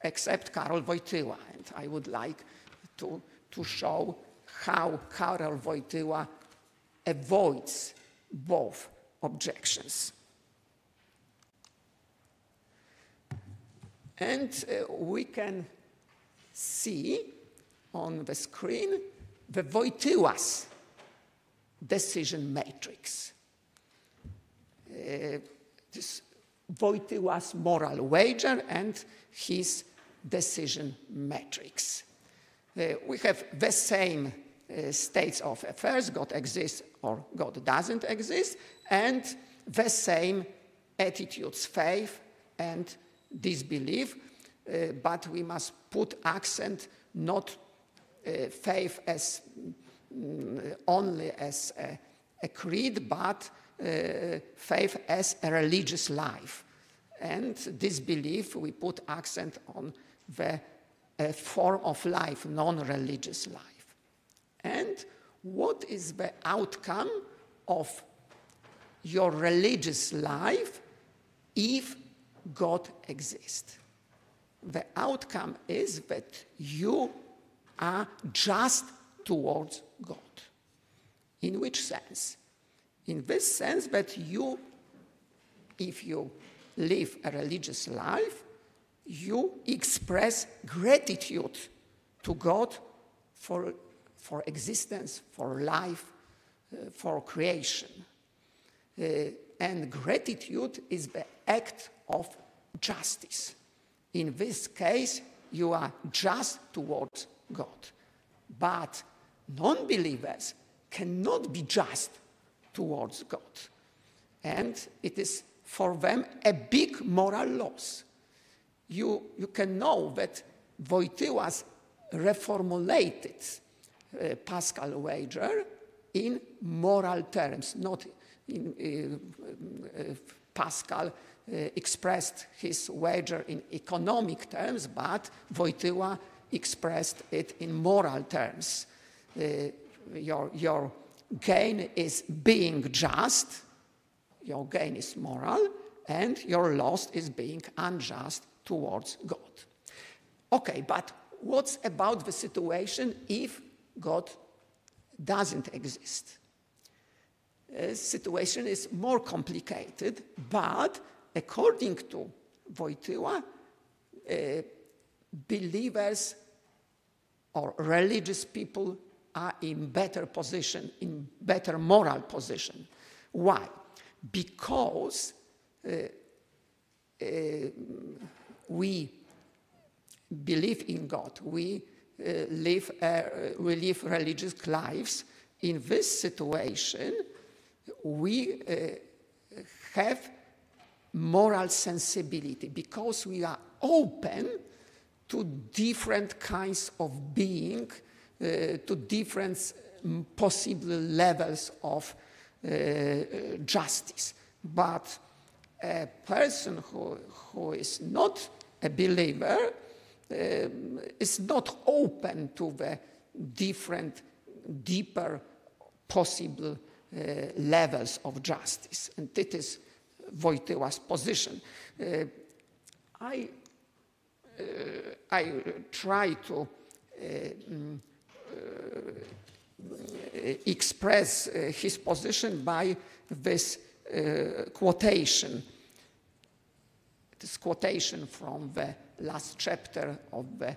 except Karol Wojtyła. And I would like to show how Karol Wojtyła avoids both objections. And we can see on the screen the Wojtyła's decision matrix. This Wojtyła's moral wager and his decision matrix. We have the same states of affairs, God exists or God doesn't exist, and the same attitudes, faith and disbelief, but we must put accent not faith as only as a creed, but faith as a religious life. And disbelief, we put accent on the form of life, non-religious life. And what is the outcome of your religious life if God exists? The outcome is that you are just towards God. In which sense? In this sense that you, if you live a religious life, you express gratitude to God for existence, for life, for creation. And gratitude is the act of justice. In this case, you are just towards God. But non-believers cannot be just towards God. And it is for them a big moral loss. You can know that Wojtyła's reformulated Pascal wager in moral terms, not in Pascal expressed his wager in economic terms, but Wojtyła expressed it in moral terms. Your gain is being just, your gain is moral, and your loss is being unjust towards God. Okay, but what's about the situation if God doesn't exist? The situation is more complicated, but according to Wojtyła, believers or religious people are in better position, in better moral position. Why? Because we believe in God, we live religious lives. In this situation, we have moral sensibility because we are open to different kinds of being, to different possible levels of justice. But a person who is not a believer is not open to the different, deeper possible levels of justice. And it is Wojtyła's position. I try to express his position by this quotation. This quotation from the last chapter of the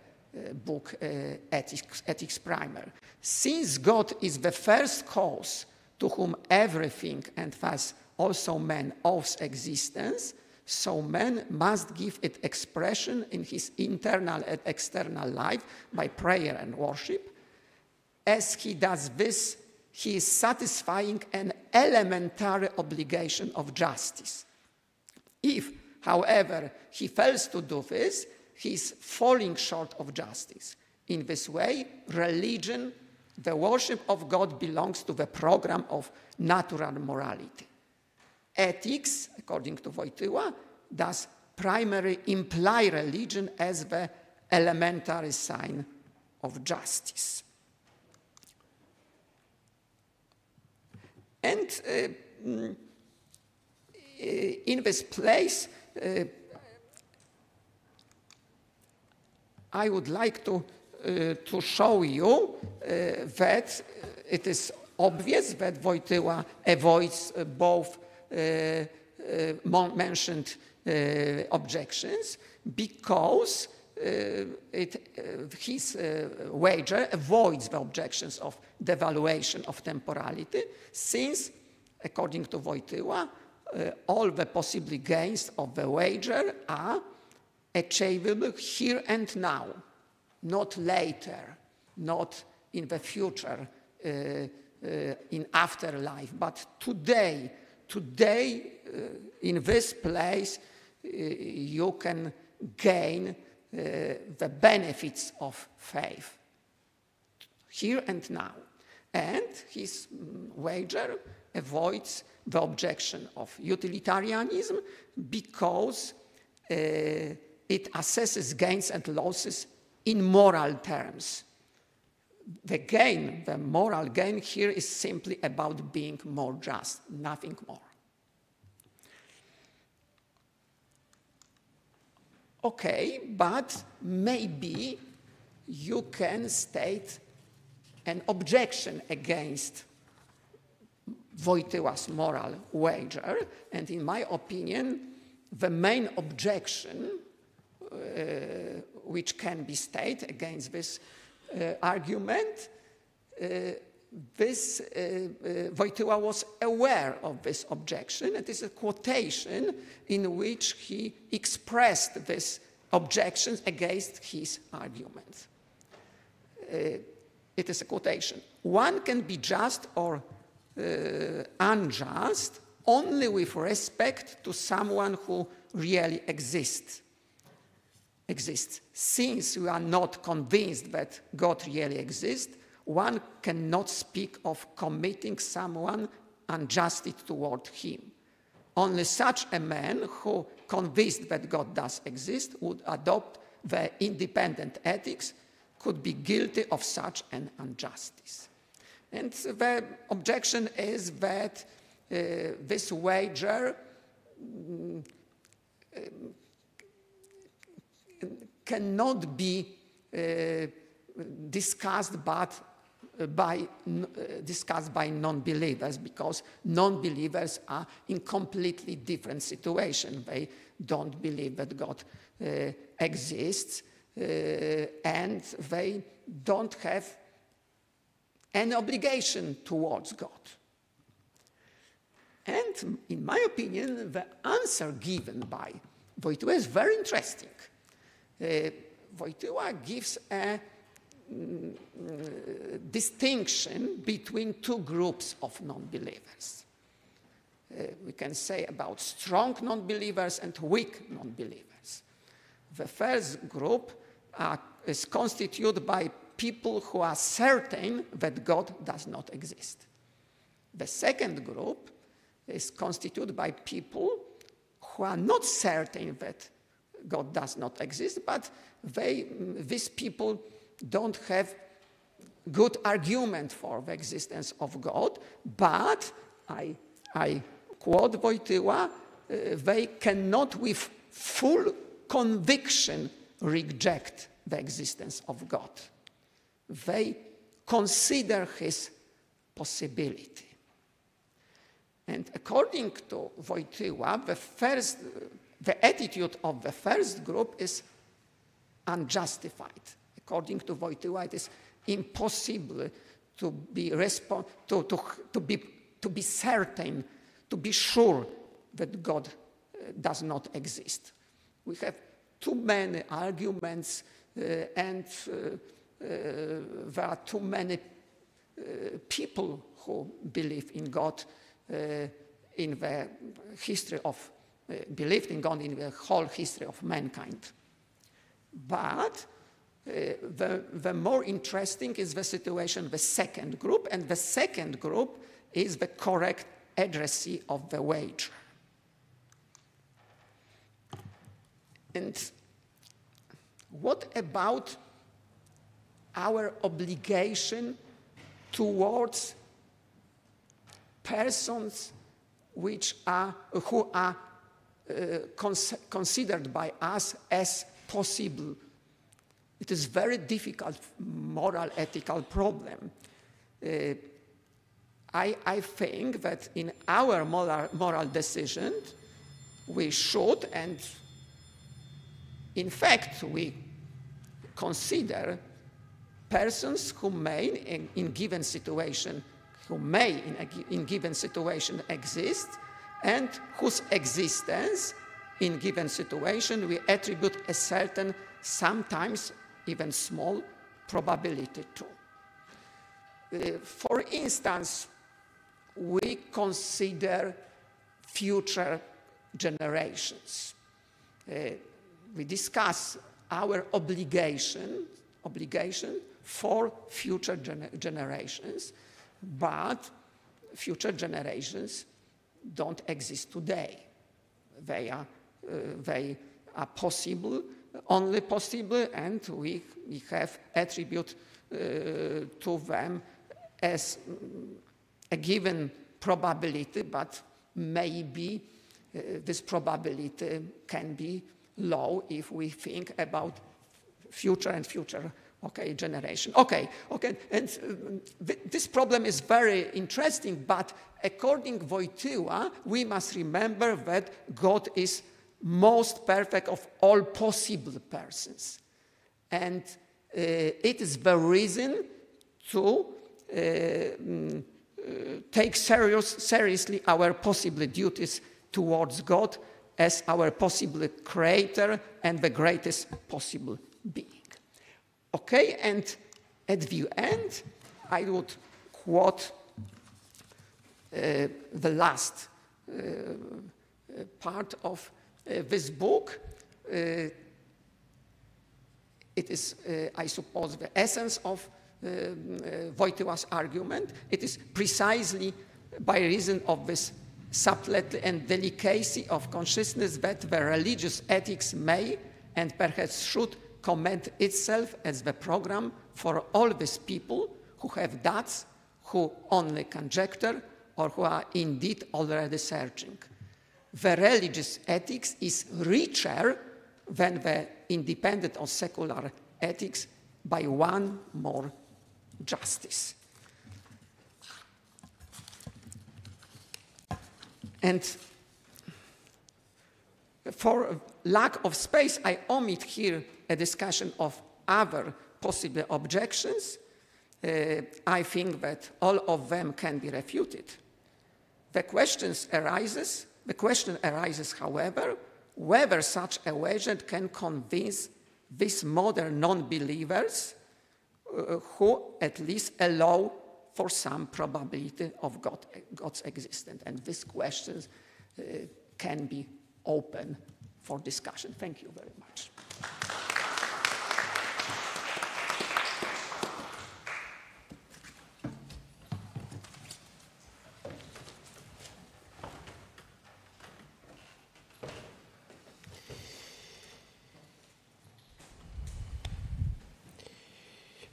book Ethics Primer. Since God is the first cause to whom everything and thus also man owes existence, so man must give it expression in his internal and external life by prayer and worship. As he does this, he is satisfying an elementary obligation of justice. If, however, he fails to do this, he is falling short of justice. In this way, religion, the worship of God, belongs to the program of natural morality. Ethics, according to Wojtyła, does primarily imply religion as the elementary sign of justice. And in this place, I would like to show you that it is obvious that Wojtyła avoids both mentioned objections, because his wager avoids the objections of devaluation of temporality, since, according to Wojtyła, all the possible gains of the wager are achievable here and now, not later, not in the future, in afterlife, but today. Today, in this place, you can gain the benefits of faith, here and now. And his wager avoids the objection of utilitarianism, because it assesses gains and losses in moral terms. The gain, the moral gain here, is simply about being more just, nothing more. Okay, but maybe you can state an objection against Wojtyła's moral wager, and in my opinion, the main objection which can be stated against this argument, Wojtyła was aware of this objection. It is a quotation in which he expressed these objections against his argument. It is a quotation. One can be just or unjust only with respect to someone who really exists. Since we are not convinced that God really exists, one cannot speak of committing someone unjustly toward him. Only such a man who, convinced that God does exist, would adopt the independent ethics, could be guilty of such an injustice. And the objection is that this wager cannot be discussed by non-believers, because non-believers are in completely different situation. They don't believe that God exists, and they don't have any obligation towards God. And in my opinion, the answer given by Wojtyła is very interesting. Wojtyła gives a distinction between two groups of non-believers. We can say about strong non-believers and weak non-believers. The first group is constituted by people who are certain that God does not exist. The second group is constituted by people who are not certain that God does not exist, but these people don't have good argument for the existence of God, but I quote Wojtyła, they cannot with full conviction reject the existence of God. They consider his possibility. And according to Wojtyła, the attitude of the first group is unjustified. According to Wojtyła, it is impossible to be certain, to be sure that God does not exist. We have too many arguments and there are too many people who believe in God in the history of, believed in God in the whole history of mankind. But the more interesting is the situation, the second group, and the second group is the correct addressee of the wager. And what about our obligation towards persons who are considered by us as possible? It is a very difficult moral, ethical problem. I think that in our moral decisions, we should, and in fact, we consider persons who may, in given situation exist, and whose existence in given situation we attribute a certain, sometimes even small, probability to. For instance, we consider future generations. We discuss our obligation for future generations, but future generations don't exist today. They are possible, only possible, and we have attribute to them as a given probability, but maybe this probability can be low if we think about future and future generation. And this problem is very interesting, but according to Wojtyła, we must remember that God is most perfect of all possible persons. And it is the reason to take seriously our possible duties towards God as our possible creator and the greatest possible being. Okay, and at the end, I would quote the last part of this book. It is, I suppose, the essence of Wojtyła's argument. It is precisely by reason of this subtlety and delicacy of consciousness that the religious ethics may and perhaps should commend itself as the program for all these people who have doubts, who only conjecture, or who are indeed already searching. The religious ethics is richer than the independent or secular ethics by one more justice. And for lack of space, I omit here a discussion of other possible objections. I think that all of them can be refuted. The question arises, however, whether such a wager can convince these modern non-believers who at least allow for some probability of God's existence. And these questions can be open for discussion. Thank you very much.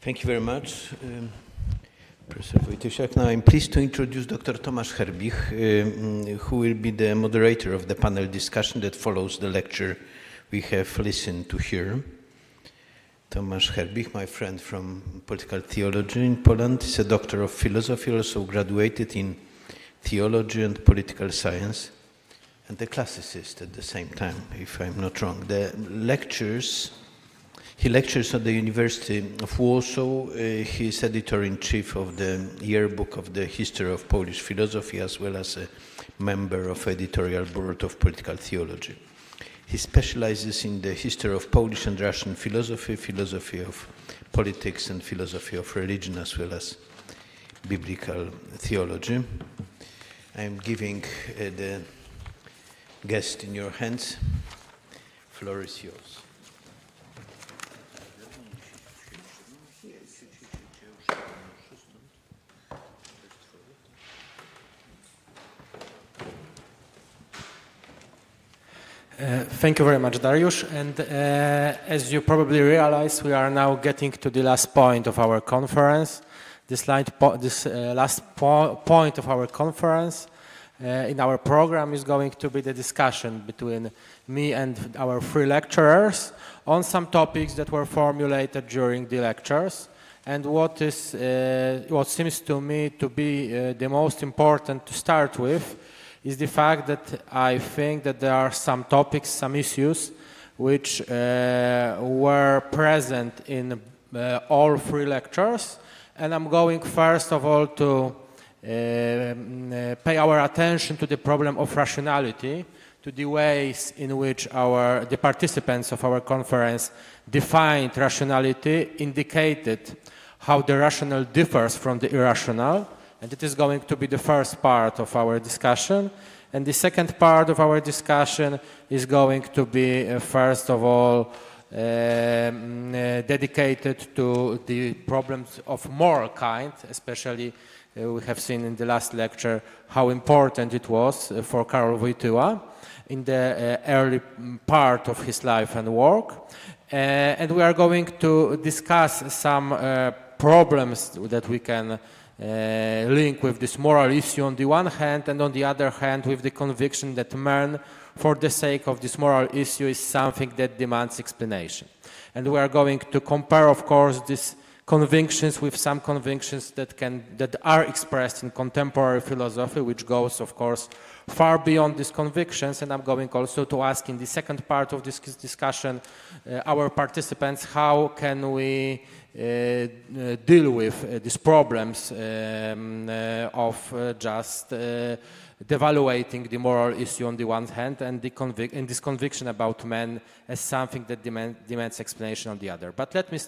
Thank you very much, Professor Wojtysiak. Now I'm pleased to introduce Dr. Tomasz Herbich, who will be the moderator of the panel discussion that follows the lecture we have listened to here. Tomasz Herbich, my friend from political theology in Poland, is a doctor of philosophy, also graduated in theology and political science, and a classicist at the same time, if I'm not wrong. He lectures at the University of Warsaw. He is editor-in-chief of the Yearbook of the History of Polish Philosophy, as well as a member of editorial board of political theology. He specializes in the history of Polish and Russian philosophy, philosophy of politics, and philosophy of religion, as well as biblical theology. I am giving the guest in your hands. Floor is yours. Thank you very much, Dariusz. And as you probably realize, we are now getting to the last point of our conference. This last point of our conference in our program is going to be the discussion between me and our three lecturers on some topics that were formulated during the lectures. And what seems to me to be the most important to start with is the fact that I think that there are some topics, some issues, which were present in all three lectures. And I'm going first of all to pay our attention to the problem of rationality, to the ways in which the participants of our conference defined rationality, indicated how the rational differs from the irrational. And it is going to be the first part of our discussion. And the second part of our discussion is going to be, first of all, dedicated to the problems of moral kind, especially we have seen in the last lecture how important it was for Karol Wojtyła in the early part of his life and work. And we are going to discuss some problems that we can link with this moral issue on the one hand, and on the other hand with the conviction that man, for the sake of this moral issue, is something that demands explanation. And we are going to compare, of course, these convictions with some convictions that are expressed in contemporary philosophy, which goes, of course, far beyond these convictions. And I'm going also to ask in the second part of this discussion our participants, how can we deal with these problems of just devaluating the moral issue on the one hand and this conviction about man as something that demands explanation on the other. But let us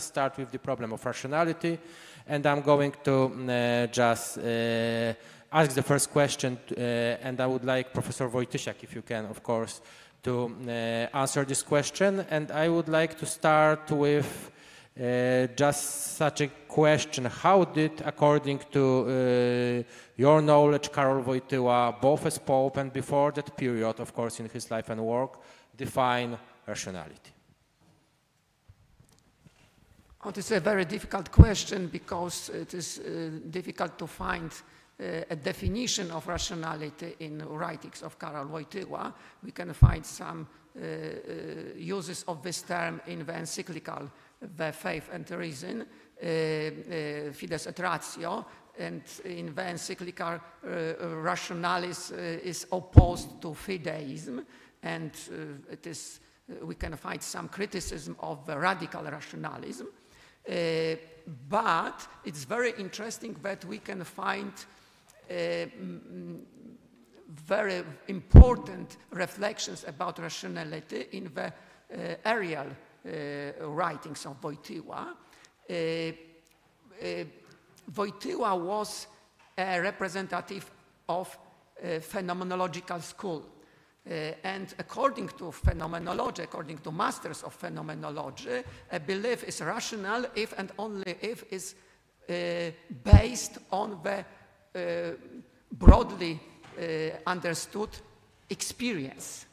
start with the problem of rationality, and I'm going to just ask the first question, and I would like Professor Wojtysiak, if you can, of course, to answer this question. And I would like to start with just such a question: how did, according to your knowledge, Karol Wojtyła, both as Pope and before that period, of course, in his life and work, define rationality? Oh, this is a very difficult question, because it is difficult to find a definition of rationality in writings of Karol Wojtyła. We can find some uses of this term in the encyclical The Faith and Reason, Fides et Ratio, and in the encyclical rationalis is opposed to fideism, and we can find some criticism of the radical rationalism. But it's very interesting that we can find very important reflections about rationality in the aerial writings of Wojtyła. Wojtyła was a representative of phenomenological school. And according to phenomenology, according to masters of phenomenology, a belief is rational if and only if it's based on the broadly understood experience.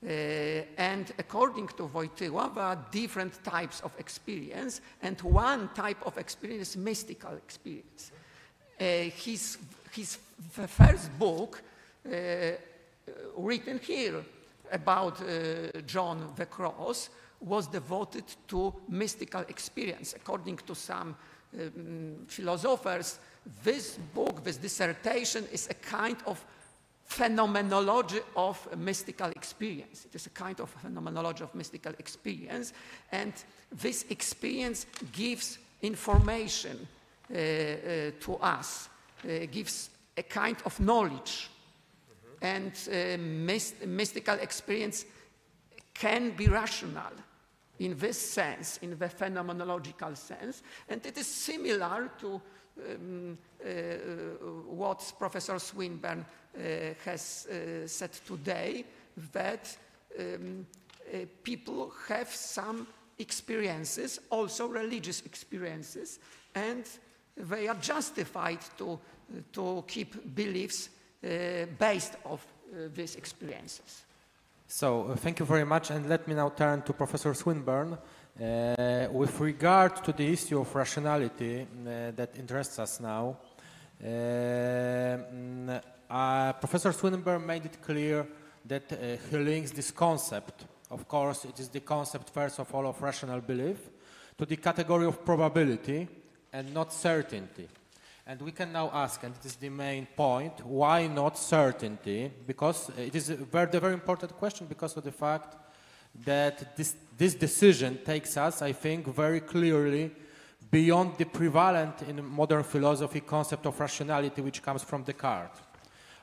And according to Wojtyła, there are different types of experience, and one type of experience is mystical experience. His first book, written here, about John the Cross was devoted to mystical experience. According to some philosophers, this book, this dissertation, is a kind of phenomenology of mystical experience. It is a kind of phenomenology of mystical experience, and this experience gives information to us, gives a kind of knowledge. And mystical experience can be rational in this sense, in the phenomenological sense, and it is similar to what Professor Swinburne has said today, that people have some experiences, also religious experiences, and they are justified to keep beliefs based on these experiences. So, thank you very much, and let me now turn to Professor Swinburne. With regard to the issue of rationality that interests us now, Professor Swinburne made it clear that he links this concept, of course it is the concept first of all of rational belief, to the category of probability and not certainty. And we can now ask, and it is the main point, why not certainty? Because it is a very important question, because of the fact that this decision takes us, I think, very clearly beyond the prevalent in modern philosophy concept of rationality which comes from Descartes.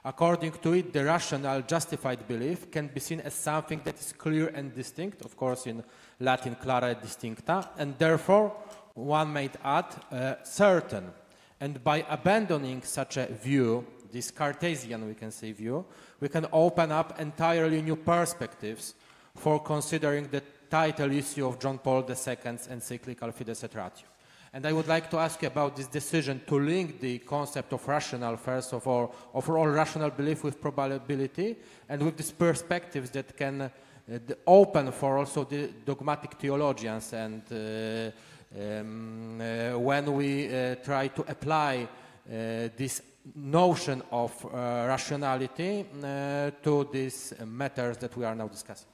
According to it, the rational, justified belief can be seen as something that is clear and distinct, of course in Latin clara et distincta, and therefore, one might add, certain. And by abandoning such a view, this Cartesian, we can say, view, we can open up entirely new perspectives for considering the title issue of John Paul II's encyclical Fides et Ratio. And I would like to ask you about this decision to link the concept of rational, first of all, overall rational belief with probability, and with these perspectives that can open for also the dogmatic theologians, and when we try to apply this notion of rationality to these matters that we are now discussing.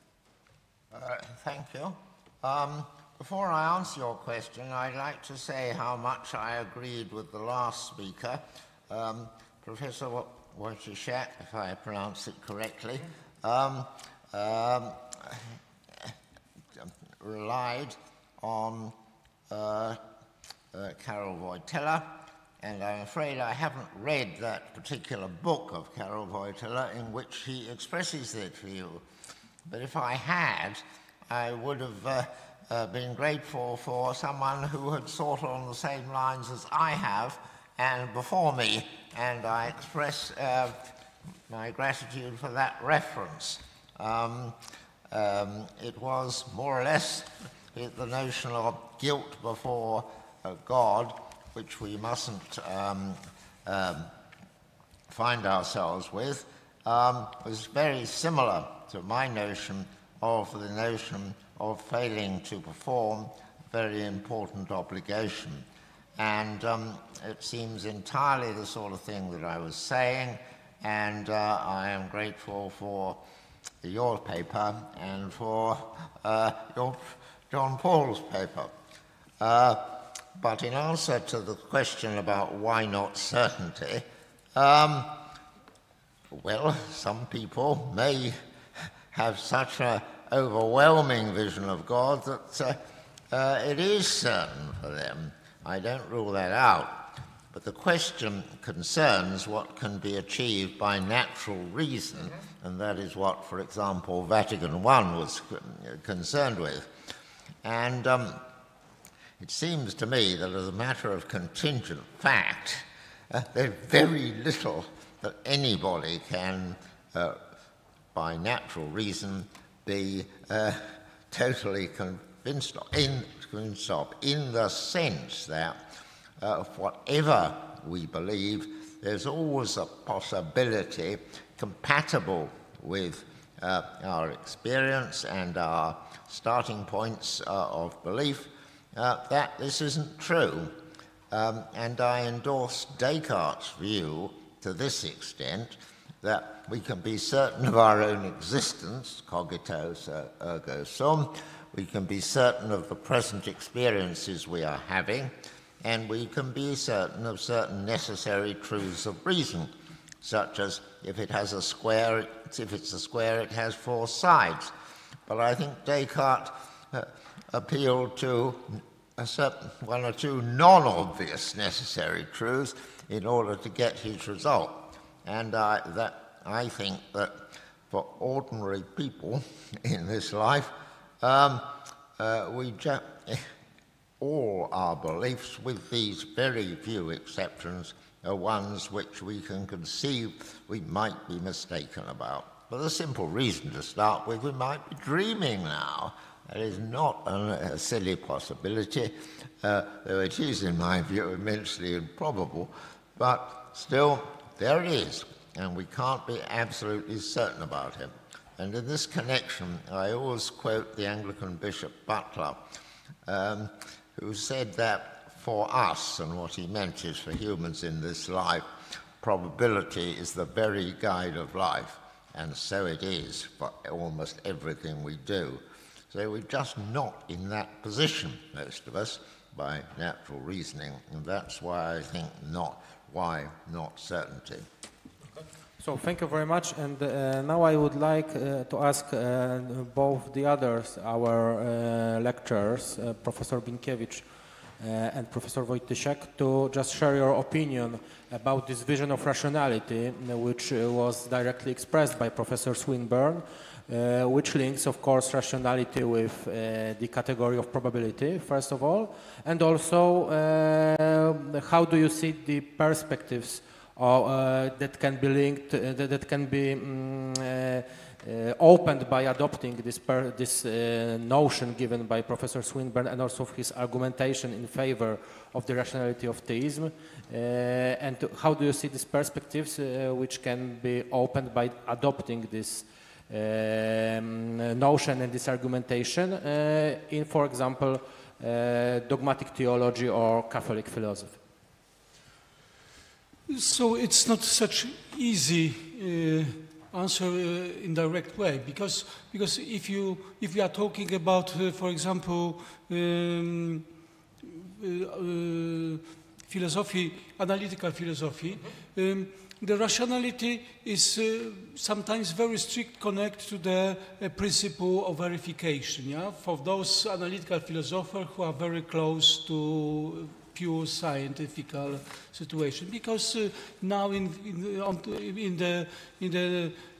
Thank you. Before I answer your question, I'd like to say how much I agreed with the last speaker, Professor Wojciechak, if I pronounce it correctly, relied on Karol Wojtyła, and I'm afraid I haven't read that particular book of Karol Wojtyła in which he expresses that view. But if I had, I would have been grateful for someone who had thought on the same lines as I have and before me, and I express my gratitude for that reference. It was more or less the notion of guilt before God, which we mustn't find ourselves with, was very similar to my notion of failing to perform a very important obligation. And it seems entirely the sort of thing that I was saying, and I am grateful for your paper and for your John Paul's paper. But in answer to the question about why not certainty, well, some people may have such an overwhelming vision of God that it is certain for them. I don't rule that out. But the question concerns what can be achieved by natural reason, and that is what, for example, Vatican I was concerned with. And it seems to me that as a matter of contingent fact, there's very little that anybody can, by natural reason, be totally convinced of, in the sense that whatever we believe, there's always a possibility compatible with our experience and our starting points of belief that this isn't true. And I endorse Descartes' view to this extent, that we can be certain of our own existence, cogito ergo sum, we can be certain of the present experiences we are having, and we can be certain of certain necessary truths of reason, such as if it's a square, it has four sides. But I think Descartes appealed to one or two non-obvious necessary truths in order to get his result. And I think that for ordinary people in this life, all our beliefs, with these very few exceptions, are ones which we can conceive we might be mistaken about. For the simple reason, to start with, we might be dreaming now. That is not a silly possibility, though it is, in my view, immensely improbable. But still, there it is, and we can't be absolutely certain about him. And in this connection, I always quote the Anglican Bishop Butler, who said that for us, and what he meant is for humans in this life, probability is the very guide of life, and so it is for almost everything we do. So we're just not in that position, most of us, by natural reasoning, and that's why I think not certainty. So thank you very much, and now I would like to ask both the others, our lecturers, Professor Binkiewicz and Professor Wojtysiak, to just share your opinion about this vision of rationality, which was directly expressed by Professor Swinburne, which links, of course, rationality with the category of probability, first of all, and also how do you see the perspectives that can be linked, that can be opened by adopting this notion given by Professor Swinburne and also his argumentation in favor of the rationality of theism, and how do you see these perspectives which can be opened by adopting this notion and this argumentation in, for example, dogmatic theology or Catholic philosophy? So it's not such easy answer in direct way, because if you are talking about, for example, philosophy, analytical philosophy, the rationality is sometimes very strict connected to the principle of verification. Yeah, for those analytical philosophers who are very close to pure scientific situation, because now in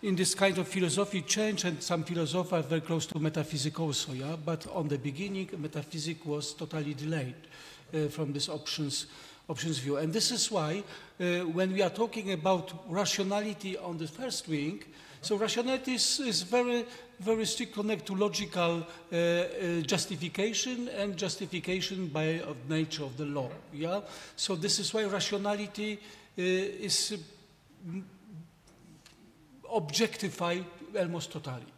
this kind of philosophy change, and some philosophers are very close to metaphysics also, yeah. But on the beginning, metaphysics was totally delayed from this options view, and this is why when we are talking about rationality on the first wing, so rationality is very strict connected to logical justification and justification by nature of the law. Yeah, so this is why rationality is objectified almost totally.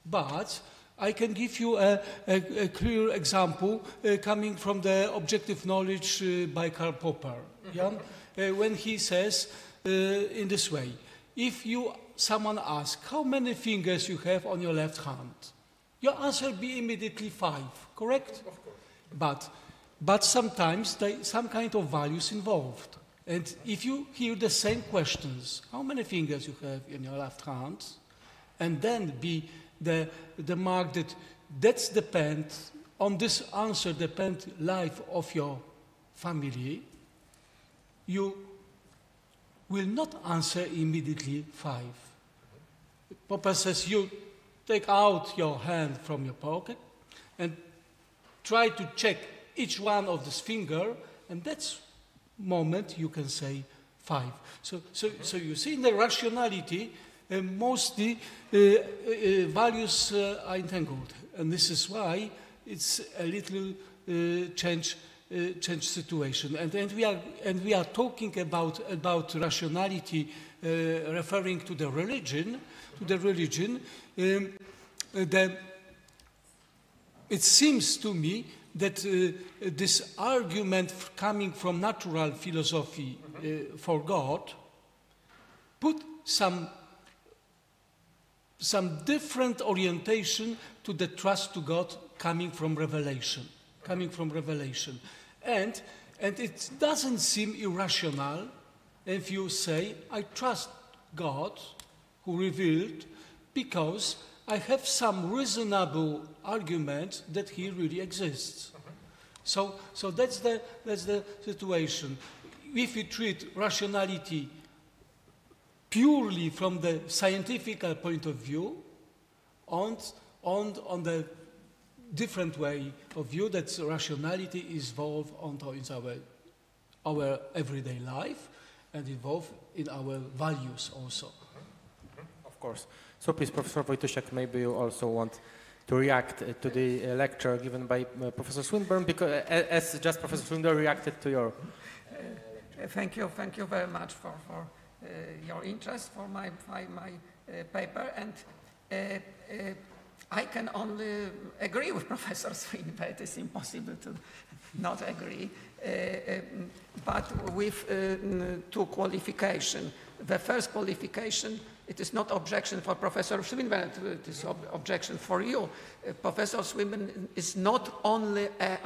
But I can give you a clear example coming from the objective knowledge by Karl Popper. Yeah, when he says in this way, if someone asks how many fingers you have on your left hand, your answer will be immediately 5, correct? Of course. But sometimes some kind of values involved. And if you hear the same questions, how many fingers you have in your left hand, and then be the mark that depends on this answer depend life of your family, you will not answer immediately 5. Popper says you take out your hand from your pocket and try to check each one of this finger, and that's moment you can say 5. So you see in the rationality mostly values are entangled, and this is why it's a little change situation. And we are talking about rationality referring to the religion. It seems to me that this argument coming from natural philosophy for God put some some different orientation to the trust to God coming from revelation. And it doesn't seem irrational if you say, I trust God who revealed because I have some reasonable argument that he really exists. So that's the situation. If we treat rationality purely from the scientific point of view, on the different way of view that rationality is involved in our everyday life and involved in our values also. Of course. So please, Professor Wojtusiak, maybe you also want to react to the lecture given by Professor Swinburne, because as just Professor Swinburne reacted to your... Thank you very much for your interest for my paper, and I can only agree with Professor Swinburne. It is impossible to not agree, but with two qualifications. The first qualification, it is not objection for Professor Swinburne, it is objection for you. Professor Swinburne is not only an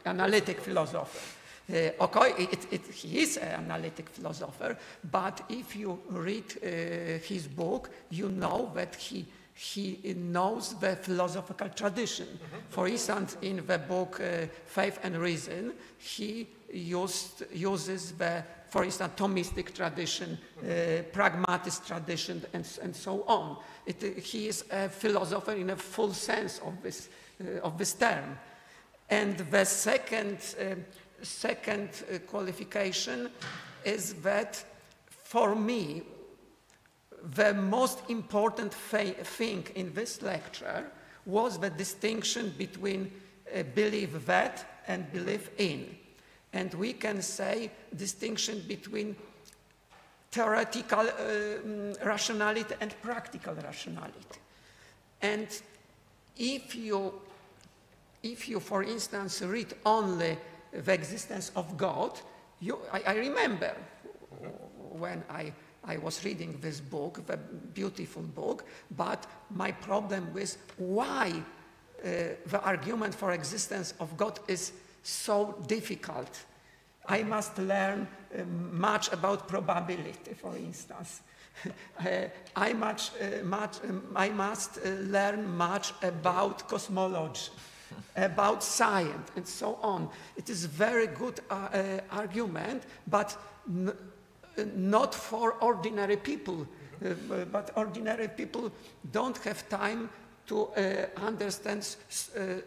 analytic philosopher. Okay, he is an analytic philosopher, but if you read his book, you know that he knows the philosophical tradition. For instance, in the book Faith and Reason, he uses the, for instance, Thomistic tradition, pragmatist tradition, and so on. He is a philosopher in a full sense of this term. And the second qualification is that, for me, the most important thing in this lecture was the distinction between belief that and belief in. And we can say distinction between theoretical rationality and practical rationality. And if you, for instance, read only the existence of God, I remember when I was reading this book, the beautiful book, but my problem was why the argument for existence of God is so difficult. I must learn much about probability, for instance. I must learn much about cosmology, about science, and so on. It is a very good argument, but not for ordinary people. But ordinary people don't have time to understand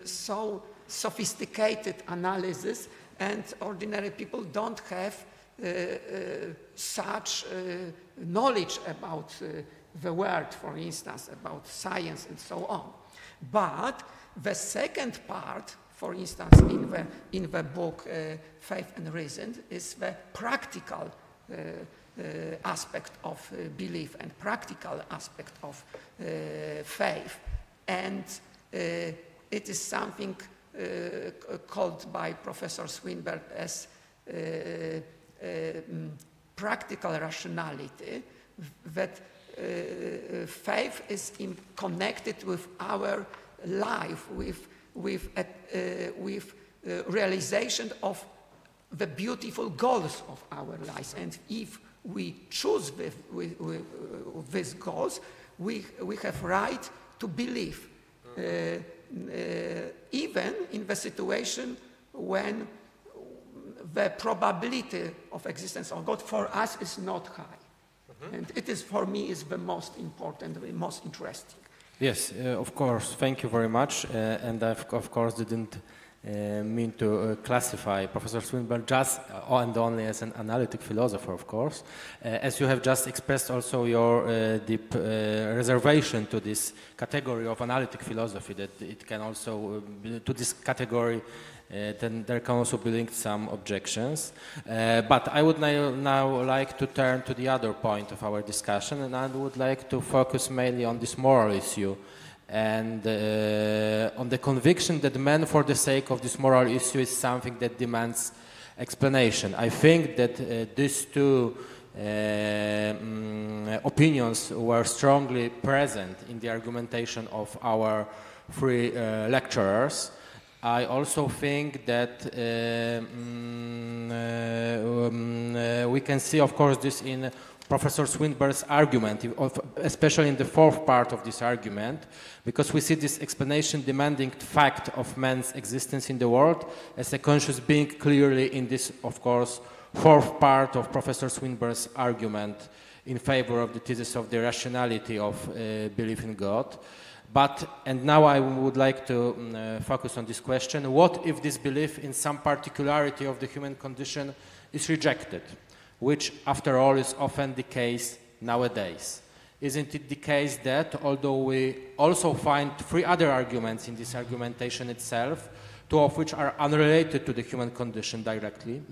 so sophisticated analysis, and ordinary people don't have such knowledge about the world, for instance, about science and so on. But the second part, for instance, in the book Faith and Reason, is the practical aspect of belief and practical aspect of faith. And it is something called by Professor Swinburne as practical rationality, that faith is connected with our life, with realization of the beautiful goals of our lives. And if we choose with these goals, we have right to believe, even in the situation when the probability of existence of God for us is not high. And it is, for me, is the most important, the most interesting. Yes, of course. Thank you very much. And I, of course, didn't mean to classify Professor Swinburne just and only as an analytic philosopher, of course. As you have just expressed also your deep reservation to this category of analytic philosophy, that it can also, to this category, then there can also be linked some objections. But I would now like to turn to the other point of our discussion, and I would like to focus mainly on this moral issue and on the conviction that man, for the sake of this moral issue, is something that demands explanation. I think that these two opinions were strongly present in the argumentation of our three lecturers. I also think that we can see, of course, this in Professor Swinburne's argument, especially in the fourth part of this argument, because we see this explanation demanding fact of man's existence in the world as a conscious being clearly in this, of course, fourth part of Professor Swinburne's argument in favor of the thesis of the rationality of belief in God. But, and now I would like to focus on this question, what if this belief in some particularity of the human condition is rejected, which after all is often the case nowadays? Isn't it the case that, although we also find three other arguments in this argumentation itself, two of which are unrelated to the human condition directly,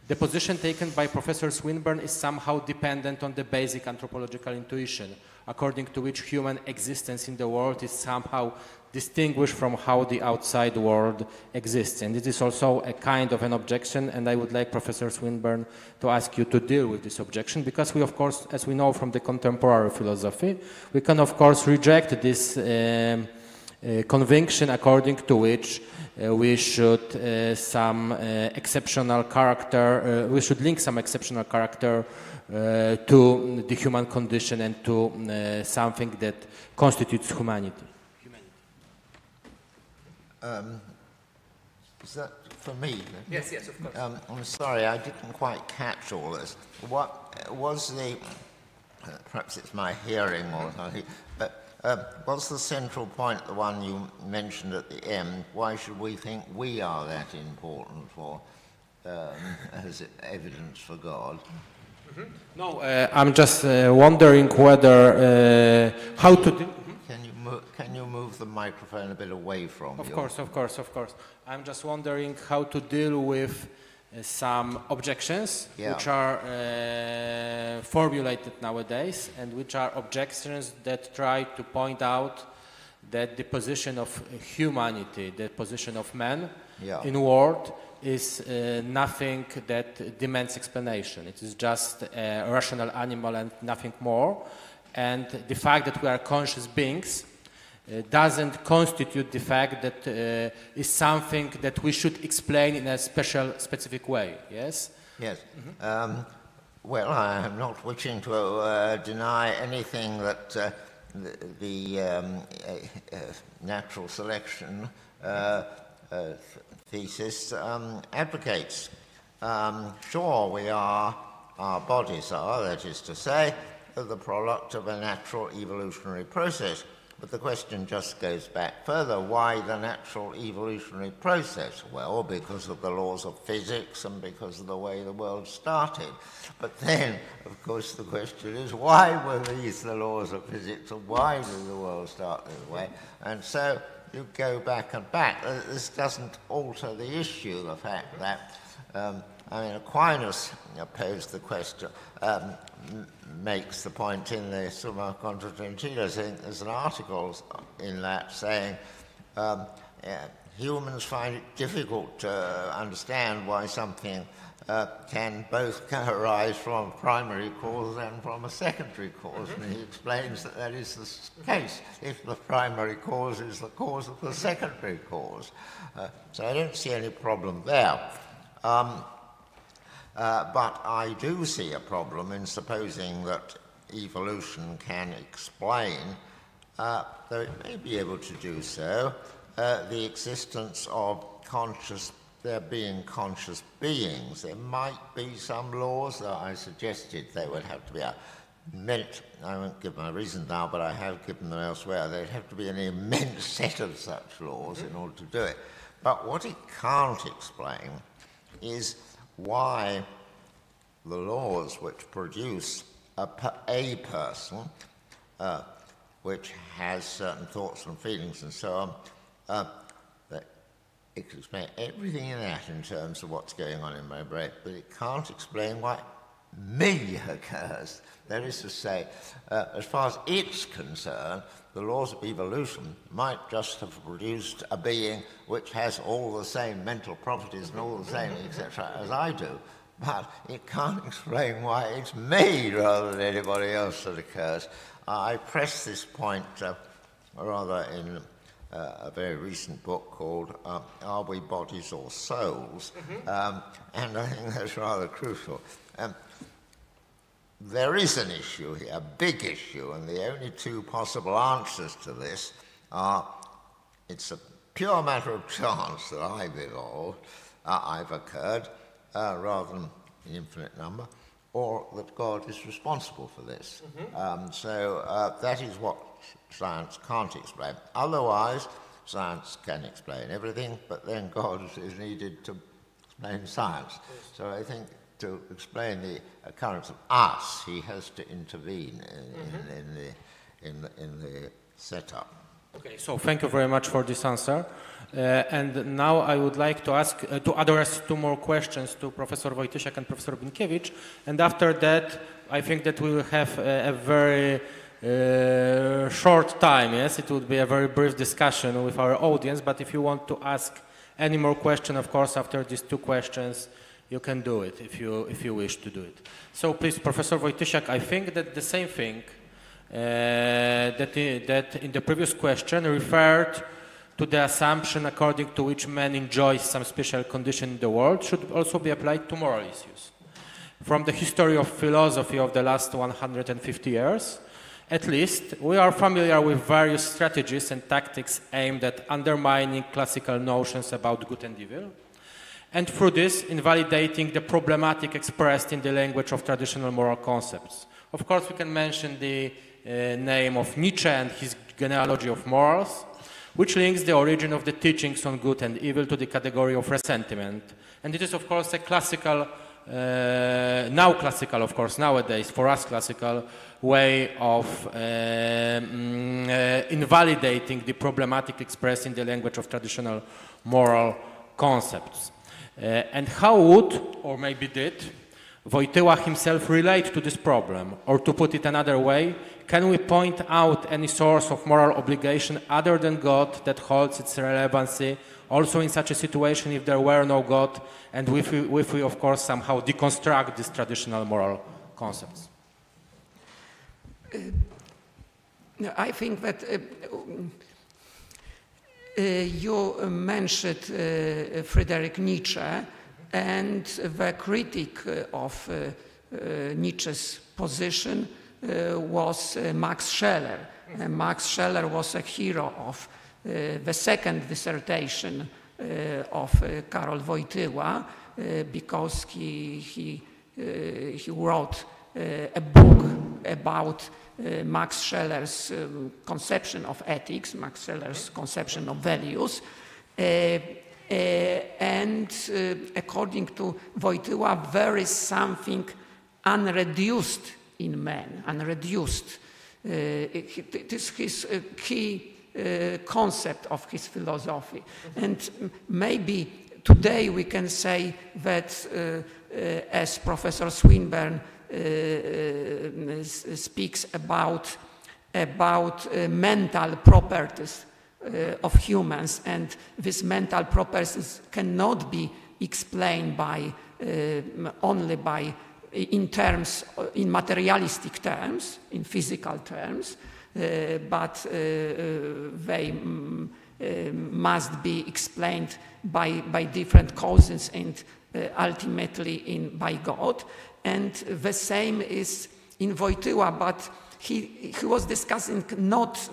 the position taken by Professor Swinburne is somehow dependent on the basic anthropological intuition, according to which human existence in the world is somehow distinguished from how the outside world exists. And it is also a kind of an objection, and I would like Professor Swinburne to ask you to deal with this objection, because we, of course, as we know from the contemporary philosophy, we can, of course, reject this conviction according to which we should some exceptional character, we should link some exceptional character to the human condition and to something that constitutes humanity. Is that for me? Yes, yes, of course. I'm sorry, I didn't quite catch all this. What was the, perhaps it's my hearing or something, but what's the central point, the one you mentioned at the end? Why should we think we are that important for, as evidence for God? Mm-hmm. No, I'm just wondering whether, how to do... Can you move the microphone a bit away from you? Of course. I'm just wondering how to deal with some objections which are formulated nowadays, and which are objections that try to point out that the position of humanity, the position of man in the world is nothing that demands explanation. It is just a rational animal and nothing more. And the fact that we are conscious beings doesn't constitute the fact that is something that we should explain in a specific way, yes? Yes. Mm-hmm. Well, I am not wishing to deny anything that the natural selection thesis advocates. Sure, our bodies are, that is to say, the product of a natural evolutionary process. But the question just goes back further. Why the natural evolutionary process? Well, because of the laws of physics and because of the way the world started. But then, of course, the question is, why were these the laws of physics, and why did the world start this way? And so you go back and back. This doesn't alter the issue, the fact that, Aquinas posed the question, makes the point in the Summa contra Gentiles, saying there's an article in that saying humans find it difficult to understand why something can both arise from a primary cause and from a secondary cause. And he explains that that is the case if the primary cause is the cause of the secondary cause. So I don't see any problem there. But I do see a problem in supposing that evolution can explain, though it may be able to do so, the existence of there being conscious beings. There might be some laws that I suggested there would have to be I won't give my reason now, but I have given them elsewhere. There'd have to be an immense set of such laws in order to do it. But what it can't explain is why the laws which produce a person, which has certain thoughts and feelings and so on, that it can explain everything in that in terms of what's going on in my brain, but it can't explain why me occurs. That is to say, as far as it's concerned, the laws of evolution might just have produced a being which has all the same mental properties and all the same, etc., as I do. but it can't explain why it's me rather than anybody else that occurs. I pressed this point rather in a very recent book called Are We Bodies or Souls? And I think that's rather crucial. There is an issue here, a big issue, and the only two possible answers to this are it's a pure matter of chance that I've occurred, rather than an infinite number, or that God is responsible for this. So that is what science can't explain. Otherwise, science can explain everything, but then God is needed to explain science. So I think to explain the occurrence of us, he has to intervene in the setup. Okay, so thank you very much for this answer. And now I would like to ask, to address two more questions to Professor Wojtysiak and Professor Binkiewicz. And after that, I think that we will have a very short time, yes? It would be a very brief discussion with our audience, but if you want to ask any more question, of course, after these two questions, you can do it if you wish to do it. So please, Professor Wojtysiak, I think that the same thing that in the previous question referred to the assumption according to which man enjoys some special condition in the world should also be applied to moral issues. From the history of philosophy of the last 150 years, at least, we are familiar with various strategies and tactics aimed at undermining classical notions about good and evil, and through this, invalidating the problematic expressed in the language of traditional moral concepts. Of course, we can mention the name of Nietzsche and his genealogy of morals, which links the origin of the teachings on good and evil to the category of resentment. And it is, of course, a classical, now classical, of course, nowadays, for us classical, way of invalidating the problematic expressed in the language of traditional moral concepts. And how would, or maybe did, Wojtyła himself relate to this problem? Or to put it another way, can we point out any source of moral obligation other than God that holds its relevancy also in such a situation if there were no God, and if we of course somehow deconstruct these traditional moral concepts? I think that you mentioned Friedrich Nietzsche, and the critic of Nietzsche's position was Max Scheler. Max Scheler was a hero of the second dissertation of Karol Wojtyła, because he wrote a book about Max Scheler's conception of ethics, Max Scheler's conception of values. And according to Wojtyła, there is something unreduced in man, unreduced. It is his key concept of his philosophy. And maybe today we can say that, as Professor Swinburne speaks about mental properties of humans, and these mental properties cannot be explained by only by in materialistic terms, in physical terms, but they must be explained by different causes and ultimately by God. And the same is in Wojtyła, but he was discussing not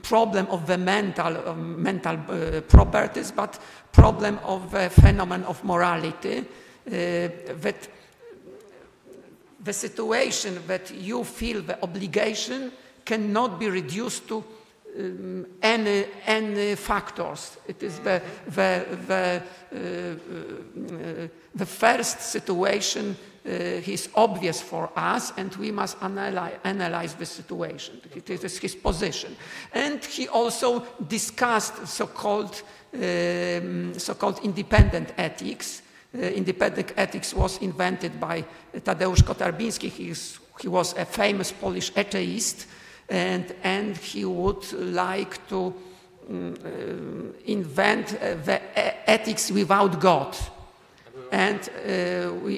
problem of the mental properties, but problem of the phenomenon of morality, that the situation that you feel the obligation cannot be reduced to any factors. It is the first situation is obvious for us, and we must analyze the situation. It is his position. And he also discussed so-called independent ethics. Independent ethics was invented by Tadeusz Kotarbiński. He was a famous Polish atheist, and he would like to invent the ethics without God. and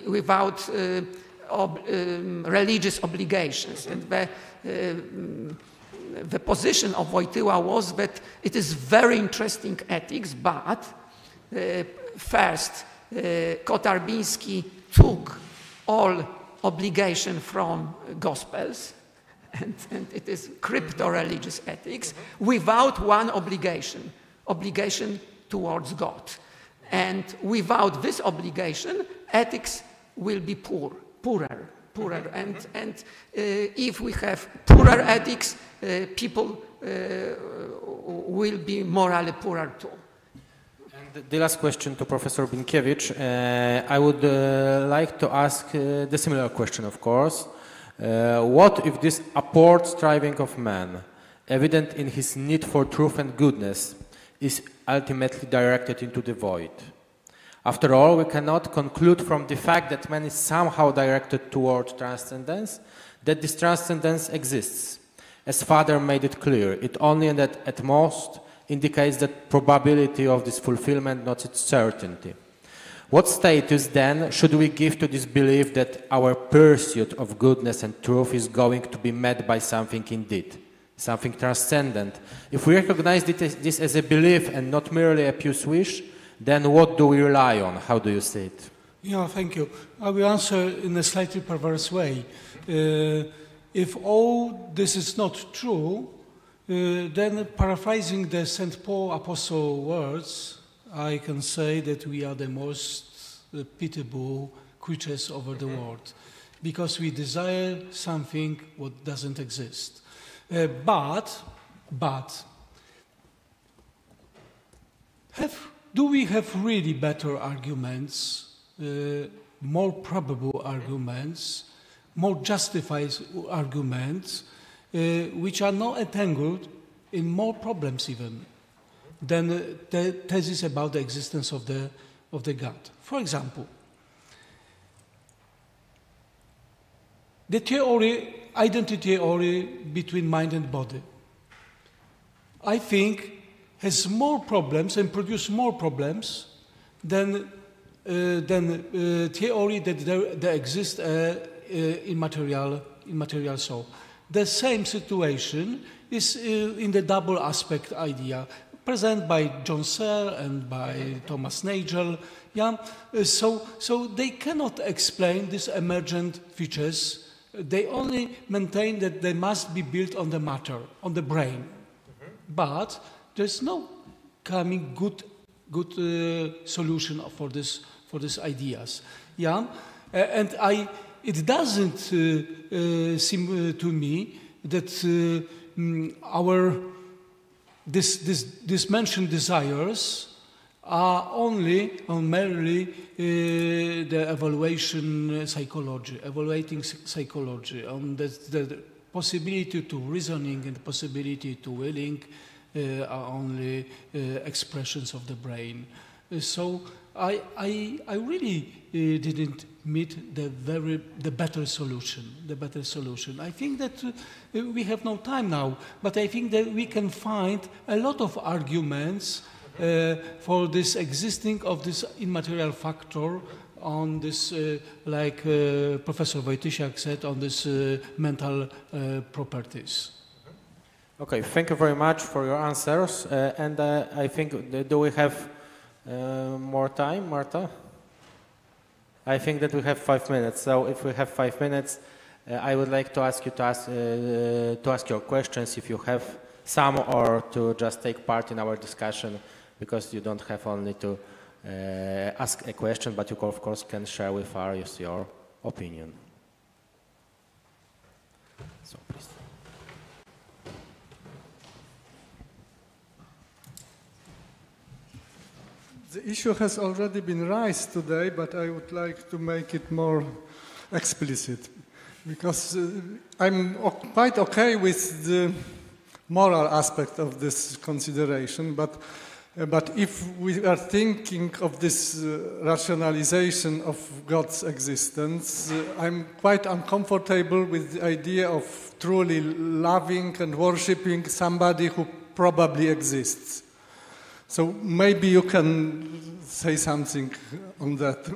without religious obligations. And the position of Wojtyła was that it is very interesting ethics, but first Kotarbiński took all obligation from Gospels, and it is crypto-religious ethics, without one obligation towards God. And without this obligation, ethics will be poorer. And if we have poorer ethics, people will be morally poorer too. The last question to Professor Binkiewicz. I would like to ask the similar question, of course. What if this upward striving of man, evident in his need for truth and goodness, is ultimately directed into the void? After all, we cannot conclude from the fact that man is somehow directed toward transcendence, that this transcendence exists. As Father made it clear, it only and at most indicates the probability of this fulfillment, not its certainty. What status, then, should we give to this belief that our pursuit of goodness and truth is going to be met by something indeed, something transcendent? If we recognize this as a belief and not merely a pious wish, then what do we rely on? How do you see it? Yeah, thank you. I will answer in a slightly perverse way. If all this is not true, then paraphrasing the St. Paul Apostle words, I can say that we are the most pitiable creatures over the world, because we desire something what doesn't exist. But do we have really better arguments, more probable arguments, more justified arguments, which are not entangled in more problems even than the thesis about the existence of the God? For example, the identity theory between mind and body, I think, has more problems and produces more problems than theory that there exists immaterial soul. The same situation is in the double aspect idea, presented by John Searle and by Thomas Nagel. Yeah? So they cannot explain these emergent features. They only maintain that they must be built on the matter, on the brain. But there's no coming good solution for these ideas. Yeah? And it doesn't seem to me that these mentioned desires are only or merely the evaluating psychology, on the possibility to reasoning and the possibility to willing are only expressions of the brain. So I really didn't meet the better solution. I think that we have no time now, but I think that we can find a lot of arguments for this existing of this immaterial factor on this, like Professor Wojtysiak said, on this mental properties. Okay, thank you very much for your answers. And I think, do we have more time, Marta? I think that we have 5 minutes. So if we have 5 minutes, I would like to ask you to ask your questions if you have some, or to just take part in our discussion, because you don't have only to ask a question, but you of course can share with us your opinion. So please. The issue has already been raised today, but I would like to make it more explicit, because I'm quite okay with the moral aspect of this consideration, but if we are thinking of this rationalization of God's existence, I'm quite uncomfortable with the idea of truly loving and worshipping somebody who probably exists. So maybe you can say something on that.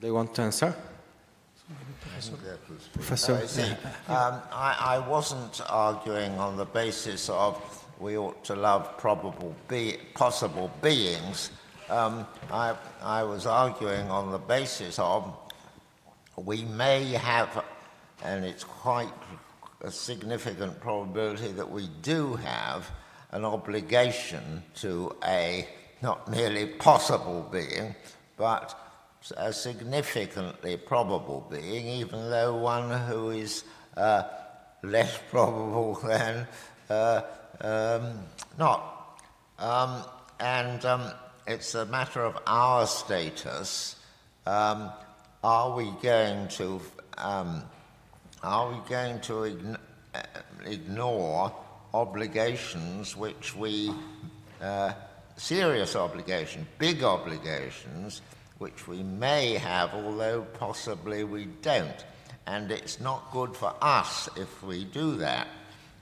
They want to answer? Professor? I wasn't arguing on the basis of we ought to love possible beings. I was arguing on the basis of we may have, and it's quite a significant probability that we do have, an obligation to a not merely possible being, but a significantly probable being, even though one who is less probable than not. It's a matter of our status. Are we going to ignore obligations which we serious obligations, big obligations, which we may have, although possibly we don't? And it's not good for us if we do that.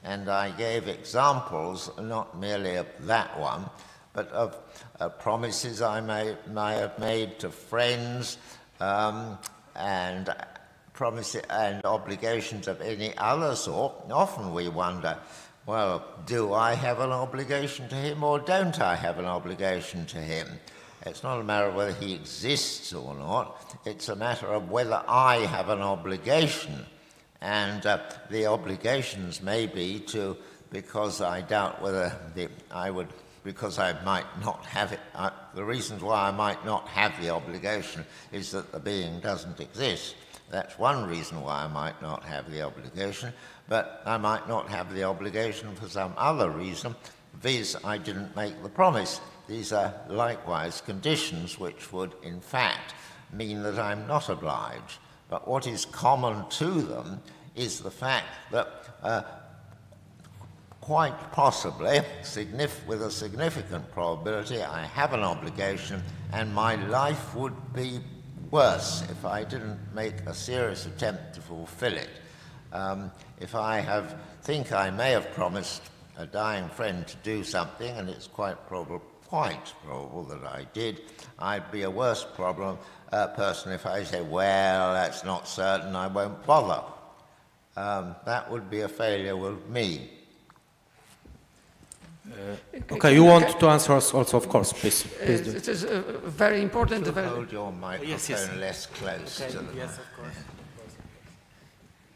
And I gave examples, not merely of that one, but of promises I may have made to friends, and promises and obligations of any other sort. Often we wonder, well, do I have an obligation to him or don't I have an obligation to him? It's not a matter of whether he exists or not. It's a matter of whether I have an obligation. And the obligations may be to, because I doubt whether because I might not have it. The reasons why I might not have the obligation is that the being doesn't exist. That's one reason why I might not have the obligation, but I might not have the obligation for some other reason, viz. I didn't make the promise. These are likewise conditions which would, in fact, mean that I'm not obliged. But what is common to them is the fact that quite possibly, with a significant probability, I have an obligation, and my life would be worse if I didn't make a serious attempt to fulfill it. If I think I may have promised a dying friend to do something, and it's quite probable that I did, I'd be a worse person if I say, well, that's not certain, I won't bother. That would be a failure with me. Okay, you want to answer us also, of course, please. Please do. It is very important. To hold your microphone less close to the Yes, of course.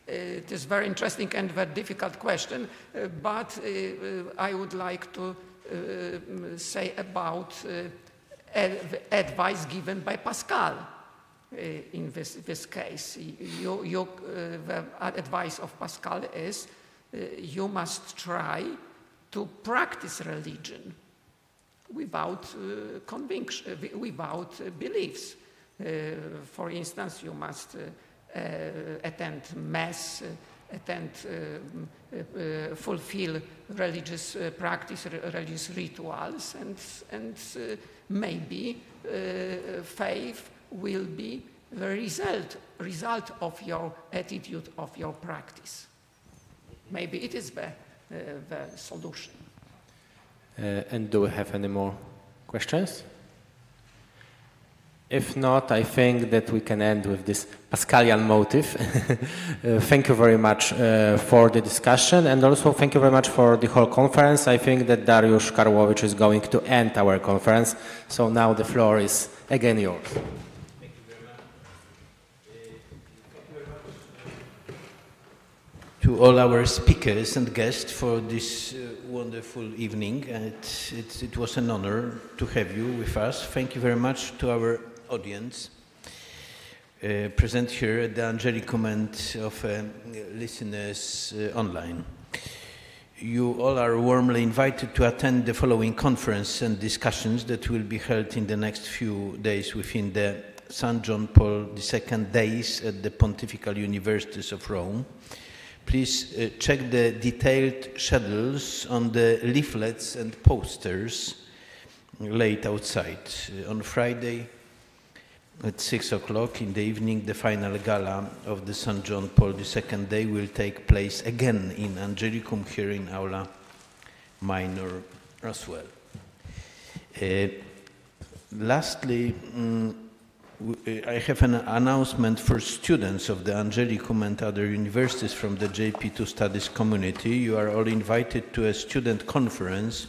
It is very interesting and very difficult question, but I would like to say about advice given by Pascal in this case. The advice of Pascal is you must try to practice religion without conviction, without beliefs. For instance, you must attend Mass, fulfill religious practice, religious rituals, and maybe faith will be the result of your attitude, of your practice. Maybe it is the solution. And do we have any more questions? If not, I think that we can end with this Pascalian motive. Thank you very much for the discussion, and also thank you very much for the whole conference. I think that Dariusz Karłowicz is going to end our conference, so now the floor is again yours. To all our speakers and guests for this wonderful evening. It was an honor to have you with us. Thank you very much to our audience present here at the Angelicum and of listeners online. You all are warmly invited to attend the following conference and discussions that will be held in the next few days within the St. John Paul II days at the Pontifical Universities of Rome. Please check the detailed schedules on the leaflets and posters laid outside. On Friday at 6 o'clock in the evening, the final gala of the St. John Paul II Day will take place again in Angelicum here in Aula Minor as well. Lastly, I have an announcement for students of the Angelicum and other universities from the JP2 Studies community. You are all invited to a student conference